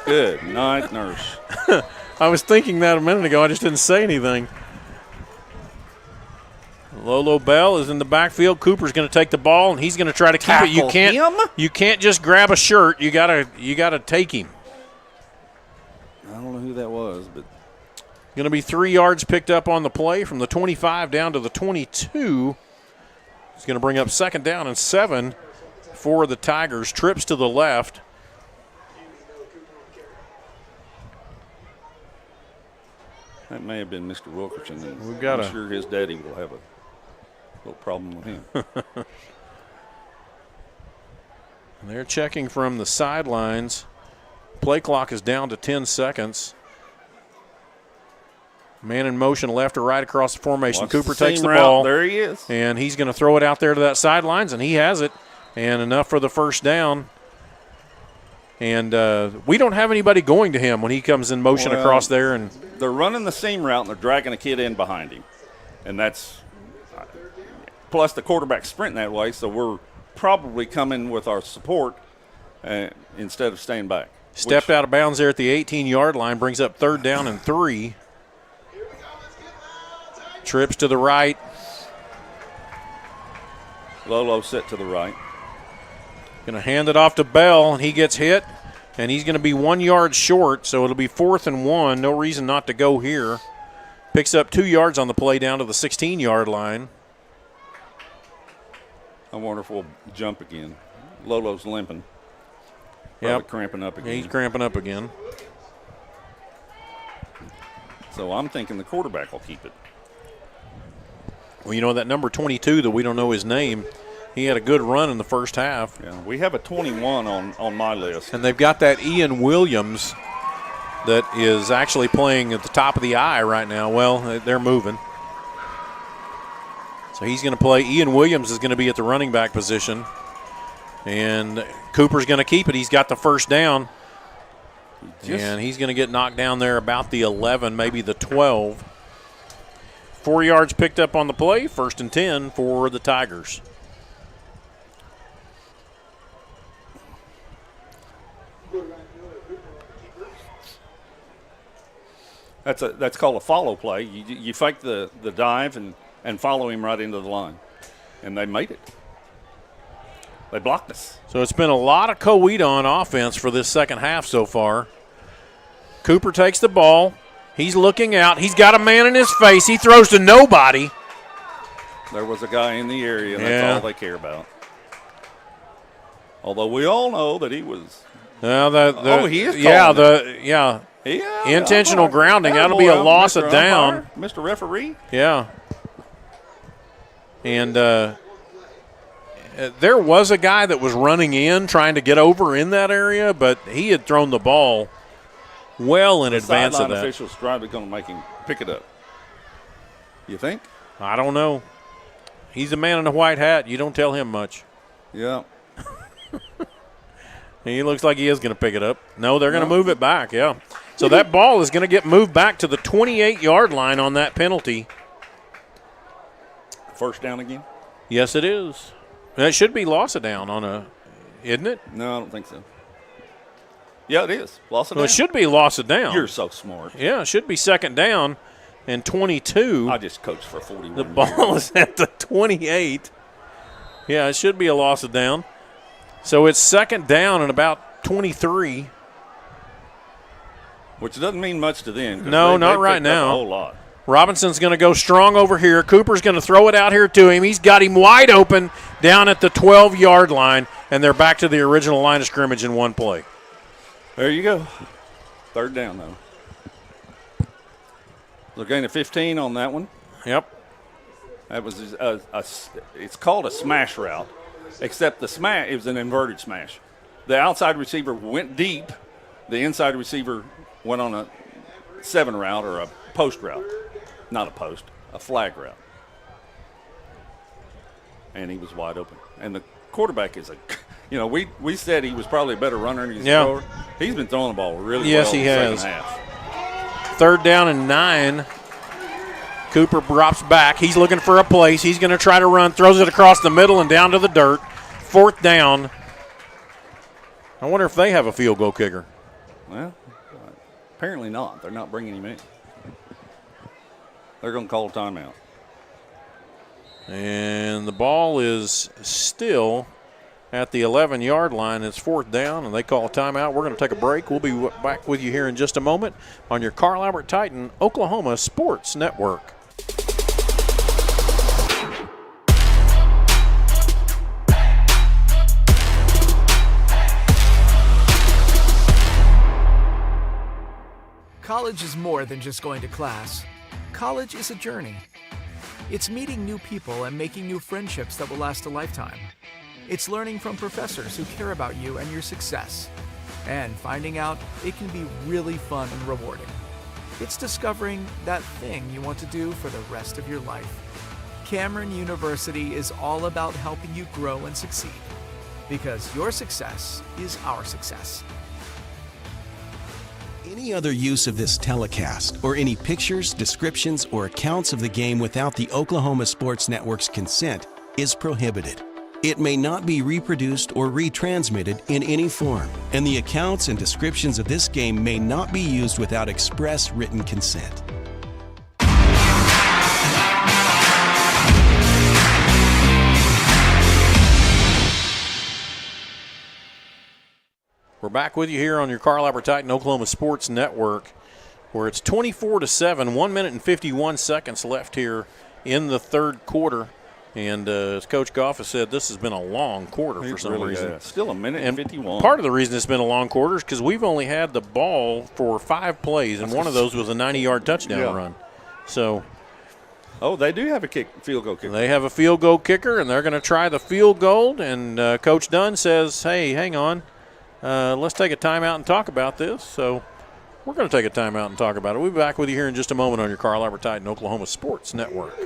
Good night, nurse. I was thinking that a minute ago. I just didn't say anything. Lolo Bell is in the backfield. Cooper's going to take the ball, and he's going to try to keep it. You can't just grab a shirt. You gotta take him. I don't know who that was, but going to be 3 yards picked up on the play from the 25 down to the 22. It's going to bring up 2nd down and 7 for the Tigers. Trips to the left. That may have been Mr. Wilkerson. I'm sure his daddy will have a little problem with him. They're checking from the sidelines. Play clock is down to 10 seconds. Man in motion left or right across the formation. Cooper takes the ball. There he is. And he's going to throw it out there to that sidelines, and he has it. And enough for the first down. And we don't have anybody going to him when he comes in motion across there. And they're running the seam route, and they're dragging a kid in behind him. And that's – plus the quarterback's sprinting that way, so we're probably coming with our support instead of staying back. Stepped out of bounds there at the 18-yard line, brings up 3rd down and 3. Trips to the right. Lolo set to the right. Going to hand it off to Bell, and he gets hit, and he's going to be 1 yard short, so it'll be 4th and 1. No reason not to go here. Picks up 2 yards on the play down to the 16-yard line. I wonder if we'll jump again. Lolo's limping. Yep. Cramping up again. Yeah, he's cramping up again. So I'm thinking the quarterback will keep it. Well, you know, that number 22 that we don't know his name, he had a good run in the first half. Yeah, we have a 21 on my list. And they've got that Ian Williams that is actually playing at the top of the I right now. Well, they're moving. So he's going to play. Ian Williams is going to be at the running back position. And Cooper's going to keep it. He's got the first down. And he's going to get knocked down there about the 11, maybe the 12. 4 yards picked up on the play. 1st and 10 for the Tigers. That's called a follow play. You fake the dive and follow him right into the line. And they made it. They blocked us. So it's been a lot of Coweta on offense for this second half so far. Cooper takes the ball. He's looking out. He's got a man in his face. He throws to nobody. There was a guy in the area, and that's all they care about. Although we all know that he was. He is. Intentional grounding. That'll be a loss of down. Mr. Referee. Yeah. And there was a guy that was running in trying to get over in that area, but he had thrown the ball well in advance of that. The official's probably going to make him pick it up. You think? I don't know. He's a man in a white hat. You don't tell him much. Yeah. He looks like he is going to pick it up. No, they're going to move it back, yeah. So that ball is going to get moved back to the 28-yard line on that penalty. First down again? Yes, it is. It should be loss of down on a, isn't it? No, I don't think so. Yeah, it is. Loss of down. It should be loss of down. You're so smart. Yeah, it should be 2nd down and 22. I just coached for 41 The ball is at the 28. Yeah, it should be a loss of down. So it's 2nd down and about 23. Which doesn't mean much to them. No, not right now. A whole lot. Robinson's going to go strong over here. Cooper's going to throw it out here to him. He's got him wide open down at the 12-yard line, and they're back to the original line of scrimmage in one play. There you go. Third down, though. They're gain of 15 on that one. Yep. That was it's called a smash route, except the smash, it was an inverted smash. The outside receiver went deep. The inside receiver went on a 7 route or a post route. Not a post, a flag route. And he was wide open. And the quarterback is we said he was probably a better runner than he's a thrower. He's been throwing the ball really well. Yes, he has. Second half. 3rd down and 9. Cooper drops back. He's looking for a place. He's going to try to run, throws it across the middle and down to the dirt. 4th down. I wonder if they have a field goal kicker. Well, apparently not. They're not bringing him in. They're going to call a timeout. And the ball is still at the 11-yard line. It's 4th down, and they call a timeout. We're going to take a break. We'll be back with you here in just a moment on your Carl Albert Titan Oklahoma Sports Network. College is more than just going to class. College is a journey. It's meeting new people and making new friendships that will last a lifetime. It's learning from professors who care about you and your success. And finding out it can be really fun and rewarding. It's discovering that thing you want to do for the rest of your life. Cameron University is all about helping you grow and succeed. Because your success is our success. Any other use of this telecast or any pictures, descriptions, or accounts of the game without the Oklahoma Sports Network's consent is prohibited. It may not be reproduced or retransmitted in any form, and the accounts and descriptions of this game may not be used without express written consent. We're back with you here on your Carl Albert Titan Oklahoma Sports Network, where it's 24-7, 1 minute and 51 seconds left here in the 3rd quarter. And as Coach Goff has said, this has been a long quarter for some reason. Has. Still a minute and 51. Part of the reason it's been a long quarter is because we've only had the ball for 5 plays, and one of those was a 90-yard touchdown run. So, they do have a field goal kicker. They have a field goal kicker, and they're going to try the field goal. And Coach Dunn says, hey, hang on. Let's take a timeout and talk about this. So we're going to take a timeout and talk about it. We'll be back with you here in just a moment on your Carl Albert Titan Oklahoma Sports Network.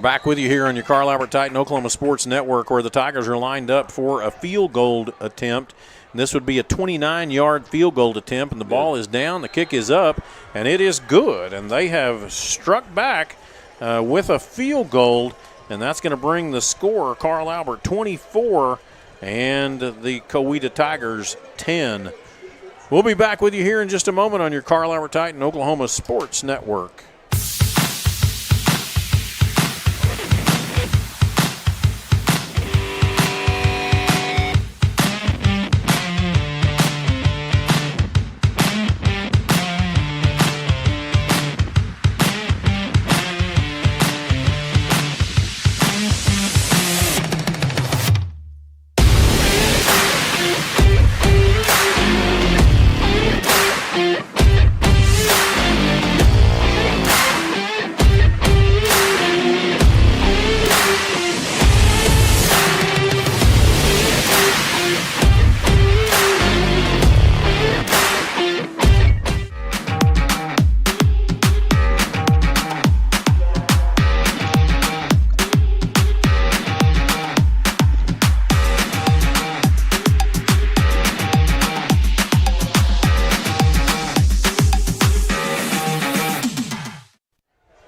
Back with you here on your Carl Albert Titan Oklahoma Sports Network, where the Tigers are lined up for a field goal attempt. And this would be a 29-yard field goal attempt, and the ball is down, the kick is up, and it is good. And they have struck back with a field goal, and that's going to bring the score, Carl Albert 24 and the Coweta Tigers 10. We'll be back with you here in just a moment on your Carl Albert Titan Oklahoma Sports Network.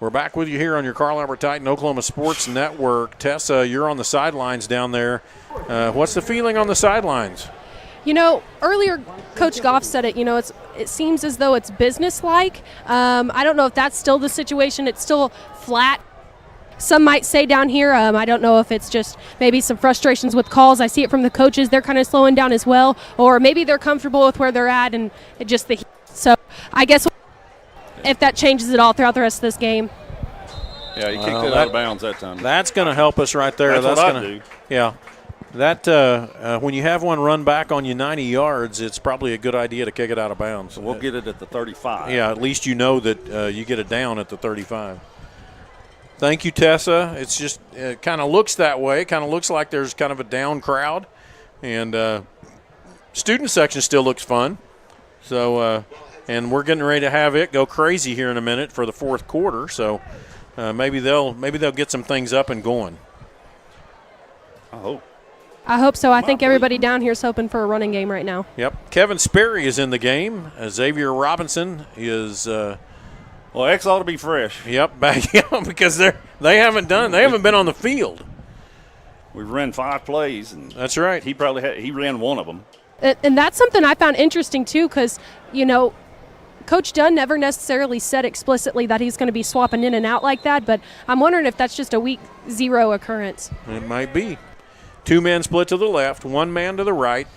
We're back with you here on your Carl Albert Titan Oklahoma Sports Network. Tessa, you're on the sidelines down there. What's the feeling on the sidelines? You know, earlier Coach Goff said it, it seems as though it's businesslike. I don't know if that's still the situation. It's still flat. Some might say down here, I don't know if it's just maybe some frustrations with calls. I see it from the coaches. They're kind of slowing down as well. Or maybe they're comfortable with where they're at and it just the heat. So I guess if that changes it all throughout the rest of this game. Yeah, he kicked it out of bounds that time. That's going to help us right there. That's what I do. Yeah. That when you have one run back on you 90 yards, it's probably a good idea to kick it out of bounds. So we'll get it at the 35. Yeah, at least you know that you get it down at the 35. Thank you, Tessa. It's just it kind of looks that way. It kind of looks like there's kind of a down crowd. And student section still looks fun. So, and we're getting ready to have it go crazy here in a minute for the fourth quarter. So maybe they'll get some things up and going. I hope so. I think everybody down here is hoping for a running game right now. Yep. Kevin Sperry is in the game. Xavier Robinson is well, X ought to be fresh. Yep, back because they haven't been on the field. We've run 5 plays, and that's right. He ran one of them. And that's something I found interesting too, because Coach Dunn never necessarily said explicitly that he's going to be swapping in and out like that, but I'm wondering if that's just a week 0 occurrence. It might be. 2 men split to the left, 1 man to the right.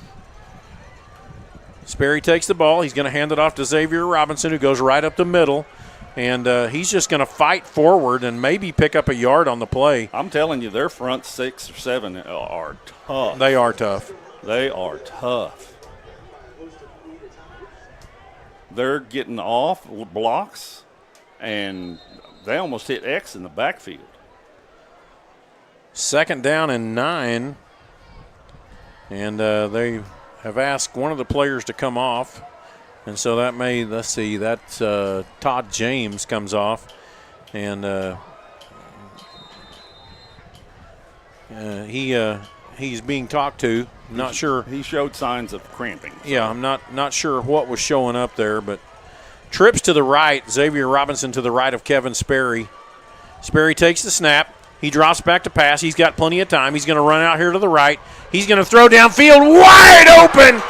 Sperry takes the ball. He's going to hand it off to Xavier Robinson, who goes right up the middle. And he's just going to fight forward and maybe pick up a yard on the play. I'm telling you, their front 6 or 7 are tough. They are tough. They are tough. They're getting off blocks, and they almost hit X in the backfield. 2nd down and 9. And they have asked one of the players to come off. And so that that's Todd James comes off. And he's being talked to. Not sure. He showed signs of cramping. So. Yeah, I'm not sure what was showing up there, but trips to the right. Xavier Robinson to the right of Kevin Sperry. Sperry takes the snap. He drops back to pass. He's got plenty of time. He's going to run out here to the right. He's going to throw downfield wide open.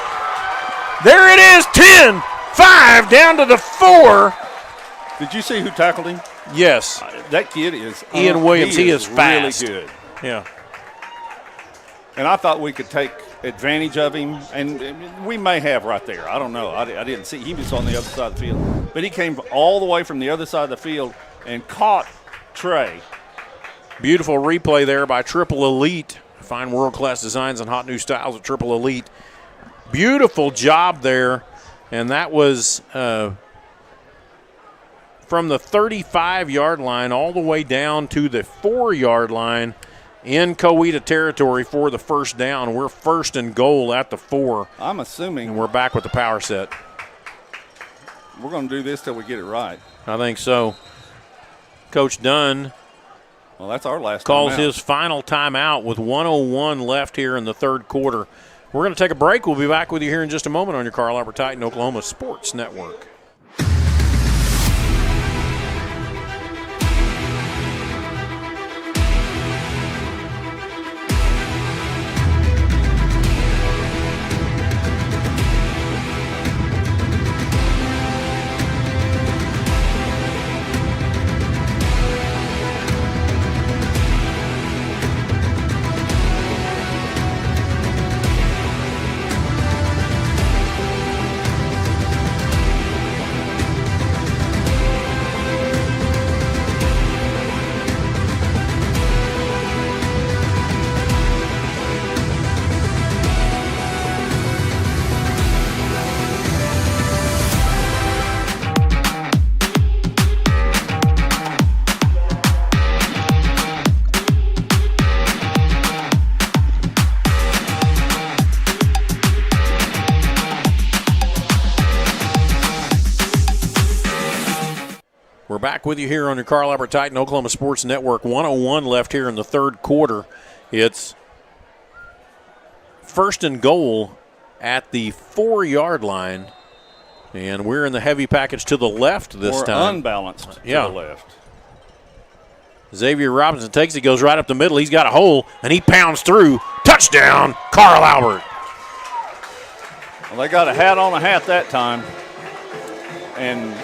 There it is, 10-5 down to the 4. Did you see who tackled him? Yes. That kid is Ian Williams. He is fast. Really good. Yeah. And I thought we could take advantage of him, and we may have right there. I don't know. I didn't see. He was on the other side of the field. But he came all the way from the other side of the field and caught Trey. Beautiful replay there by Triple Elite. Fine world-class designs and hot new styles at Triple Elite. Beautiful job there. And that was from the 35-yard line all the way down to the 4-yard line in Coweta territory for the first down. We're 1st and goal at the 4. I'm assuming. And we're back with the power set. We're going to do this till we get it right. I think so. Coach Dunn. Well, that's our last calls timeout. His final timeout with 1:01 left here in the 3rd quarter. We're going to take a break. We'll be back with you here in just a moment on your Carl Albert Titan Oklahoma Sports Network. We're back with you here on your Carl Albert Titan Oklahoma Sports Network. 1:01 left here in the 3rd quarter. It's 1st and goal at the 4-yard line. And we're in the heavy package to the left this More time. unbalanced to yeah. the left. Xavier Robinson takes it, goes right up the middle. He's got a hole, and he pounds through. Touchdown, Carl Albert. Well, they got a hat on a hat that time, and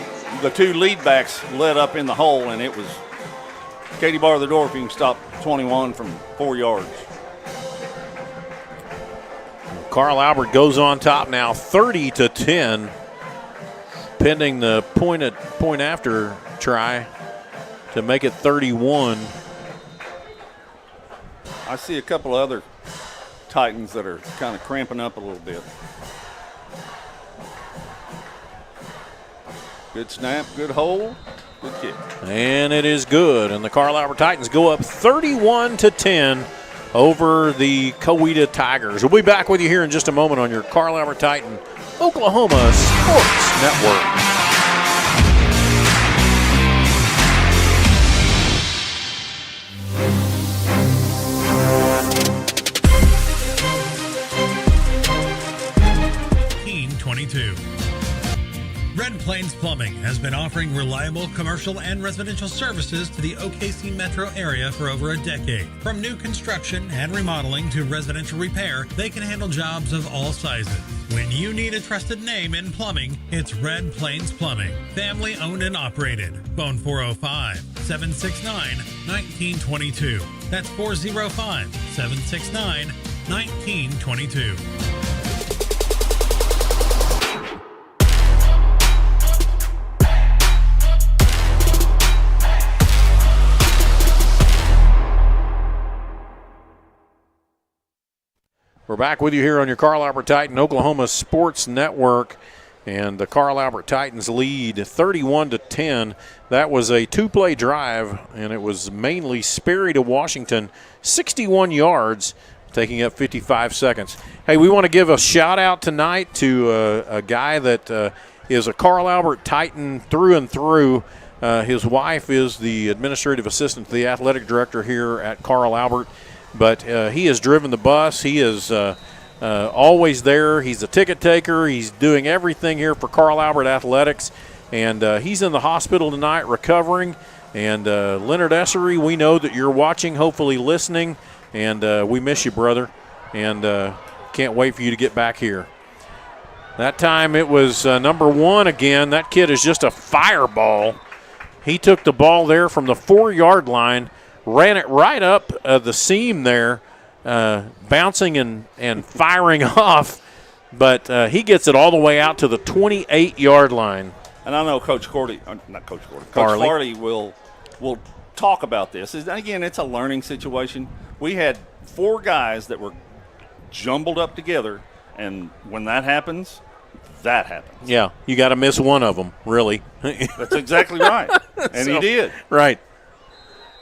the two lead backs led up in the hole, and it was Katie bar the door if you can stop 21 from 4 yards. Carl Albert goes on top now, 30-10, pending the point after try to make it 31. I see a couple of other Titans that are kind of cramping up a little bit. Good snap, good hold, good kick. And it is good, and the Carl Albert Titans go up 31-10 over the Coweta Tigers. We'll be back with you here in just a moment on your Carl Albert Titan Oklahoma Sports Network. Red Plains Plumbing has been offering reliable commercial and residential services to the OKC metro area for over a decade. From new construction and remodeling to residential repair, they can handle jobs of all sizes. When you need a trusted name in plumbing, it's Red Plains Plumbing. Family owned and operated. Phone 405-769-1922. That's 405-769-1922. We're back with you here on your Carl Albert Titan Oklahoma Sports Network, and the Carl Albert Titans lead 31-10. That was a two-play drive, and it was mainly Sperry to Washington, 61 yards, taking up 55 seconds. Hey, we want to give a shout-out tonight to a guy that is a Carl Albert Titan through and through. His wife is the administrative assistant to the athletic director here at Carl Albert. But he has driven the bus. He is always there. He's a ticket taker. He's doing everything here for Carl Albert Athletics. And he's in the hospital tonight recovering. And Leonard Essery, we know that you're watching, hopefully listening. And we miss you, brother. And can't wait for you to get back here. That time it was number 1 again. That kid is just a fireball. He took the ball there from the 4-yard line. Ran it right up the seam there, bouncing and firing off, but he gets it all the way out to the 28-yard line. And I know Coach Farley will talk about this. Again, it's a learning situation. We had 4 guys that were jumbled up together, and when that happens, that happens. Yeah, you got to miss one of them, really. That's exactly right, and he did. Right.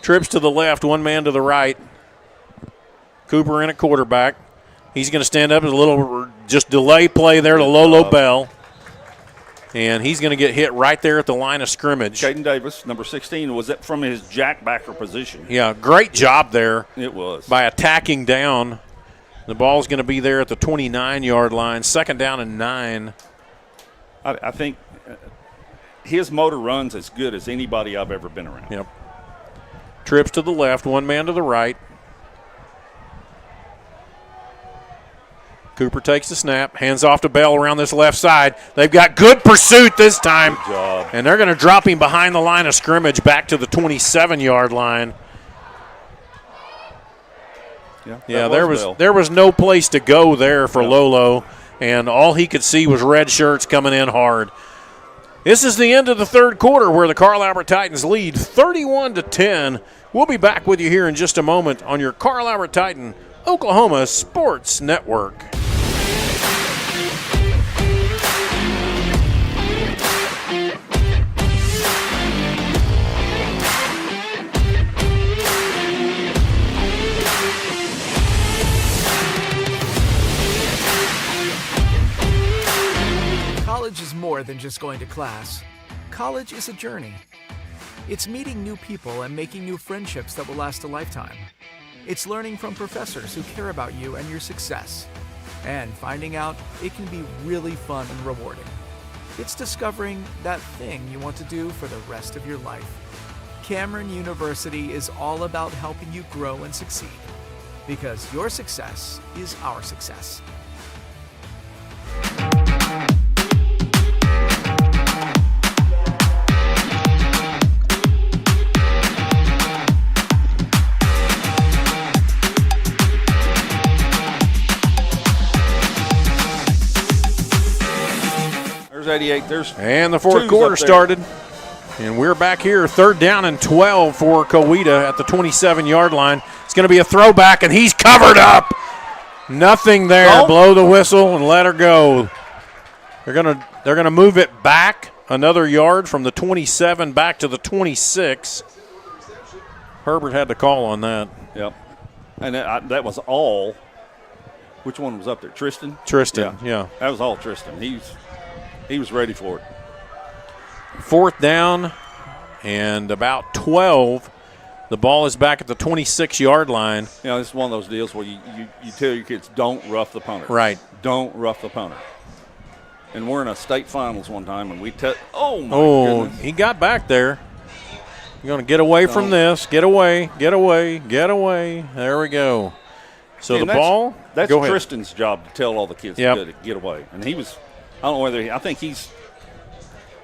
Trips to the left, one man to the right. Cooper in at quarterback. He's going to stand up as a little just delay play there to Lolo Bell. And he's going to get hit right there at the line of scrimmage. Caden Davis, number 16, was it from his jackbacker position. Yeah, great job there. It was. By attacking down. The ball's going to be there at the 29-yard line. 2nd down and 9. I think his motor runs as good as anybody I've ever been around. Yep. Trips to the left, one man to the right. Cooper takes the snap, hands off to Bell around this left side. They've got good pursuit this time. Good job. And they're going to drop him behind the line of scrimmage back to the 27-yard line. Yeah, there was no place to go there for Lolo, and all he could see was red shirts coming in hard. This is the end of the third quarter where the Carl Albert Titans lead 31-10. We'll be back with you here in just a moment on your Carl Albert Titan Oklahoma Sports Network. College is more than just going to class. College is a journey. It's meeting new people and making new friendships that will last a lifetime. It's learning from professors who care about you and your success. And finding out it can be really fun and rewarding. It's discovering that thing you want to do for the rest of your life. Cameron University is all about helping you grow and succeed, because your success is our success. There's 88. And the fourth quarter started. And we're back here, 3rd down and 12 for Coweta at the 27-yard line. It's going to be a throwback, and he's covered up. Nothing there. Oh. Blow the whistle and let her go. They're gonna move it back another yard from the 27 back to the 26. Herbert had to call on that. Yep. And that was all. Which one was up there? Tristan? Tristan, yeah. That was all Tristan. He was ready for it. 4th down and about 12. The ball is back at the 26-yard line. You know, this is one of those deals where you tell your kids, don't rough the punter. Right. Don't rough the punter. And we're in a state finals one time, and oh, my goodness. He got back there. You're going to get away from this. Get away, get away, get away. There we go. So the ball. That's go ahead. Tristan's job to tell all the kids to get away. And he was, I don't know whether I think he's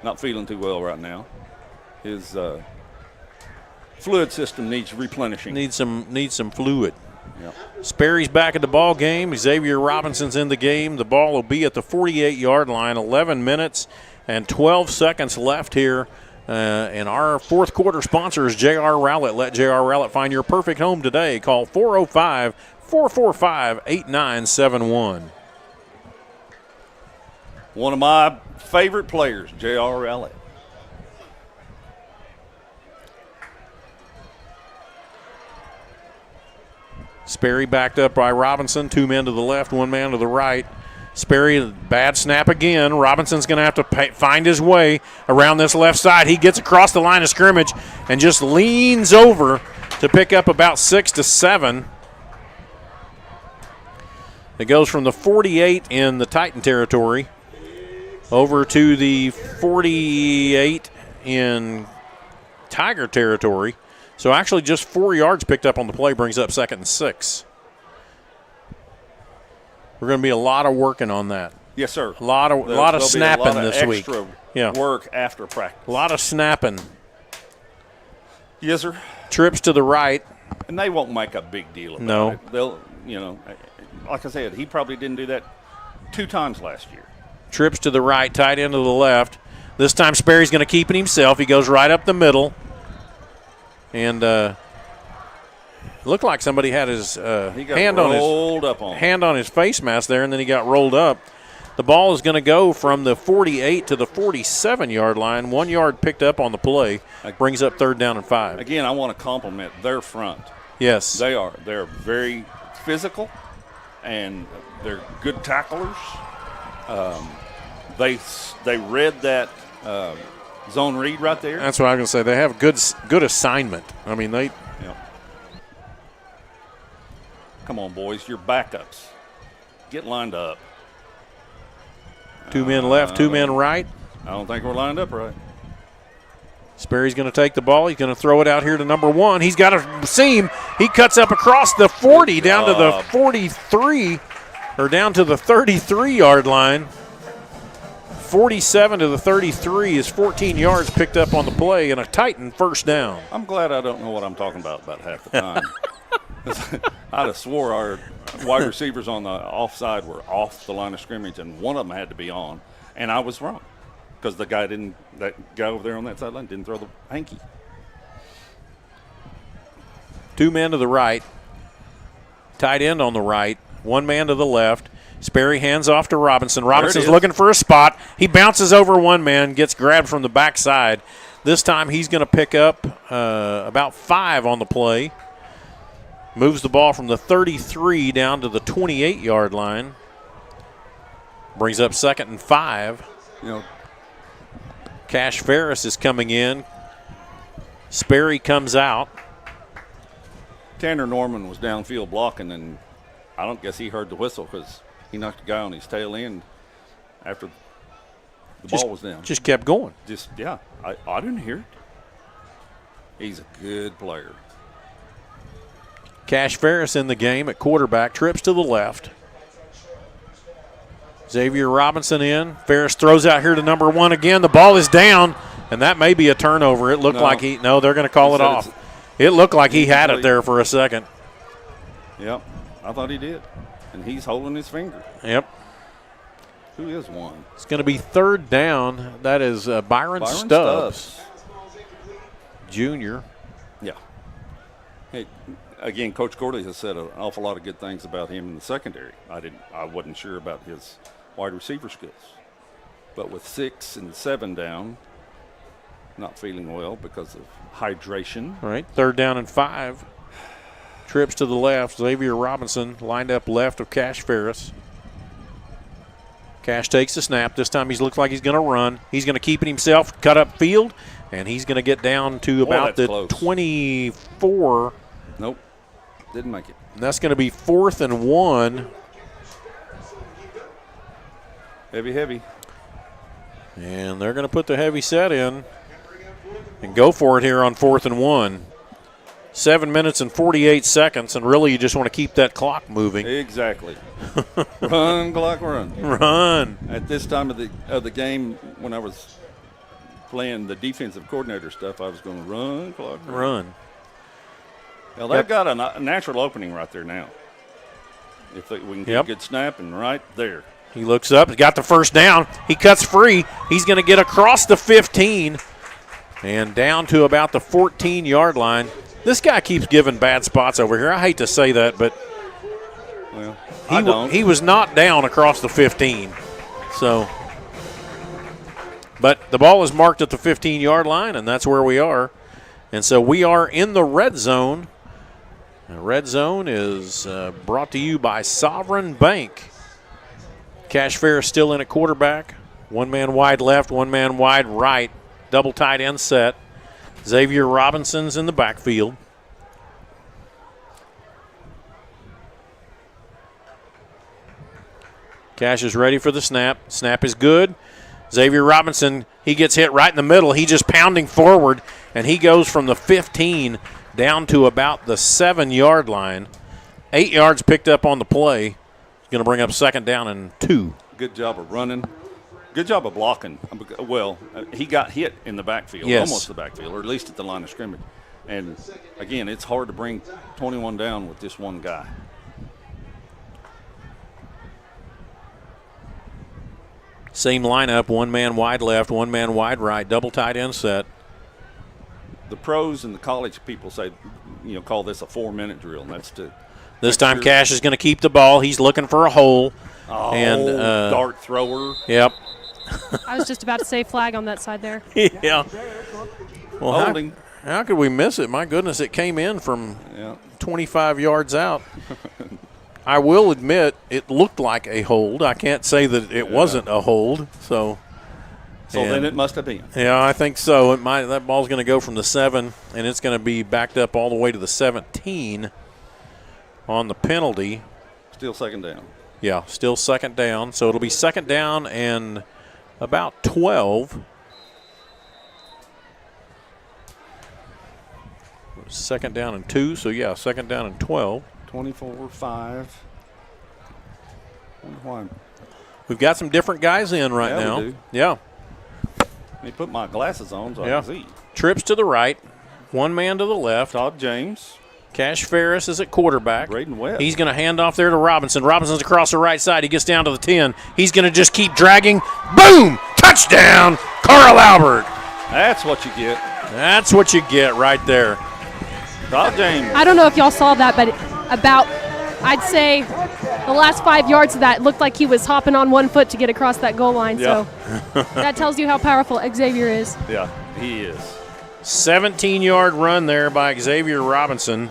not feeling too well right now. His fluid system needs replenishing. Needs some fluid. Yep. Sperry's back at the ball game. Xavier Robinson's in the game. The ball will be at the 48-yard line. 11 minutes and 12 seconds left here. And our fourth quarter sponsor is J.R. Rowlett. Let J.R. Rowlett find your perfect home today. Call 405-445-8971. One of my favorite players, J.R. Rowlett. Sperry backed up by Robinson. 2 men to the left, 1 man to the right. Sperry, bad snap again. Robinson's going to have to find his way around this left side. He gets across the line of scrimmage and just leans over to pick up about 6 to 7. It goes from the 48 in the Titan territory over to the 48 in Tiger territory. So actually just 4 yards picked up on the play brings up 2nd and 6. We're going to be a lot of working on that. Yes, sir. A lot of snapping this week. Yeah. Work after practice. A lot of snapping. Yes, sir. Trips to the right. And they won't make a big deal about it. They'll, like I said, he probably didn't do that 2 times last year. Trips to the right, tight end to the left. This time Sperry's going to keep it himself. He goes right up the middle. And looked like somebody had his hand on his face mask there, and then he got rolled up. The ball is going to go from the 48 to the 47-yard line. 1 yard picked up on the play. Brings up 3rd down and 5. Again, I want to compliment their front. Yes. They are. They're very physical, and they're good tacklers. They read that zone read right there. That's what I was going to say. They have good assignment. I mean, they. Yeah. Come on, boys. Your backups. Get lined up. 2 men left, 2 men right. I don't think we're lined up right. Sperry's going to take the ball. He's going to throw it out here to number 1. He's got a seam. He cuts up across the 40 down to the 43, or down to the 33-yard line. 47 to the 33 is 14 yards picked up on the play and a Titan 1st down. I'm glad I don't know what I'm talking about half the time. I'd have swore our wide receivers on the offside were off the line of scrimmage, and one of them had to be on, and I was wrong because that guy over there on that sideline didn't throw the hanky. 2 men to the right, tight end on the right, 1 man to the left. Sperry hands off to Robinson. Robinson's looking for a spot. He bounces over 1 man, gets grabbed from the backside. This time he's going to pick up about 5 on the play. Moves the ball from the 33 down to the 28-yard line. Brings up 2nd and 5. Cash Ferris is coming in. Sperry comes out. Tanner Norman was downfield blocking, and I don't guess he heard the whistle because he knocked a guy on his tail end after the ball was down. Just kept going. I didn't hear it. He's a good player. Cash Ferris in the game at quarterback, trips to the left. Xavier Robinson in. Ferris throws out here to number 1 again. The ball is down, and that may be a turnover. It looked like they're going to call it off. It looked like he had it there for a second. Yep, I thought he did. And he's holding his finger. Yep. Who is one? It's going to be 3rd down. That is Byron Stubbs. Junior. Yeah. Hey, again, Coach Gorley has said an awful lot of good things about him in the secondary. I wasn't sure about his wide receiver skills. But with 6 and 7 down, not feeling well because of hydration. All right, 3rd down and 5. Trips to the left. Xavier Robinson lined up left of Cash Ferris. Cash takes the snap. This time he looks like he's going to run. He's going to keep it himself, cut up field, and he's going to get down to about the close. 24. Nope, didn't make it. And that's going to be 4th and 1. Heavy. And they're going to put the heavy set in and go for it here on 4th and 1. 7 minutes and 48 seconds, and really you just want to keep that clock moving. Exactly. Run, clock, run. Run. At this time of the game, when I was playing the defensive coordinator stuff, I was going to run, clock, run. Now, they've got a natural opening right there now. If we can get a good snap, and right there. He looks up. He's got the 1st down. He cuts free. He's going to get across the 15 and down to about the 14-yard line. This guy keeps giving bad spots over here. I hate to say that, but he was not down across the 15. So, but the ball is marked at the 15-yard line, and that's where we are. And so we are in the red zone. The red zone is brought to you by Sovereign Bank. Cash Ferris still in at quarterback. 1 man wide left, 1 man wide right. Double tight end set. Xavier Robinson's in the backfield. Cash is ready for the snap. Snap is good. Xavier Robinson, he gets hit right in the middle. He just pounding forward, and he goes from the 15 down to about the 7-yard line. 8 yards picked up on the play. He's going to bring up 2nd down and 2. Good job of running. Good job of blocking. Well, he got hit in the backfield, yes. Almost the backfield, or at least at the line of scrimmage. And, again, it's hard to bring 21 down with just one guy. Same lineup, 1 man wide left, 1 man wide right, double tight end set. The pros and the college people say, call this a 4-minute drill, and that's to – This time Cash is going to keep the ball. He's looking for a hole. Oh, and dart thrower. Yep. I was just about to say flag on that side there. Yeah. Well, holding. How could we miss it? My goodness, it came in from 25 yards out. I will admit it looked like a hold. I can't say that it wasn't a hold. So then it must have been. Yeah, I think so. That ball's going to go from the 7, and it's going to be backed up all the way to the 17 on the penalty. Still 2nd down. Yeah, still 2nd down. So it'll be 2nd down and about 12. 2nd down and 2, so yeah, 2nd down and 12. 24-5. Why? We've got some different guys in right now. We do. Yeah. Let me put my glasses on so I can see. Trips to the right, 1 man to the left. Todd James. Cash Ferris is at quarterback. Braden Webb. He's going to hand off there to Robinson. Robinson's across the right side. He gets down to the 10. He's going to just keep dragging. Boom! Touchdown, Carl Albert. That's what you get. That's what you get right there. Todd James. I don't know if y'all saw that, but about, I'd say, the last 5 yards of that looked like he was hopping on 1 foot to get across that goal line. Yeah. So that tells you how powerful Xavier is. Yeah, he is. 17-yard run there by Xavier Robinson.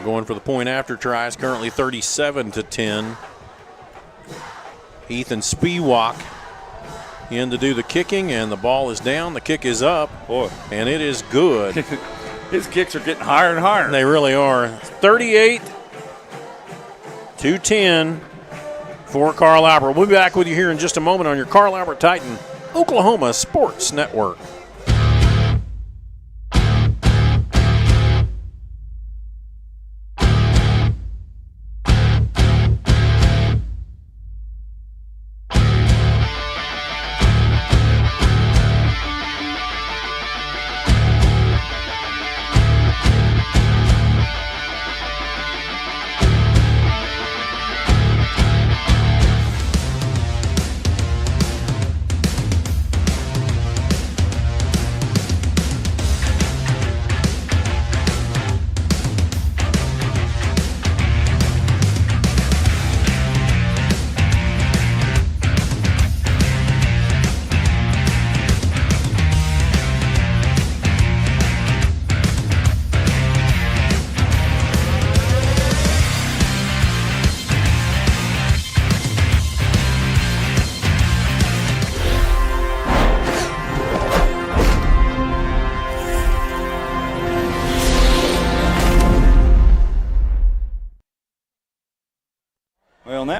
Going for the point after try is currently 37-10. Ethan Spiewak in to do the kicking, and the ball is down. The kick is up. Boy. And it is good. His kicks are getting higher and higher. They really are. 38-10. for Carl Albert. We'll be back with you here in just a moment on your Carl Albert Titan Oklahoma Sports Network.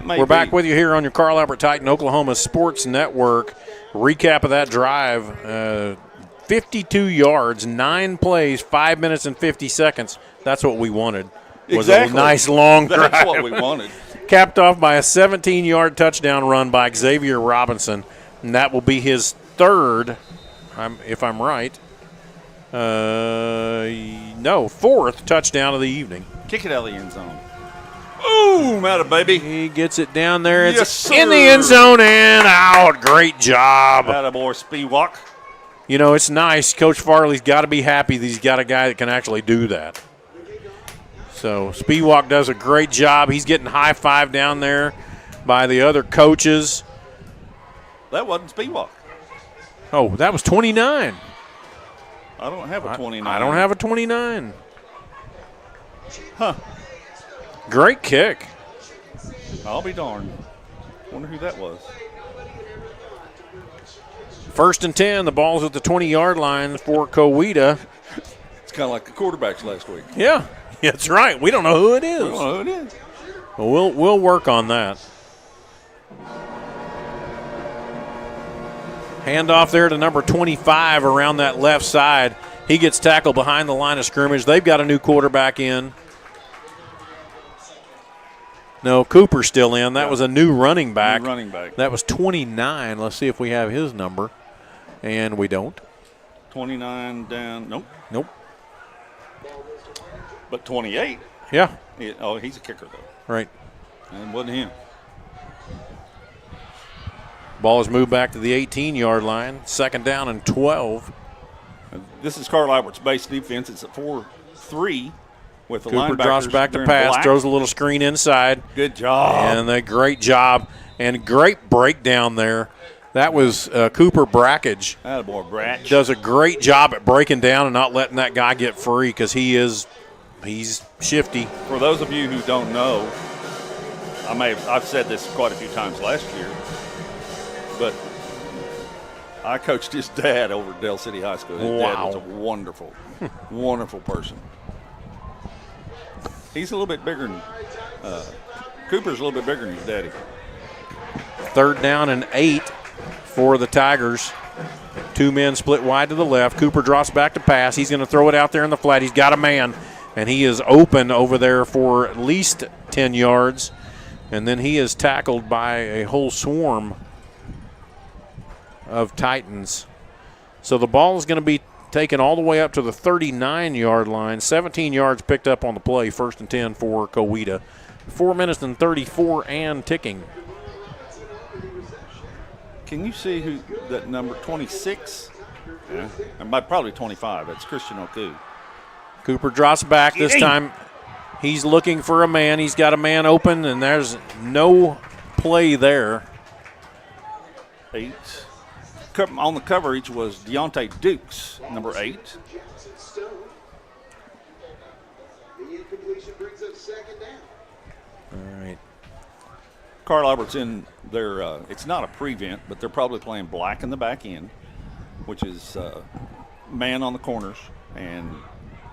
We're back with you here on your Carl Albert Titan Oklahoma Sports Network. Recap of that drive, 52 yards, 9 plays, 5 minutes and 50 seconds. That's what we wanted. Was exactly. A nice long drive. That's what we wanted. Capped off by a 17-yard touchdown run by Xavier Robinson, and that will be his third, if I'm right. Fourth touchdown of the evening. Kick it out of the end zone. Boom, out of baby. He gets it down there. It's yes, in the end zone and out. Great job. Attaboy, speed walk. You know, it's nice. Coach Farley's got to be happy that he's got a guy that can actually do that. So Speedwalk does a great job. He's getting high-five down there by the other coaches. That wasn't Speedwalk. Oh, that was 29. I don't have a 29. I don't have a 29. Huh. Great kick. I'll be darned. Wonder who that was. 1st and 10. The ball's at the 20-yard line for Coweta. It's kind of like the quarterbacks last week. Yeah, that's right. We don't know who it is. We don't know who it is. Well, we'll work on that. Handoff there to number 25 around that left side. He gets tackled behind the line of scrimmage. They've got a new quarterback in. No, Cooper's still in. That was a new running back. New running back. That was 29. Let's see if we have his number. And we don't. 29 down. Nope. Nope. But 28. Yeah. He's a kicker, though. Right. And it wasn't him. Ball is moved back to the 18-yard line. 2nd down and 12. This is Carl Albert's base defense. It's at 4-3. With the Cooper linebackers drops back to in pass, black. throws a little screen inside. Good job. And a great job and great breakdown there. That was Cooper Brackage. Attaboy, Bratch. Does a great job at breaking down and not letting that guy get free because he's shifty. For those of you who don't know, I've said this quite a few times last year, but I coached his dad over at Dell City High School. His dad was a wonderful, wonderful person. He's a little bit bigger than Cooper's a little bit bigger than his daddy. 3rd down and 8 for the Tigers. 2 men split wide to the left. Cooper drops back to pass. He's going to throw it out there in the flat. He's got a man, and he is open over there for at least 10 yards. And then he is tackled by a whole swarm of Titans. So the ball is going to be taken all the way up to the 39-yard line. 17 yards picked up on the play. 1st and 10 for Coweta. 4 minutes and 34 and ticking. Can you see who that number 26? Yeah, probably 25. That's Christian Oku. Cooper drops back this time. He's looking for a man. He's got a man open, and there's no play there. 8. On the coverage was Deontay Dukes, number 8. All right. Carl Albert's in their, it's not a prevent, but they're probably playing black in the back end, which is man on the corners and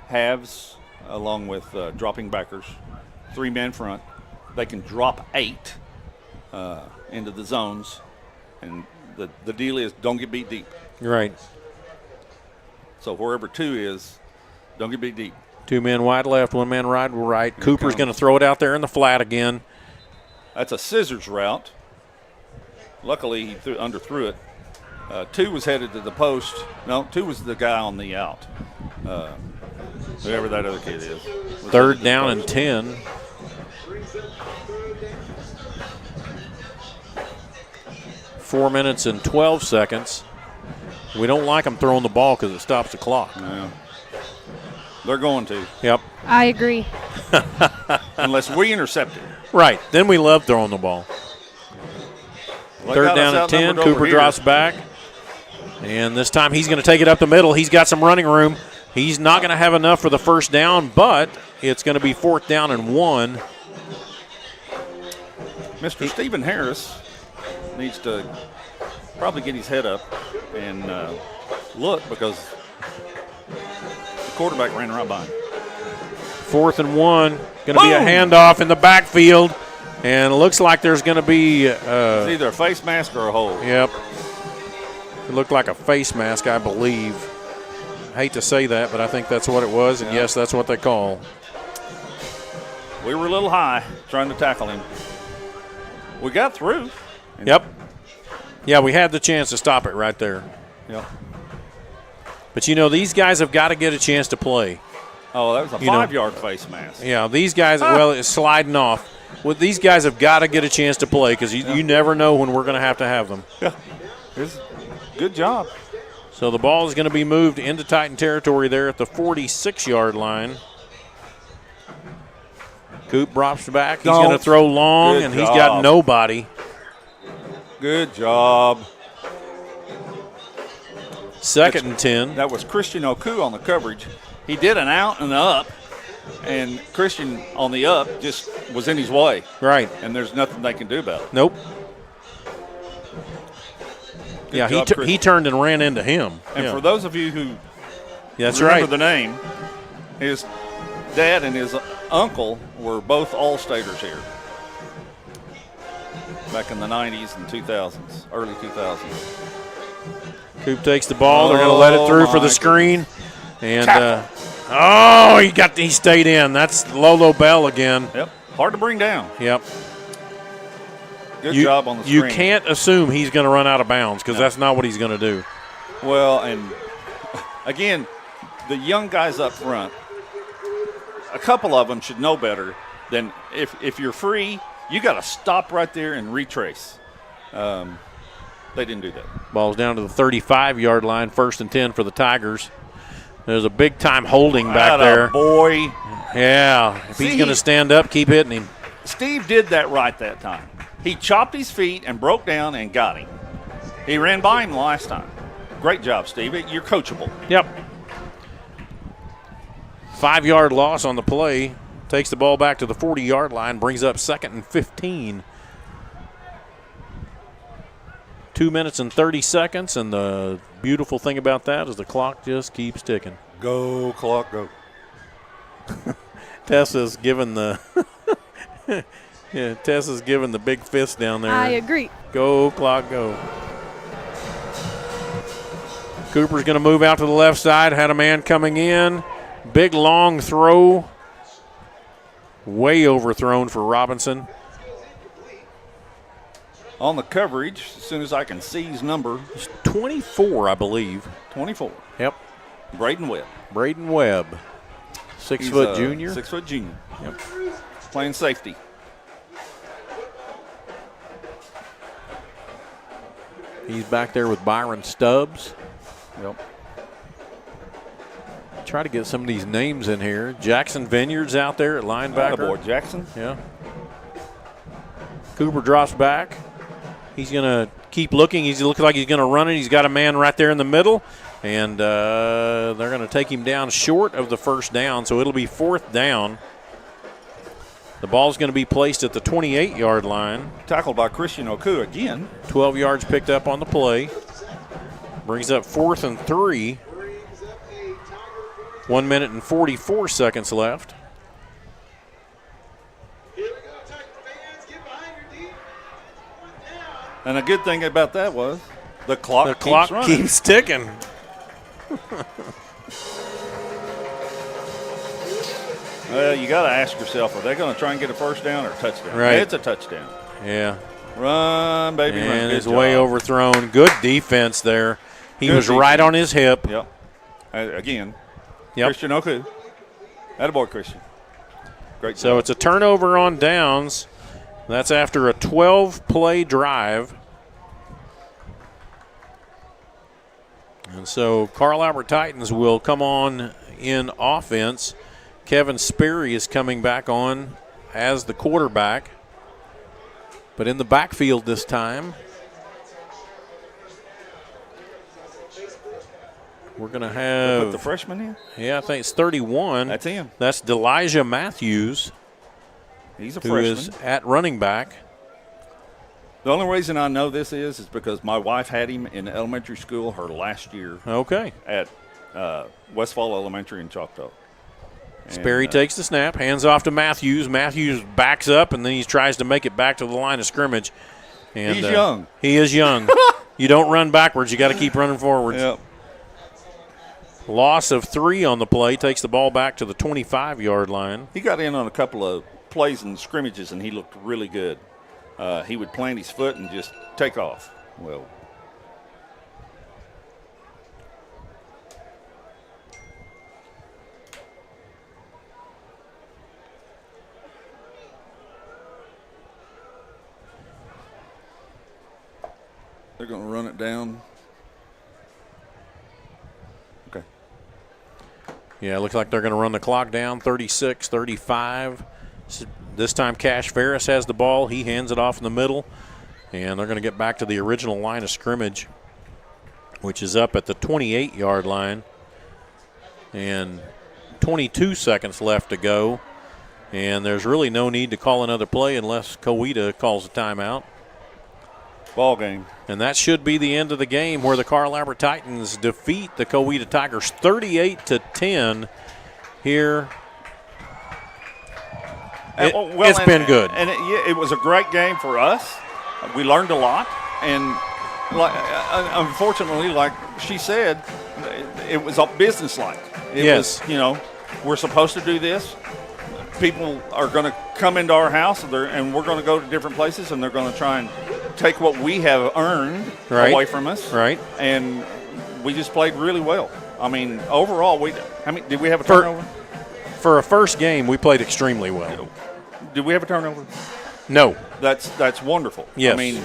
halves along with dropping backers, 3 men front. They can drop 8 into the zones. And the deal is don't get beat deep. Right. So wherever 2 is, don't get beat deep. 2 men wide left, 1 man right. Cooper's going to throw it out there in the flat again. That's a scissors route. Luckily, he underthrew it. 2 was headed to the post. No, 2 was the guy on the out. Whoever that other kid is. 3rd down and 10. Four minutes and 12 seconds. We don't like them throwing the ball because it stops the clock. Yeah. They're going to. Yep. I agree. Unless we intercept it. Right. Then we love throwing the ball. Well, 3rd down and 10. Cooper drops back. And this time he's going to take it up the middle. He's got some running room. He's not going to have enough for the first down, but it's going to be 4th down and 1. Mr. Stephen Harris needs to probably get his head up and look, because the quarterback ran right by him. 4th and 1. Going to be a handoff in the backfield, and it looks like there's going to be it's either a face mask or a hole. Yep. It looked like a face mask, I believe. I hate to say that, but I think that's what it was, and yes, that's what they call. We were a little high trying to tackle him. We got through. Yep. Yeah, we had the chance to stop it right there. Yep. But, these guys have got to get a chance to play. Oh, that was a 5-yard face mask. Yeah, these guys, it's sliding off. Well, these guys have got to get a chance to play because you never know when we're going to have them. Yeah. It's good job. So the ball is going to be moved into Titan territory there at the 46-yard line. Coop drops back. He's going to throw long, and he's got nobody. Good job. 2nd and 10. That was Christian Oku on the coverage. He did an out and up, and Christian on the up just was in his way. Right. And there's nothing they can do about it. Nope. Good job, he turned and ran into him. And for those of you who that's remember right. the name, his dad and his uncle were both All-Staters here back in the 90s and 2000s, early 2000s. Coop takes the ball. They're going to let it through for the screen. And, he stayed in. That's Lolo Bell again. Yep. Hard to bring down. Yep. Good job on the screen. You can't assume he's going to run out of bounds because that's not what he's going to do. Well, and again, the young guys up front, a couple of them should know better than if you're free, you got to stop right there and retrace. They didn't do that. Ball's down to the 35-yard line, 1st and 10 for the Tigers. There's a big-time holding back there. Boy. Yeah. If he's going to stand up, keep hitting him. Steve did that right that time. He chopped his feet and broke down and got him. He ran by him last time. Great job, Steve. You're coachable. Yep. 5-yard loss on the play. Takes the ball back to the 40-yard line, brings up 2nd and 15. 2 minutes and 30 seconds, and the beautiful thing about that is the clock just keeps ticking. Go, clock, go. Tessa's giving the Tessa's giving the big fist down there. I agree. Go, clock, go. Cooper's going to move out to the left side. Had a man coming in. Big, long throw. Way overthrown for Robinson. On the coverage, as soon as I can see his number. It's 24, I believe. 24. Yep. Braden Webb. Braden Webb. 6 foot junior. 6 foot junior. Yep. Playing safety. He's back there with Byron Stubbs. Yep. Try to get some of these names in here. Jackson Vineyard's out there at linebacker. Boy, Jackson. Yeah. Cooper drops back. He's going to keep looking. He looks like he's going to run it. He's got a man right there in the middle. And they're going to take him down short of the first down, so it'll be 4th down. The ball's going to be placed at the 28-yard line. Tackled by Christian Oku again. 12 yards picked up on the play. Brings up 4th and 3. 1 minute and 44 seconds left. And a good thing about that was the clock keeps ticking. Well, you got to ask yourself, are they going to try and get a first down or a touchdown? Right. It's a touchdown. Yeah. Run, baby, run. And Good is job. way overthrown. Good defense there. He Good was defense. right on his hip. Yep. Again, Yep. Christian Oku. Attaboy, Christian. Great job. So it's a turnover on downs. That's after a 12-play drive. And so Carl Albert Titans will come on in offense. Kevin Sperry is coming back on as the quarterback, but in the backfield this time. We're going to have put the freshman in? Yeah, I think it's 31. That's him. That's Delijah Matthews. He's a who freshman. is at running back. The only reason I know this is because my wife had him in elementary school her last year. Okay. At Westfall Elementary in Choctaw. Sperry takes the snap, hands off to Matthews. Matthews backs up, and then he tries to make it back to the line of scrimmage. And he's young. He is young. You don't run backwards. You got to keep running forwards. Yep. Loss of 3 on the play, takes the ball back to the 25-yard line. He got in on a couple of plays and scrimmages, and he looked really good. He would plant his foot and just take off. Well, they're going to run it down. Okay. Yeah, it looks like they're going to run the clock down, 36-35. This time Cash Ferris has the ball. He hands it off in the middle, and they're going to get back to the original line of scrimmage, which is up at the 28-yard line. And 22 seconds left to go, and there's really no need to call another play unless Coweta calls a timeout. Ball game. And that should be the end of the game, where the Carl Albert Titans defeat the Coweta Tigers 38-10 here. It's been good. And it was a great game for us. We learned a lot. And unfortunately, like she said, it was business-like. It was, we're supposed to do this. People are going to come into our house, and we're going to go to different places, and they're going to try and take what we have earned away from us. Right. And we just played really well. I mean, overall, did we have a turnover? For a first game, we played extremely well. Did we have a turnover? No. That's wonderful. Yes. I mean,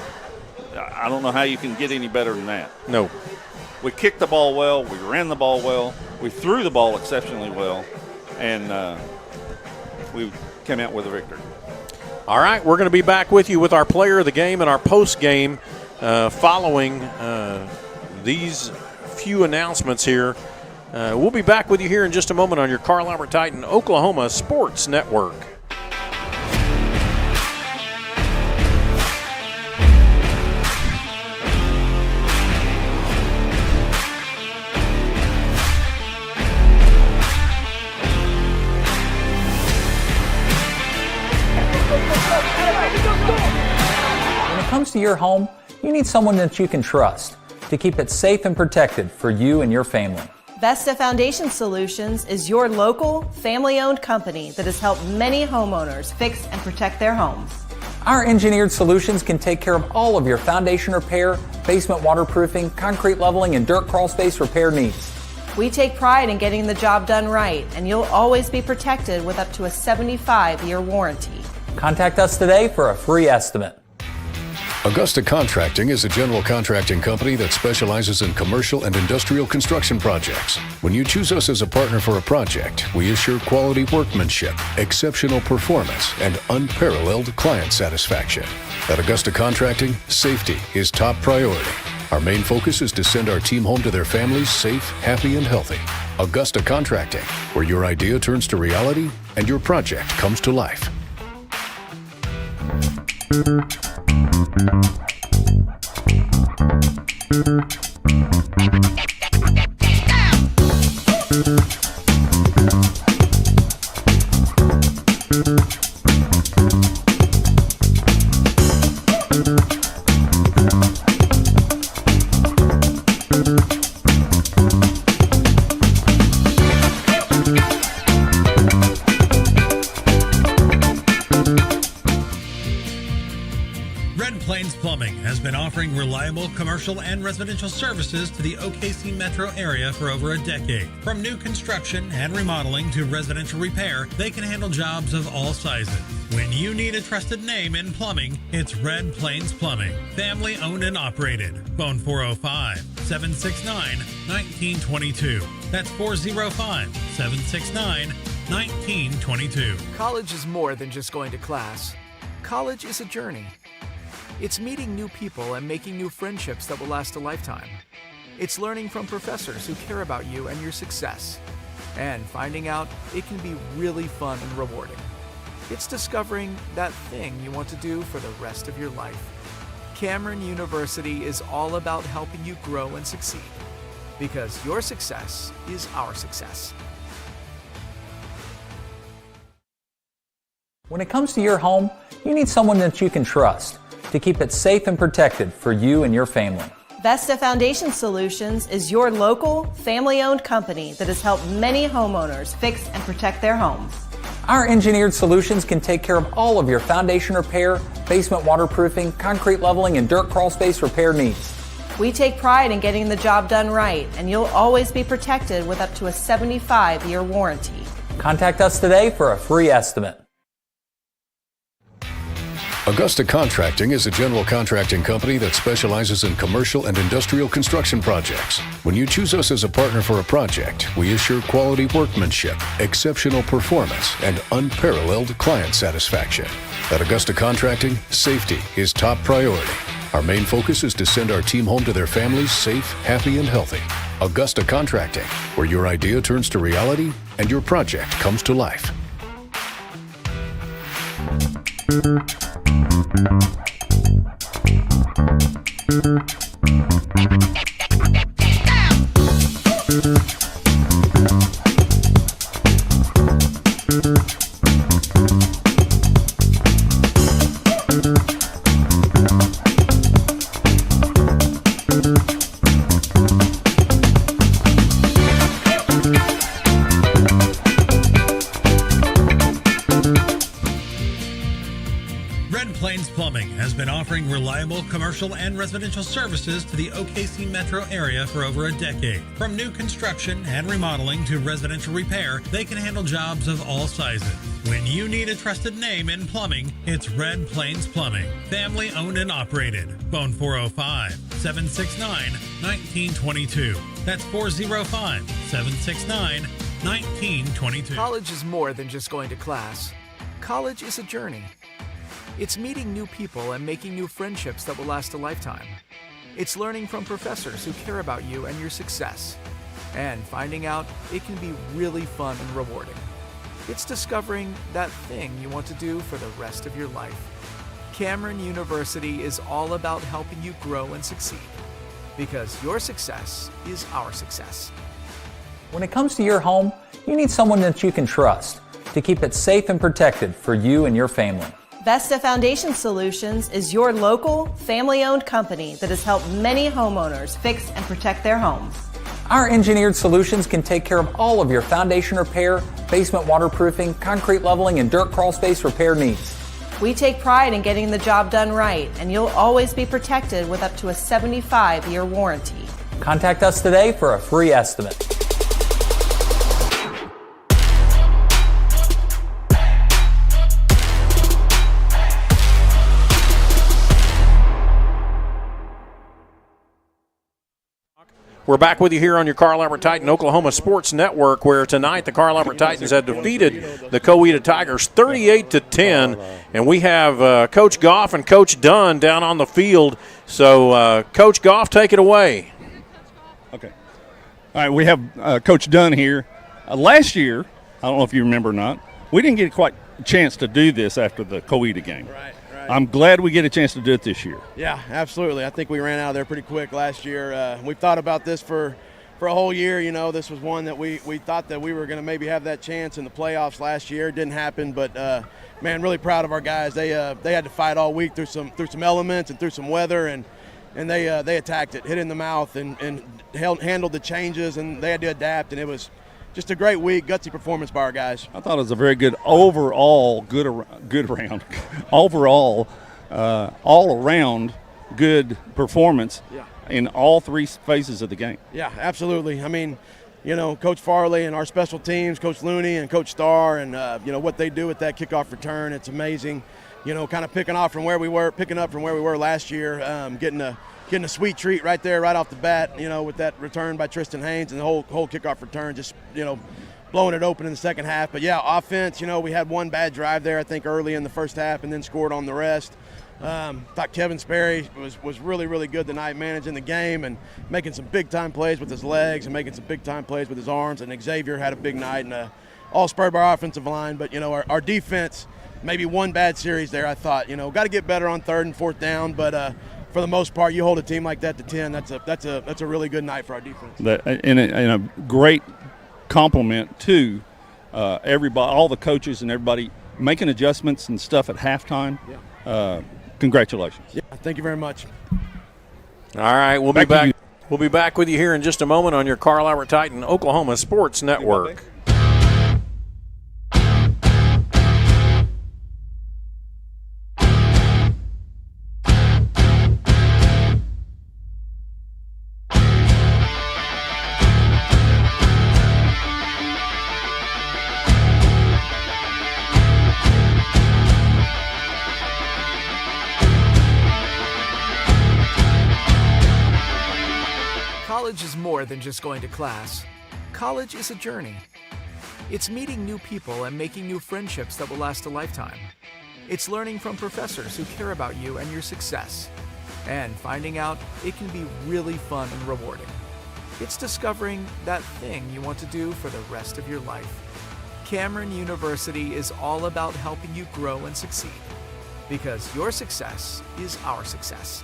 I don't know how you can get any better than that. No. We kicked the ball well. We ran the ball well. We threw the ball exceptionally well. And we came out with a victory. All right, we're going to be back with you with our player of the game and our post game following these few announcements here. We'll be back with you here in just a moment on your Carl Albert Titan Oklahoma Sports Network. When it comes to your home, you need someone that you can trust to keep it safe and protected for you and your family. Vesta Foundation Solutions is your local, family-owned company that has helped many homeowners fix and protect their homes. Our engineered solutions can take care of all of your foundation repair, basement waterproofing, concrete leveling, and dirt crawl space repair needs. We take pride in getting the job done right, and you'll always be protected with up to a 75-year warranty. Contact us today for a free estimate. Augusta Contracting is a general contracting company that specializes in commercial and industrial construction projects. When you choose us as a partner for a project, we assure quality workmanship, exceptional performance, and unparalleled client satisfaction. At Augusta Contracting, safety is top priority. Our main focus is to send our team home to their families safe, happy, and healthy. Augusta Contracting, where your idea turns to reality and your project comes to life. Red Plains Plumbing has been offering reliable commercial and residential services to the OKC metro area for over a decade. From new construction and remodeling to residential repair, they can handle jobs of all sizes. When you need a trusted name in plumbing, it's Red Plains Plumbing. Family owned and operated. Phone 405-769-1922. That's 405-769-1922. College is more than just going to class. College is a journey. It's meeting new people and making new friendships that will last a lifetime. It's learning from professors who care about you and your success. And finding out it can be really fun and rewarding. It's discovering that thing you want to do for the rest of your life. Cameron University is all about helping you grow and succeed. Because your success is our success. When it comes to your home, you need someone that you can trust to keep it safe and protected for you and your family. Vesta Foundation Solutions is your local, family-owned company that has helped many homeowners fix and protect their homes. Our engineered solutions can take care of all of your foundation repair, basement waterproofing, concrete leveling, and dirt crawl space repair needs. We take pride in getting the job done right, and you'll always be protected with up to a 75-year warranty. Contact us today for a free estimate. Augusta Contracting is a general contracting company that specializes in commercial and industrial construction projects. When you choose us as a partner for a project, we assure quality workmanship, exceptional performance, and unparalleled client satisfaction. At Augusta Contracting, safety is top priority. Our main focus is to send our team home to their families safe, happy, and healthy. Augusta Contracting, where your idea turns to reality and your project comes to life. Reliable commercial and residential services to the OKC metro area for over a decade. From new construction and remodeling to residential repair, they can handle jobs of all sizes. When you need a trusted name in plumbing, it's Red Plains Plumbing. Family owned and operated. Phone 405-769-1922. That's 405-769-1922. College is more than just going to class. College is a journey. It's meeting new people and making new friendships that will last a lifetime. It's learning from professors who care about you and your success. And finding out it can be really fun and rewarding. It's discovering that thing you want to do for the rest of your life. Cameron University is all about helping you grow and succeed. Because your success is our success. When it comes to your home, you need someone that you can trust to keep it safe and protected for you and your family. Vesta Foundation Solutions is your local, family-owned company that has helped many homeowners fix and protect their homes. Our engineered solutions can take care of all of your foundation repair, basement waterproofing, concrete leveling, and dirt crawl space repair needs. We take pride in getting the job done right, and you'll always be protected with up to a 75-year warranty. Contact us today for a free estimate. We're back with you here on your Carl Albert Titan Oklahoma Sports Network, where tonight the Carl Albert Titans have defeated the Coweta Tigers 38-10, and we have Coach Goff and Coach Dunn down on the field. So, Coach Goff, take it away. Okay. All right, we have Coach Dunn here. Last year, I don't know if you remember or not, we didn't get quite a chance to do this after the Coweta game. Right. I'm glad we get a chance to do it this year. Yeah, absolutely. I think we ran out of there pretty quick last year. We've thought about this for a whole year. You know, this was one that we thought that we were going to maybe have that chance in the playoffs last year. It didn't happen, but man, really proud of our guys. They had to fight all week through some elements and through some weather, and they attacked it, hit it in the mouth, and handled the changes, and they had to adapt, and it was just a great week, gutsy performance by our guys. I thought it was a very good overall, good round. Overall, all around good performance in all three phases of the game. Yeah, absolutely. I mean, you know, Coach Farley and our special teams, Coach Looney and Coach Starr, and you know what they do with that kickoff return, it's amazing. You know, kind of picking up from where we were last year, getting a sweet treat right there, right off the bat. You know, with that return by Tristan Haynes and the whole kickoff return, just blowing it open in the second half. But yeah, offense. You know, we had one bad drive there, I think, early in the first half, and then scored on the rest. Thought Kevin Sperry was really, really good tonight, managing the game and making some big-time plays with his legs and making some big-time plays with his arms. And Xavier had a big night, and all spurred by our offensive line. But, you know, our defense, maybe one bad series there, I thought. You know, got to get better on third and fourth down. But for the most part, you hold a team like that to 10, that's a really good night for our defense. And a great compliment to everybody, all the coaches and everybody making adjustments and stuff at halftime. Yeah. Congratulations. Yeah, thank you very much. All right, we'll be back. We'll be back with you here in just a moment on your Carl Albert Titan Oklahoma Sports Network. College is more than just going to class. College is a journey. It's meeting new people and making new friendships that will last a lifetime. It's learning from professors who care about you and your success. And finding out it can be really fun and rewarding. It's discovering that thing you want to do for the rest of your life. Cameron University is all about helping you grow and succeed. Because your success is our success.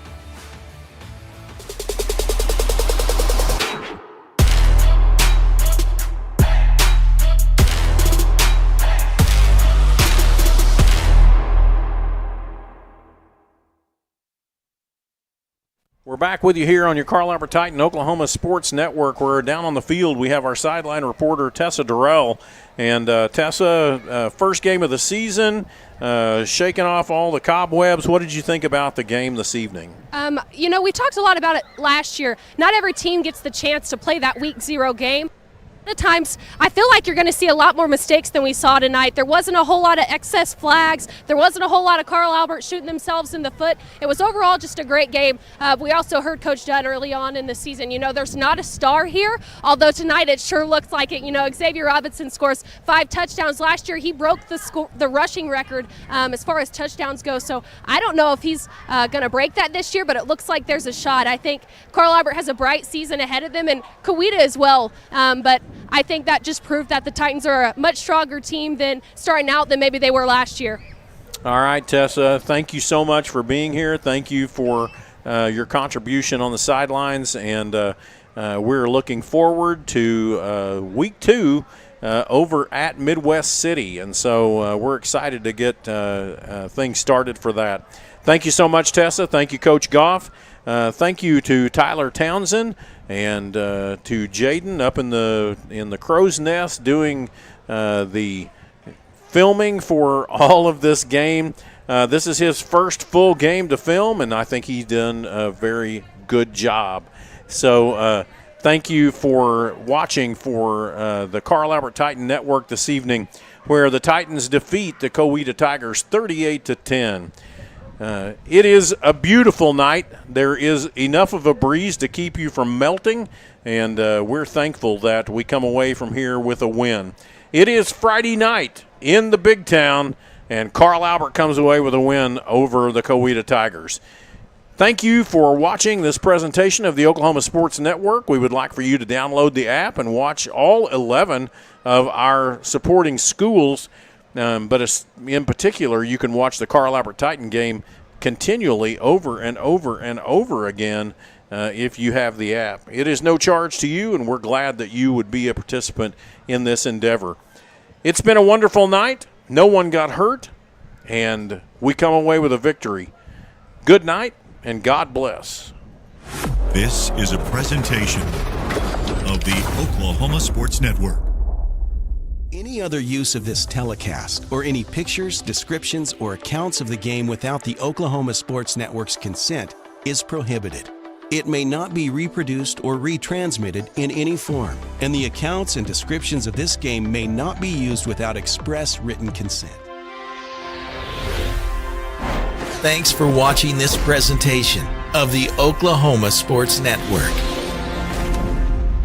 We're back with you here on your Carl Albert Titan Oklahoma Sports Network. We're down on the field. We have our sideline reporter, Tessa Durrell. And Tessa, first game of the season, shaking off all the cobwebs. What did you think about the game this evening? You know, we talked a lot about it last year. Not every team gets the chance to play that Week 0 game. At times, I feel like you're going to see a lot more mistakes than we saw tonight. There wasn't a whole lot of excess flags. There wasn't a whole lot of Carl Albert shooting themselves in the foot. It was overall just a great game. We also heard Coach Dunn early on in the season, you know, there's not a star here, although tonight it sure looks like it. You know, Xavier Robinson scores 5 touchdowns. Last year he broke the rushing record as far as touchdowns go, so I don't know if he's going to break that this year, but it looks like there's a shot. I think Carl Albert has a bright season ahead of them, and Coweta as well, but I think that just proved that the Titans are a much stronger team than starting out than maybe they were last year. All right, Tessa, thank you so much for being here. Thank you for your contribution on the sidelines, and we're looking forward to Week 2 over at Midwest City, and so we're excited to get things started for that. Thank you so much, Tessa. Thank you, Coach Goff. Thank you to Tyler Townsend and to Jaden up in the crow's nest doing the filming for all of this game. This is his first full game to film, and I think he's done a very good job. So thank you for watching for the Carl Albert Titan Network this evening, where the Titans defeat the Coweta Tigers 38-10. It is a beautiful night. There is enough of a breeze to keep you from melting, and we're thankful that we come away from here with a win. It is Friday night in the big town, and Carl Albert comes away with a win over the Coweta Tigers. Thank you for watching this presentation of the Oklahoma Sports Network. We would like for you to download the app and watch all 11 of our supporting schools. But in particular, you can watch the Carl Albert Titan game continually over and over and over again if you have the app. It is no charge to you, and we're glad that you would be a participant in this endeavor. It's been a wonderful night. No one got hurt, and we come away with a victory. Good night, and God bless. This is a presentation of the Oklahoma Sports Network. Any other use of this telecast or any pictures, descriptions, or accounts of the game without the Oklahoma Sports Network's consent is prohibited. It may not be reproduced or retransmitted in any form, and the accounts and descriptions of this game may not be used without express written consent. Thanks for watching this presentation of the Oklahoma Sports Network.